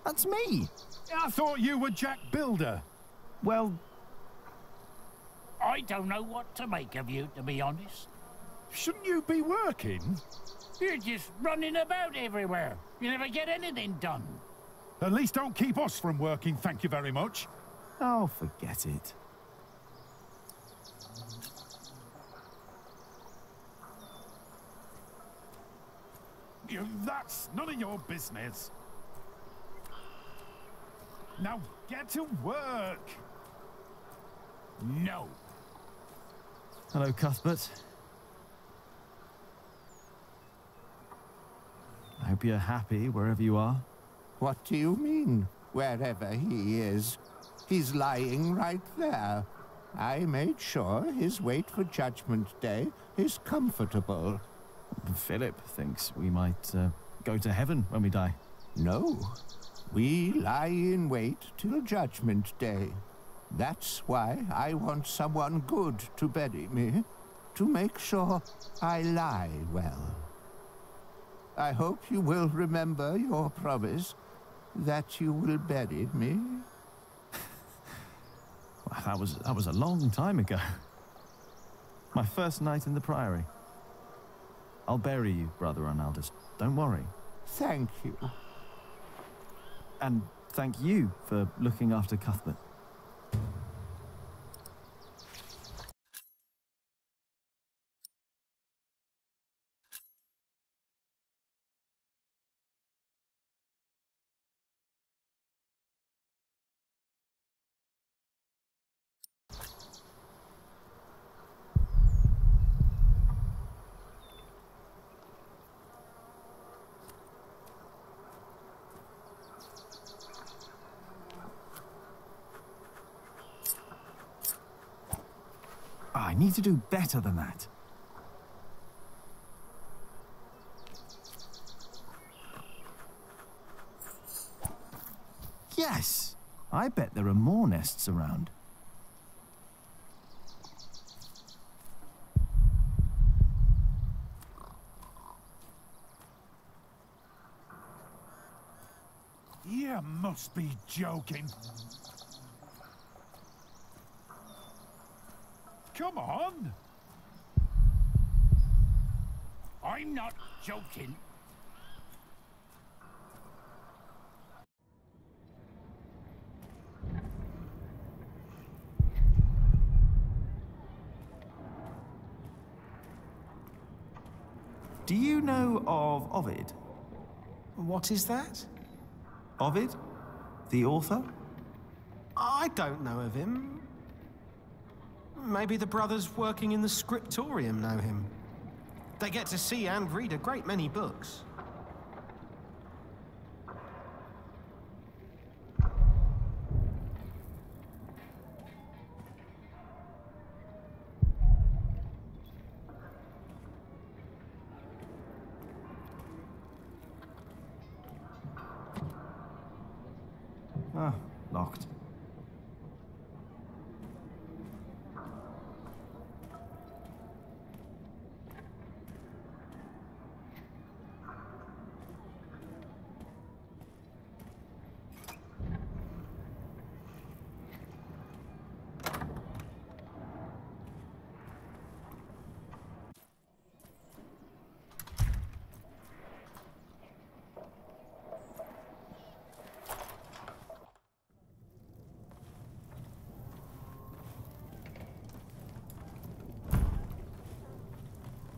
That's me. I thought you were Jack Builder. Well, I don't know what to make of you, to be honest. Shouldn't you be working? You're just running about everywhere. You never get anything done. At least don't keep us from working, thank you very much. Oh, forget it. That's none of your business. Now get to work! No. Hello, Cuthbert. I hope you're happy wherever you are. What do you mean, wherever he is? He's lying right there. I made sure his wait for Judgment Day is comfortable. Philip thinks we might go to heaven when we die. No. We lie in wait till Judgment Day. That's why I want someone good to bury me, to make sure I lie well. I hope you will remember your promise that you will bury me. Well, that was a long time ago. My first night in the Priory. I'll bury you, Brother Arnaldus. Don't worry. Thank you. And thank you for looking after Cuthbert. I need to do better than that. Yes! I bet there are more nests around. You must be joking. Come on! I'm not joking. Do you know of Ovid? What is that? Ovid? The author? I don't know of him. Maybe the brothers working in the scriptorium know him. They get to see and read a great many books. Ah, locked.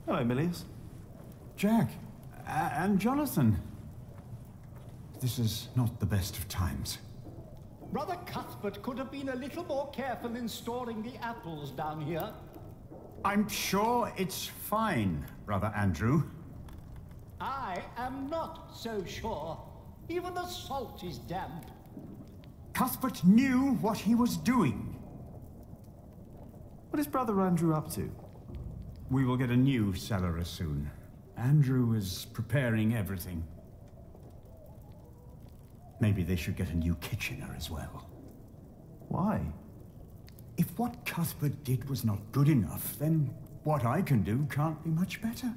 Hello, Milius. Jack, and Jonathan. This is not the best of times. Brother Cuthbert could have been a little more careful in storing the apples down here. I'm sure it's fine, Brother Andrew. I am not so sure. Even the salt is damp. Cuthbert knew what he was doing. What is Brother Andrew up to? We will get a new cellar soon. Andrew is preparing everything. Maybe they should get a new kitchener as well. Why? If what Cuthbert did was not good enough, then what I can do can't be much better.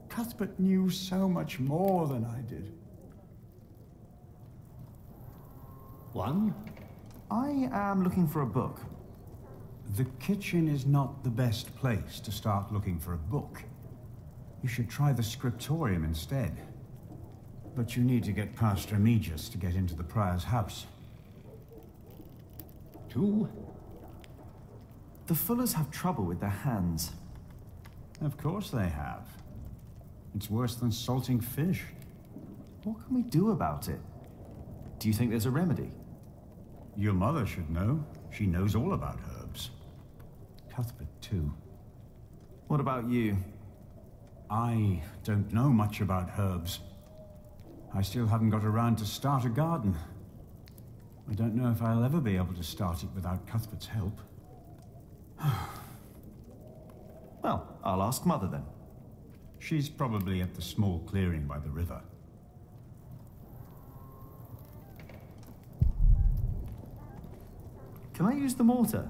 Cuthbert knew so much more than I did. One? I am looking for a book. The kitchen is not the best place to start looking for a book. You should try the scriptorium instead. But you need to get past Remigius to get into the prior's house. Two? The Fullers have trouble with their hands. Of course they have. It's worse than salting fish. What can we do about it? Do you think there's a remedy? Your mother should know. She knows all about herbs. Cuthbert, too. What about you? I don't know much about herbs. I still haven't got around to start a garden. I don't know if I'll ever be able to start it without Cuthbert's help. Well, I'll ask Mother then. She's probably at the small clearing by the river. Can I use the mortar?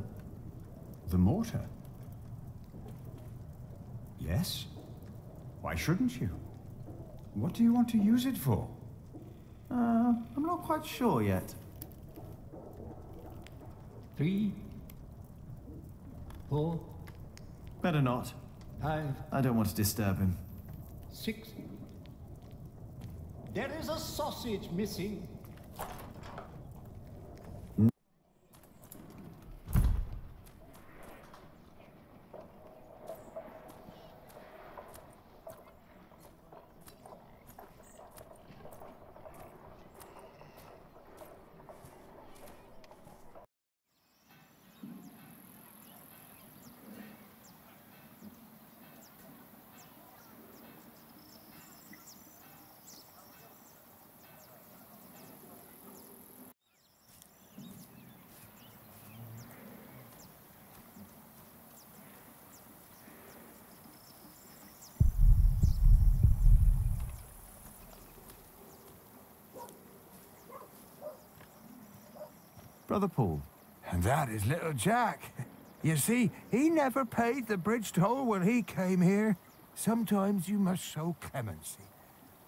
The mortar? Yes. Why shouldn't you? What do you want to use it for? I'm not quite sure yet. 3, 4, Better not. 5, I don't want to disturb him. 6. There is a sausage missing. Brother Paul. And that is little Jack. You see, he never paid the bridge toll when he came here. Sometimes you must show clemency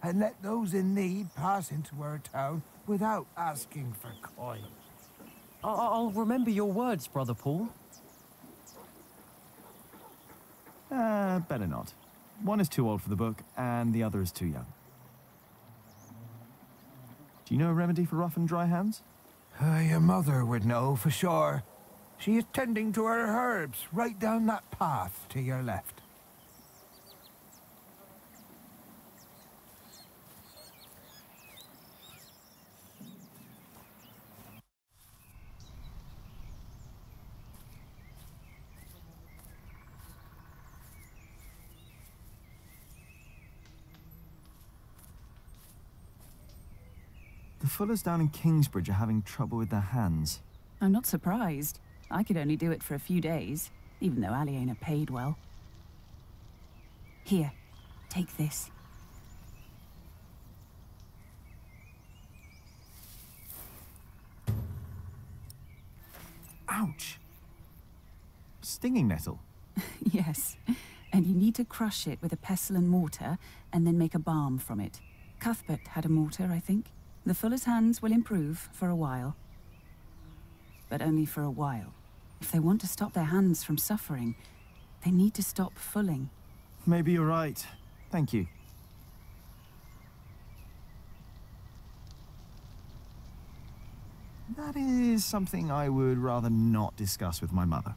and let those in need pass into our town without asking for coin. I'll remember your words, Brother Paul. Better not. One is too old for the book, and the other is too young. Do you know a remedy for rough and dry hands? Your mother would know for sure. She is tending to her herbs right down that path to your left. The Fullers down in Kingsbridge are having trouble with their hands. I'm not surprised. I could only do it for a few days, even though Aliena paid well. Here, take this. Ouch! Stinging nettle. Yes, and you need to crush it with a pestle and mortar, and then make a balm from it. Cuthbert had a mortar, I think. The Fuller's hands will improve for a while. But only for a while. If they want to stop their hands from suffering, they need to stop fulling. Maybe you're right. Thank you. That is something I would rather not discuss with my mother.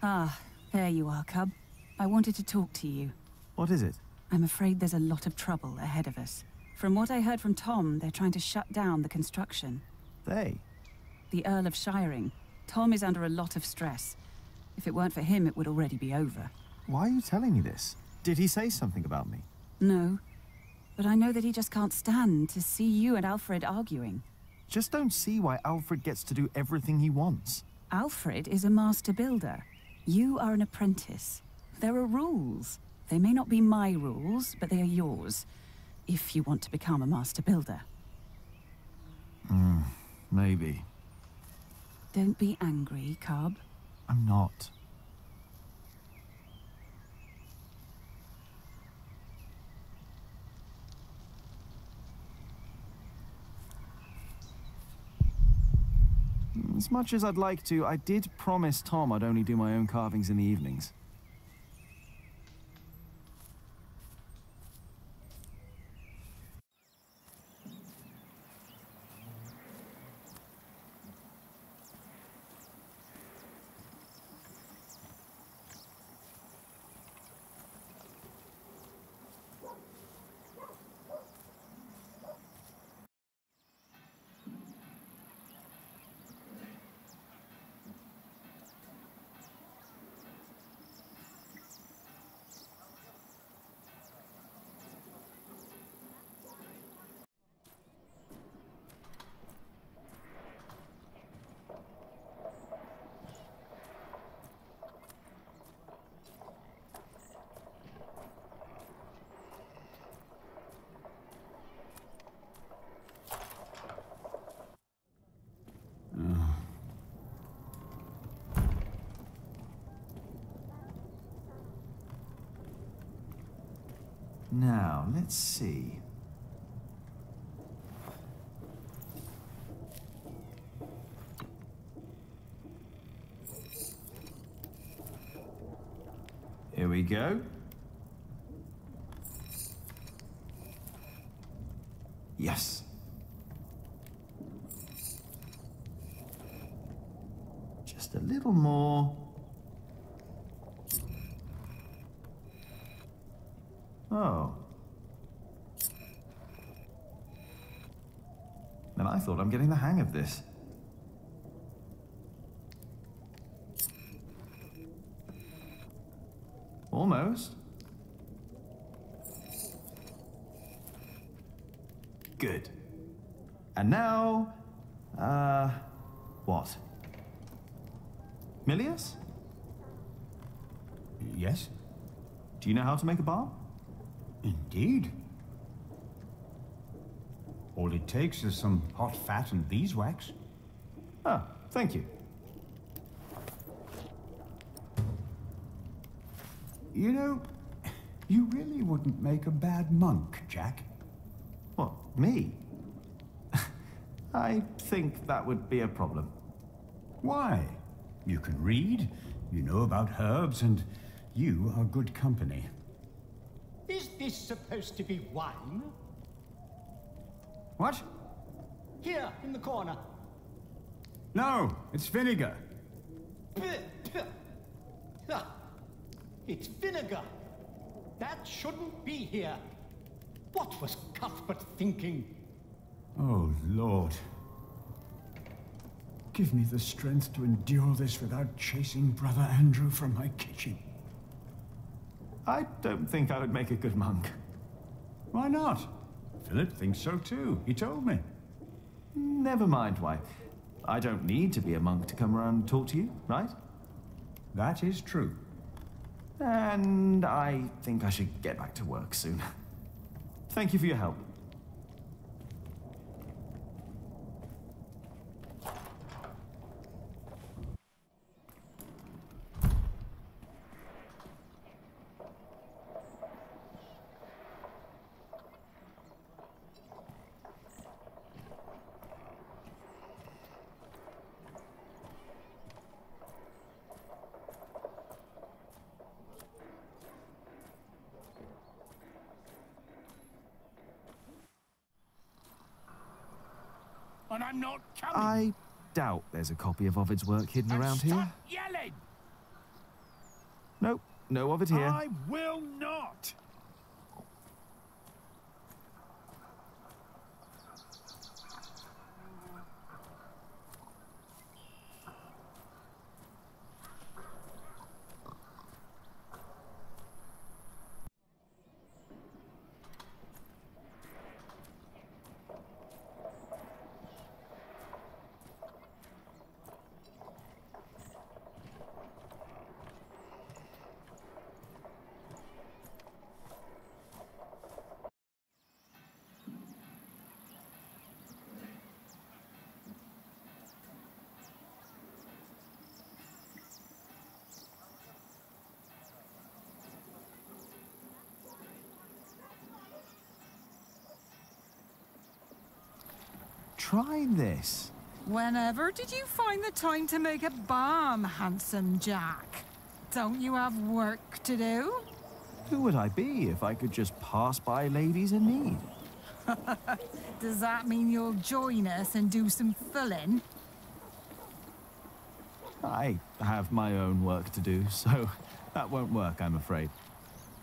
Ah, there you are, Cub. I wanted to talk to you. What is it? I'm afraid there's a lot of trouble ahead of us. From what I heard from Tom, they're trying to shut down the construction. They? The Earl of Shiring. Tom is under a lot of stress. If it weren't for him, it would already be over. Why are you telling me this? Did he say something about me? No. But I know that he just can't stand to see you and Alfred arguing. Just don't see why Alfred gets to do everything he wants. Alfred is a master builder. You are an apprentice. There are rules. They may not be my rules, but they are yours, if you want to become a master builder. Maybe. Don't be angry, Cub. I'm not. As much as I'd like to, I did promise Tom I'd only do my own carvings in the evenings. Now, let's see. Here we go. Yes. Just a little more. Oh. And I thought I'm getting the hang of this. Almost. Good. And now, what? Milius? Yes? Do you know how to make a bar? Indeed. All it takes is some hot fat and beeswax. Ah, thank you. You know, you really wouldn't make a bad monk, Jack. What, me? I think that would be a problem. Why? You can read, you know about herbs, and you are good company. Is this supposed to be wine? What? Here, in the corner. No, it's vinegar. It's vinegar. That shouldn't be here. What was Cuthbert thinking? Oh, Lord. Give me the strength to endure this without chasing Brother Andrew from my kitchen. I don't think I would make a good monk. Why not? Philip thinks so too. He told me. Never mind why. I don't need to be a monk to come around and talk to you, right? That is true. And I think I should get back to work soon. Thank you for your help. And I'm not coming. I doubt there's a copy of Ovid's work hidden around here. Stop yelling! Nope, no Ovid here. I will not! Try this. Whenever did you find the time to make a balm, handsome Jack? Don't you have work to do? Who would I be if I could just pass by ladies in need? Does that mean you'll join us and do some filling? I have my own work to do, so that won't work, I'm afraid.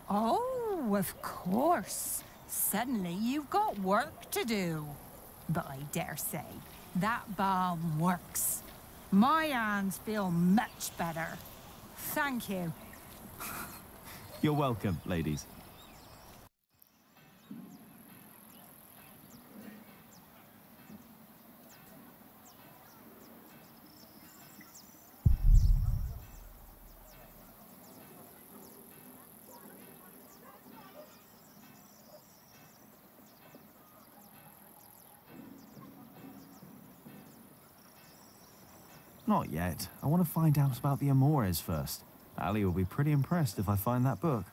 Oh, of course. Suddenly you've got work to do. But I dare say, that balm works. My hands feel much better. Thank you. You're welcome, ladies. Not yet. I want to find out about the Amores first. Ali will be pretty impressed if I find that book.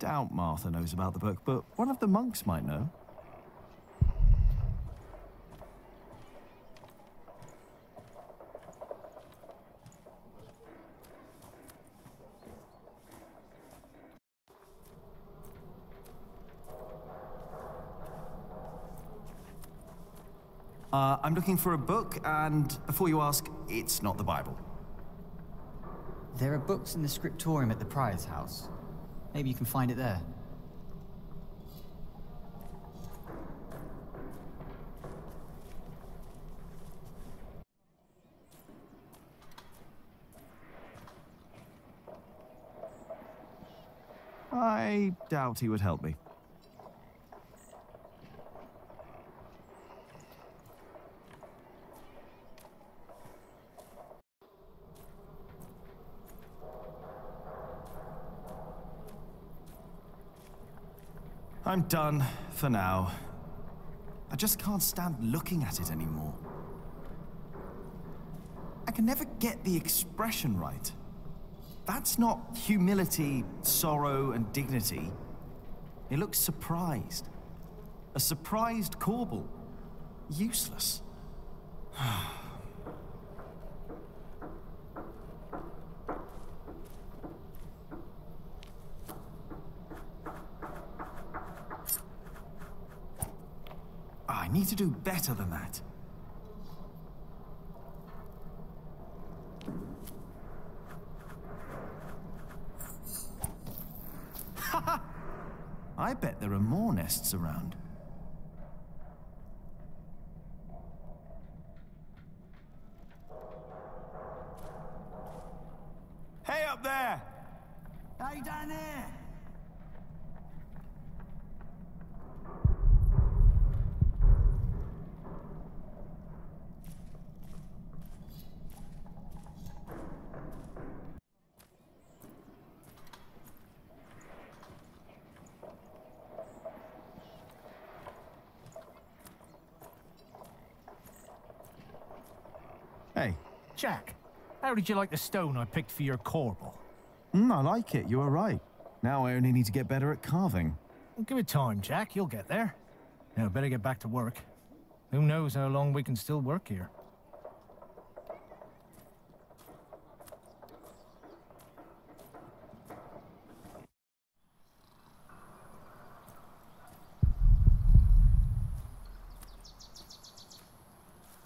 doubt Martha knows about the book, but one of the monks might know. I'm looking for a book, and before you ask, it's not the Bible. There are books in the scriptorium at the prior's house. Maybe you can find it there. I doubt he would help me. I'm done for now. I just can't stand looking at it anymore. I can never get the expression right. That's not humility, sorrow, and dignity. It looks surprised. A surprised Corbel. Useless. I need to do better than that. I bet there are more nests around. Hey up there! Hey down there! Hey. Jack, how did you like the stone I picked for your corbel? I like it, you were right. Now I only need to get better at carving. Well, give it time, Jack, you'll get there. Now, better get back to work. Who knows how long we can still work here.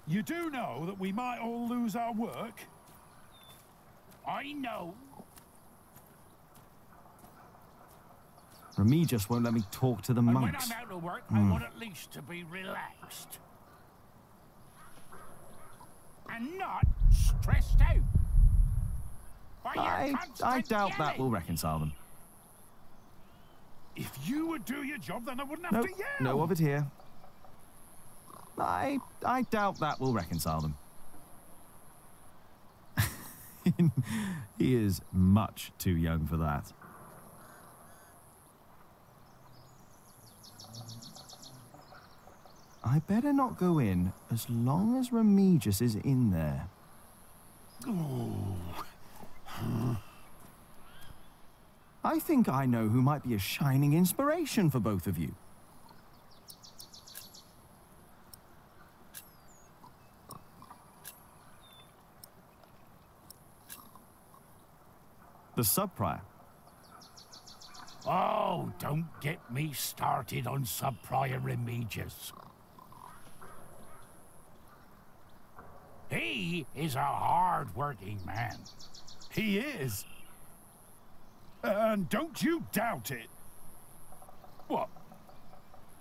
You do know that we might all lose our work? I know. Remigius won't let me talk to the And monks. when I'm out of work, I want at least to be relaxed. And not stressed out. By your I constant doubt that yelling. will reconcile them. If you would do your job, then I wouldn't have Nope, to yell. no of it here. I doubt that will reconcile them. He is much too young for that. I better not go in as long as Remigius is in there. I think I know who might be a shining inspiration for both of you. The sub-prior. Oh, don't get me started on Sub-Prior Remigius. He is a hard-working man. He is. And don't you doubt it. What?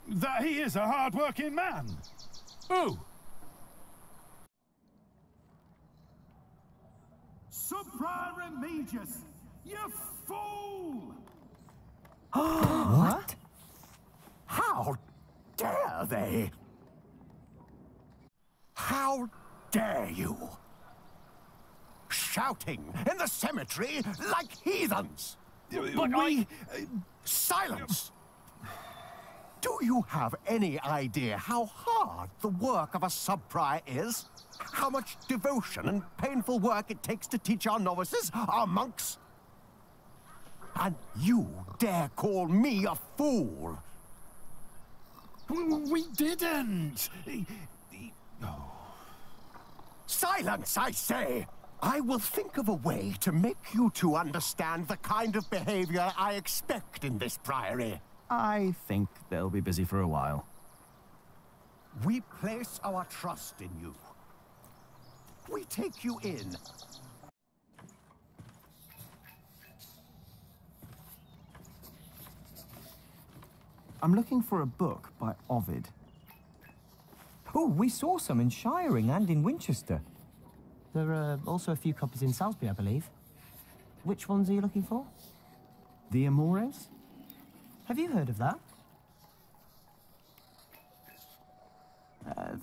That he is a hard-working man? Who? Sub-Prior Remigius, you fool! What? How dare they? How dare you? Shouting in the cemetery like heathens! Silence! Do you have any idea how hard the work of a sub-prior is? How much devotion and painful work it takes to teach our novices, our monks? And you dare call me a fool? We didn't! Silence, I say! I will think of a way to make you two understand the kind of behavior I expect in this priory. I think they'll be busy for a while. We place our trust in you. We take you in. I'm looking for a book by Ovid. Oh, we saw some in Shiring and in Winchester. There are also a few copies in Salisbury, I believe. Which ones are you looking for? The Amores? Have you heard of that?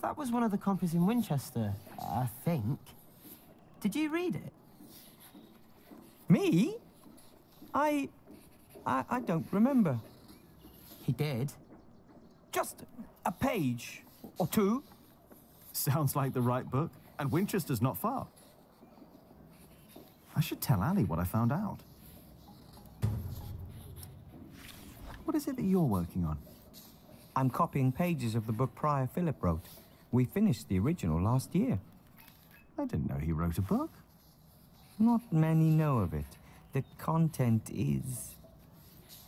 That was one of the copies in Winchester, I think. Did you read it? Me? I don't remember. He did. Just a page or two. Sounds like the right book, and Winchester's not far. I should tell Ali what I found out. What is it that you're working on? I'm copying pages of the book Prior Philip wrote. We finished the original last year. I didn't know he wrote a book. Not many know of it. The content is...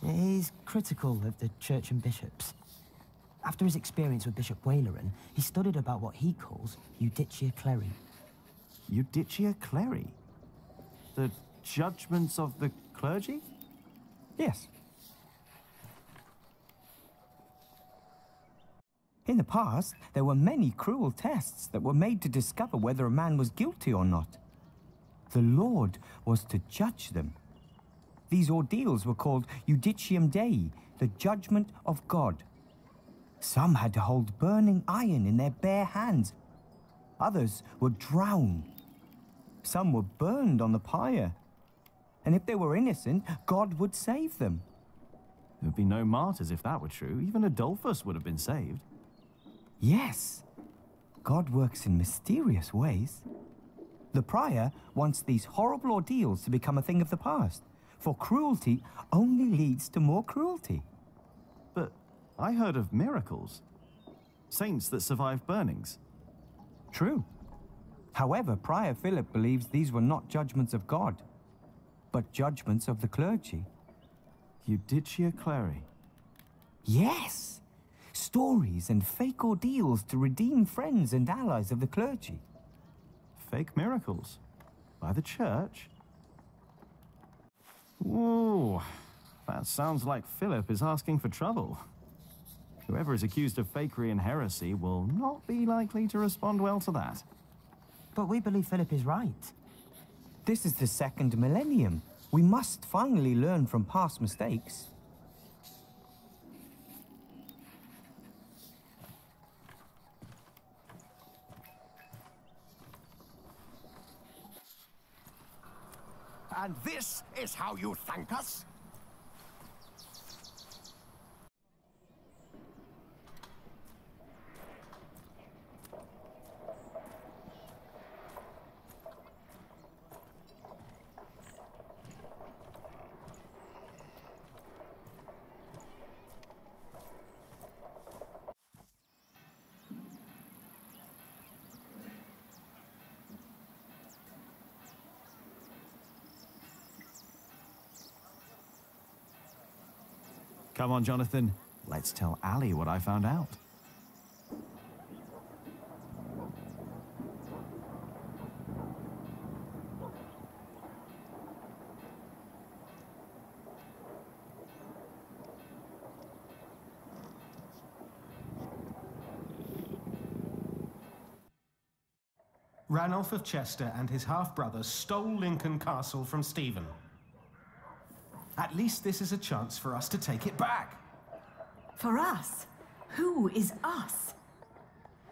He's critical of the church and bishops. After his experience with Bishop Waleran, he studied about what he calls Judicia Cleri. Judicia Cleri? The judgments of the clergy? Yes. In the past, there were many cruel tests that were made to discover whether a man was guilty or not. The Lord was to judge them. These ordeals were called Judicium Dei, the judgment of God. Some had to hold burning iron in their bare hands. Others were drowned. Some were burned on the pyre. And if they were innocent, God would save them. There would be no martyrs if that were true. Even Adolphus would have been saved. Yes. God works in mysterious ways. The prior wants these horrible ordeals to become a thing of the past, for cruelty only leads to more cruelty. But I heard of miracles. Saints that survived burnings. True. However, Prior Philip believes these were not judgments of God, but judgments of the clergy. Judicia Cleri? Yes! Stories and fake ordeals to redeem friends and allies of the clergy. Fake miracles? By the church? Ooh, that sounds like Philip is asking for trouble. Whoever is accused of fakery and heresy will not be likely to respond well to that. But we believe Philip is right. This is the second millennium. We must finally learn from past mistakes. And this is how you thank us? Come on, Jonathan. Let's tell Ali what I found out. Ranulph of Chester and his half-brother stole Lincoln Castle from Stephen. At least this is a chance for us to take it back. For us? Who is us?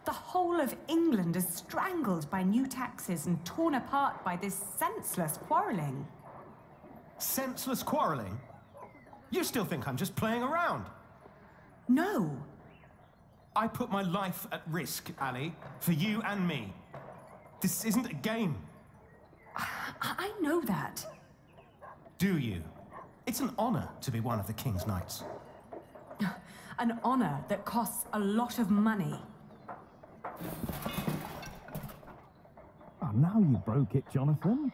The whole of England is strangled by new taxes and torn apart by this senseless quarrelling. Senseless quarrelling? You still think I'm just playing around? No. I put my life at risk, Ali, for you and me. This isn't a game. I know that. Do you? It's an honor to be one of the King's Knights. An honor that costs a lot of money. Oh, now you broke it, Jonathan.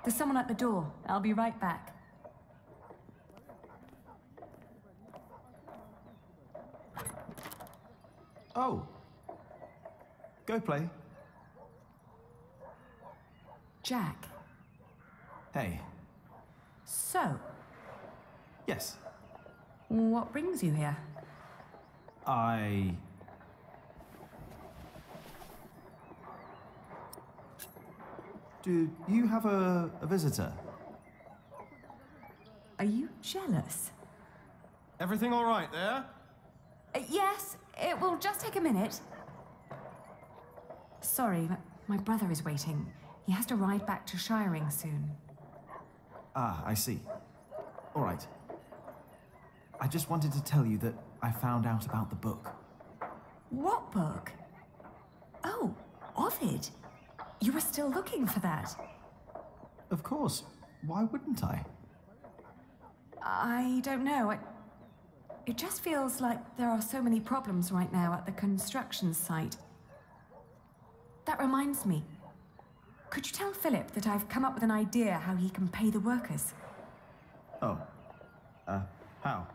There's someone at the door. I'll be right back. Oh. Go play. Jack. Hey. So, Yes. what brings you here? Do you have a visitor? Are you jealous? Everything all right there? Yes, it will just take a minute. Sorry, but my brother is waiting. He has to ride back to Shiring soon. Ah, I see. All right. I just wanted to tell you that I found out about the book. What book? Oh, Ovid. You were still looking for that. Of course. Why wouldn't I? I don't know. It just feels like there are so many problems right now at the construction site. That reminds me. Could you tell Philip that I've come up with an idea how he can pay the workers? Oh. How?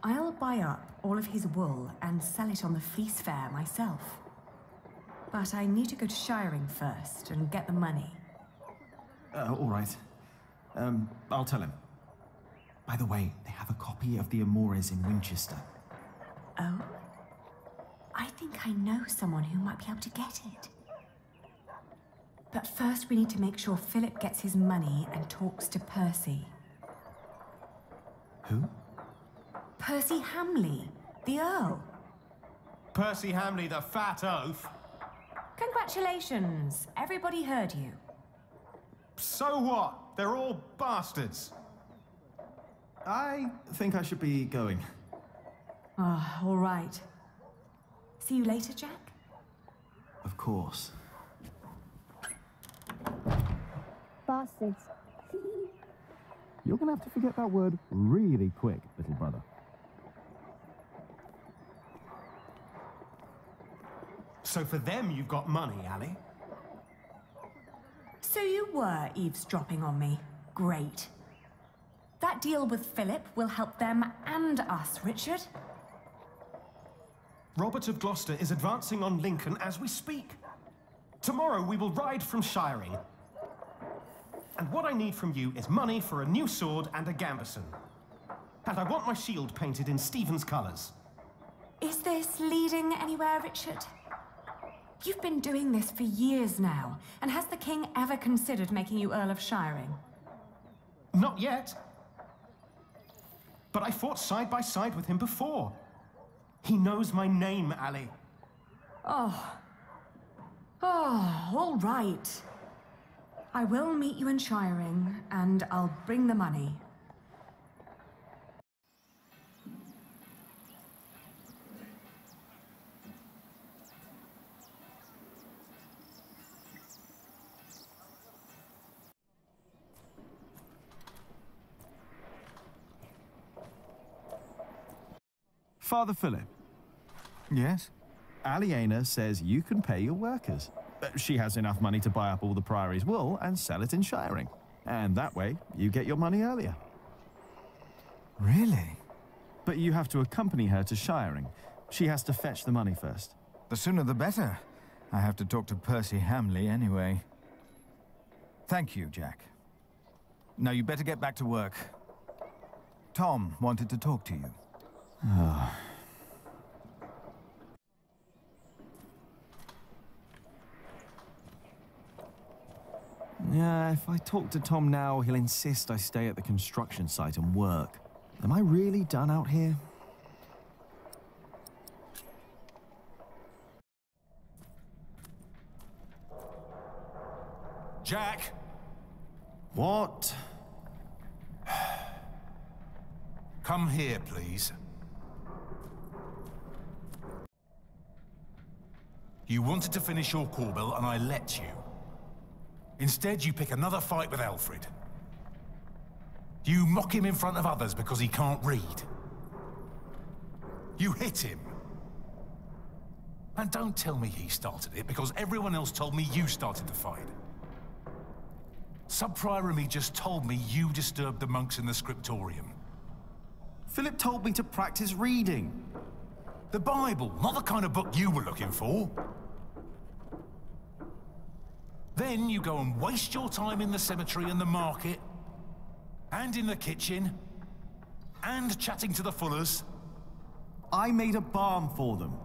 I'll buy up all of his wool and sell it on the fleece fair myself. But I need to go to Shiring first and get the money. All right. I'll tell him. By the way, they have a copy of the Amores in Winchester. Oh? I think I know someone who might be able to get it. But first we need to make sure Philip gets his money and talks to Percy. Who? Percy Hamley, the Earl. Percy Hamley, the fat oaf. Congratulations. Everybody heard you. So what? They're all bastards. I think I should be going. Ah, all right. See you later, Jack? Of course. Bastards. You're gonna have to forget that word really quick, little brother. So for them, you've got money, Ali? So you were eavesdropping on me. Great. That deal with Philip will help them and us, Richard. Robert of Gloucester is advancing on Lincoln as we speak. Tomorrow we will ride from Shiring. And what I need from you is money for a new sword and a gambeson. And I want my shield painted in Stephen's colours. Is this leading anywhere, Richard? You've been doing this for years now, and has the king ever considered making you Earl of Shiring? Not yet. But I fought side by side with him before. He knows my name, Ali. Oh, all right. I will meet you in Shiring, and I'll bring the money. Father Philip. Yes? Aliena says you can pay your workers. She has enough money to buy up all the Priory's wool and sell it in Shiring. And that way, you get your money earlier. Really? But you have to accompany her to Shiring. She has to fetch the money first. The sooner the better. I have to talk to Percy Hamley anyway. Thank you, Jack. Now you better get back to work. Tom wanted to talk to you. Yeah, if I talk to Tom now, he'll insist I stay at the construction site and work. Am I really done out here? Jack! What? Come here, please. You wanted to finish your Corbel, and I let you. Instead, you pick another fight with Alfred. You mock him in front of others because he can't read. You hit him. And don't tell me he started it, because everyone else told me you started the fight. Sub-Prior Remy just told me you disturbed the monks in the scriptorium. Philip told me to practice reading. The Bible, not the kind of book you were looking for. Then you go and waste your time in the cemetery and the market, and in the kitchen, and chatting to the Fullers. I made a balm for them.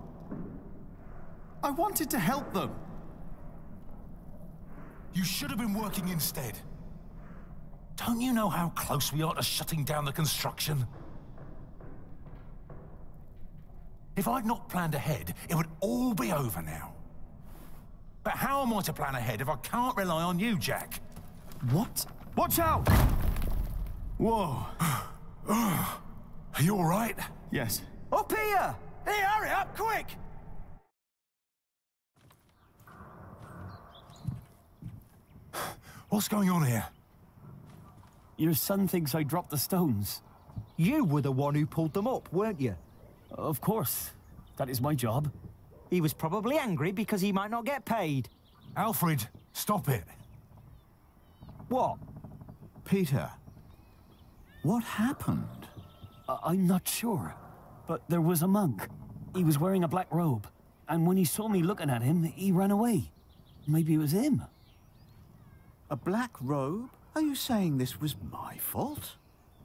I wanted to help them. You should have been working instead. Don't you know how close we are to shutting down the construction? If I'd not planned ahead, it would all be over now. But how am I to plan ahead if I can't rely on you, Jack? What? Watch out! Whoa. Are you all right? Yes. Up here! Hey, hurry up, quick! What's going on here? Your son thinks I dropped the stones. You were the one who pulled them up, weren't you? Of course. That is my job. He was probably angry because he might not get paid. Alfred, stop it. What? Peter, what happened? I'm not sure, but there was a monk. He was wearing a black robe, and when he saw me looking at him, he ran away. Maybe it was him. A black robe? Are you saying this was my fault?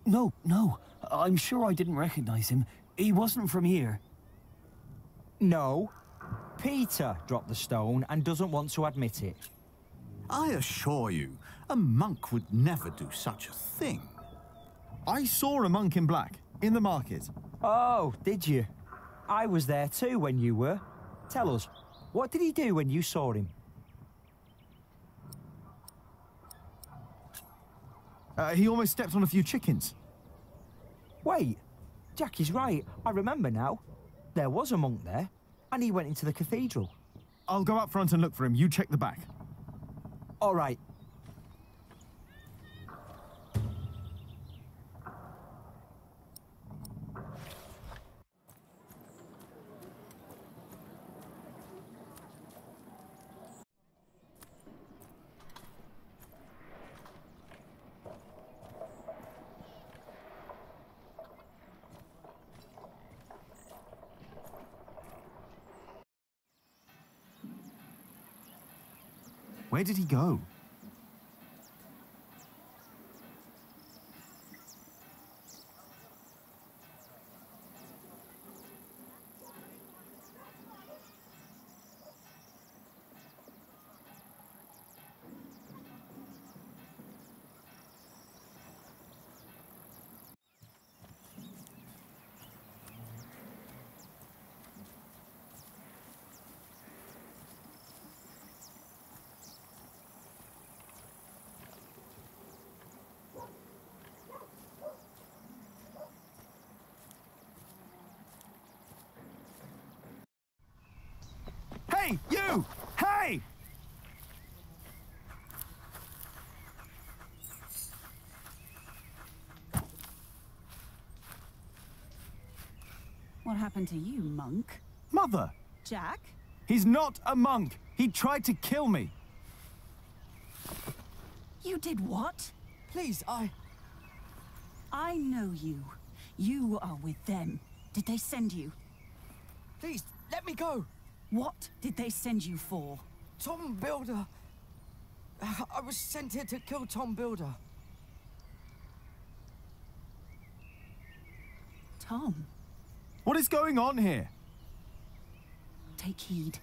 No, no. I'm sure I didn't recognize him. He wasn't from here. No. Peter dropped the stone and doesn't want to admit it. I assure you, a monk would never do such a thing. I saw a monk in black, in the market. Oh, did you? I was there too when you were. Tell us, what did he do when you saw him? He almost stepped on a few chickens. Wait, Jack is right. I remember now. There was a monk there, and he went into the cathedral. I'll go up front and look for him. You check the back. All right. Where did he go? Hey, you! Hey! What happened to you, monk? Mother! Jack? He's not a monk! He tried to kill me! You did what? Please, I know you. You are with them. Did they send you? Please, let me go! What did they send you for? Tom Builder. I was sent here to kill Tom Builder. Tom? What is going on here? Take heed.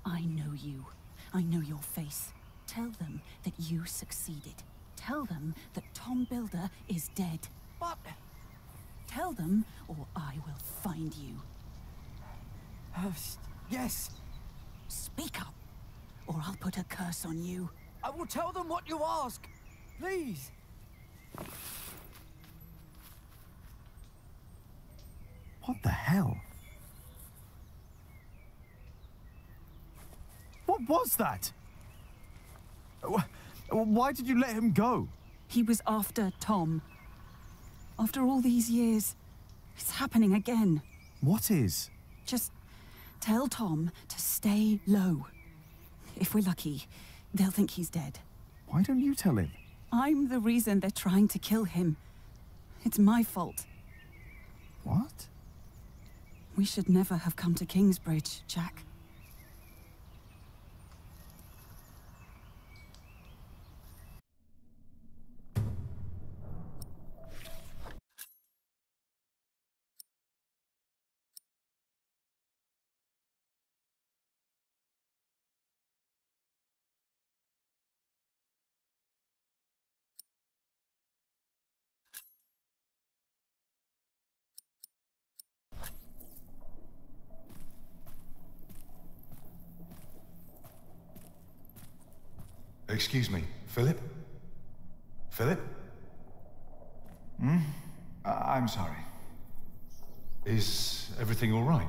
I know you. I know your face. Tell them that you succeeded. Tell them that Tom Builder is dead. But... Tell them, or I will find you. Yes. Speak up, or I'll put a curse on you. I will tell them what you ask. Please. What the hell? What was that? Why did you let him go? He was after Tom. After all these years, it's happening again. What is? Just tell Tom to stay low. If we're lucky, they'll think he's dead. Why don't you tell him? I'm the reason they're trying to kill him. It's my fault. What? We should never have come to Kingsbridge, Jack. Excuse me, Philip? Philip? I'm sorry. Is everything all right?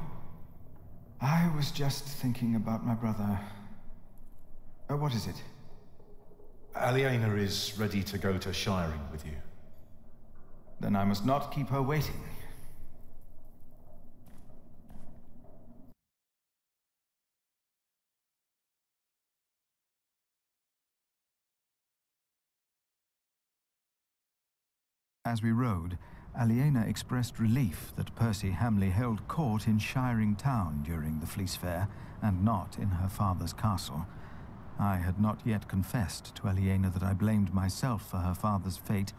I was just thinking about my brother. What is it? Aliena is ready to go to Shiring with you. Then I must not keep her waiting. As we rode, Aliena expressed relief that Percy Hamley held court in Shiring Town during the Fleece Fair, and not in her father's castle. I had not yet confessed to Aliena that I blamed myself for her father's fate.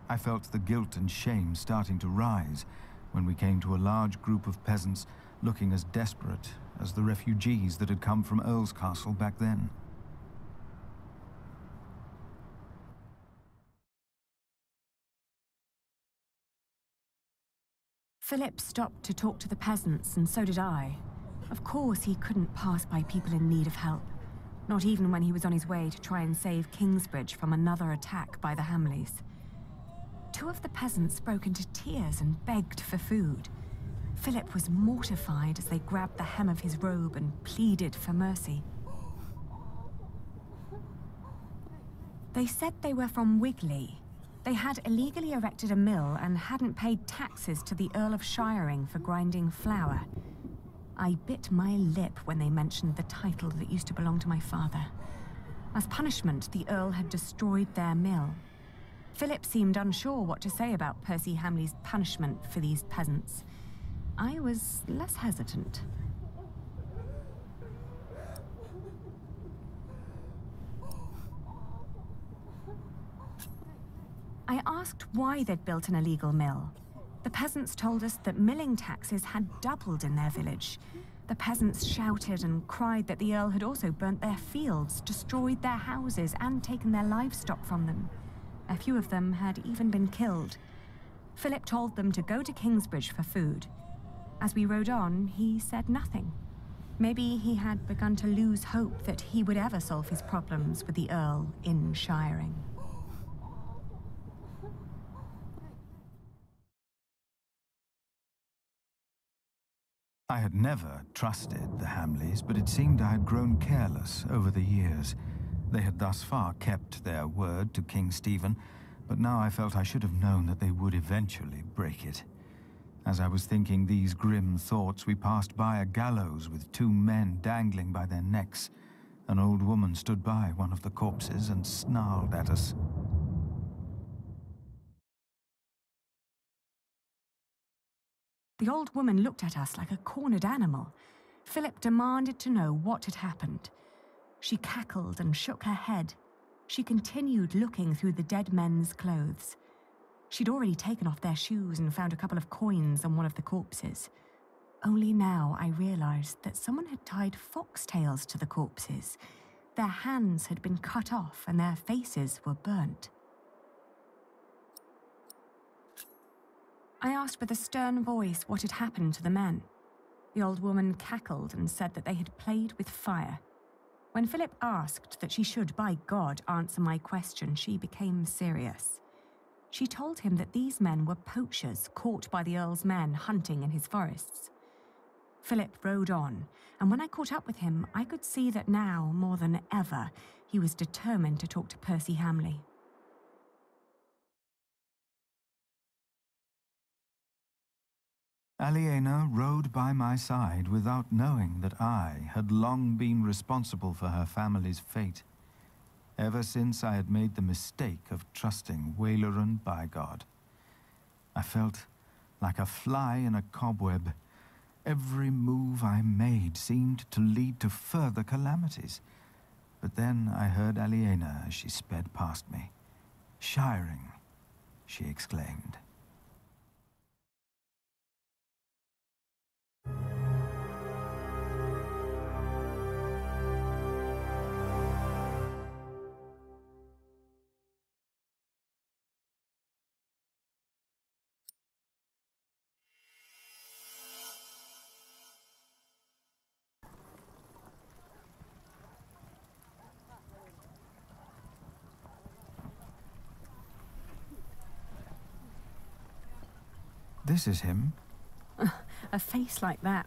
I felt the guilt and shame starting to rise when we came to a large group of peasants looking as desperate as the refugees that had come from Earl's Castle back then. Philip stopped to talk to the peasants, and so did I. Of course, he couldn't pass by people in need of help. Not even when he was on his way to try and save Kingsbridge from another attack by the Hamleys. Two of the peasants broke into tears and begged for food. Philip was mortified as they grabbed the hem of his robe and pleaded for mercy. They said they were from Wigley. They had illegally erected a mill and hadn't paid taxes to the Earl of Shiring for grinding flour. I bit my lip when they mentioned the title that used to belong to my father. As punishment, the Earl had destroyed their mill. Philip seemed unsure what to say about Percy Hamley's punishment for these peasants. I was less hesitant. I asked why they'd built an illegal mill. The peasants told us that milling taxes had doubled in their village. The peasants shouted and cried that the Earl had also burnt their fields, destroyed their houses, and taken their livestock from them. A few of them had even been killed. Philip told them to go to Kingsbridge for food. As we rode on, he said nothing. Maybe he had begun to lose hope that he would ever solve his problems with the Earl in Shiring. I had never trusted the Hamleys, but it seemed I had grown careless over the years. They had thus far kept their word to King Stephen, but now I felt I should have known that they would eventually break it. As I was thinking these grim thoughts, we passed by a gallows with two men dangling by their necks. An old woman stood by one of the corpses and snarled at us. The old woman looked at us like a cornered animal. Philip demanded to know what had happened. She cackled and shook her head. She continued looking through the dead men's clothes. She'd already taken off their shoes and found a couple of coins on one of the corpses. Only now I realized that someone had tied foxtails to the corpses. Their hands had been cut off and their faces were burnt. I asked with a stern voice what had happened to the men. The old woman cackled and said that they had played with fire. When Philip asked that she should, by God, answer my question, she became serious. She told him that these men were poachers caught by the Earl's men hunting in his forests. Philip rode on, and when I caught up with him, I could see that now, more than ever, he was determined to talk to Percy Hamley. Aliena rode by my side without knowing that I had long been responsible for her family's fate, ever since I had made the mistake of trusting Wayleran by God. I felt like a fly in a cobweb. Every move I made seemed to lead to further calamities. But then I heard Aliena as she sped past me. "Shiring," she exclaimed. This is him. A face like that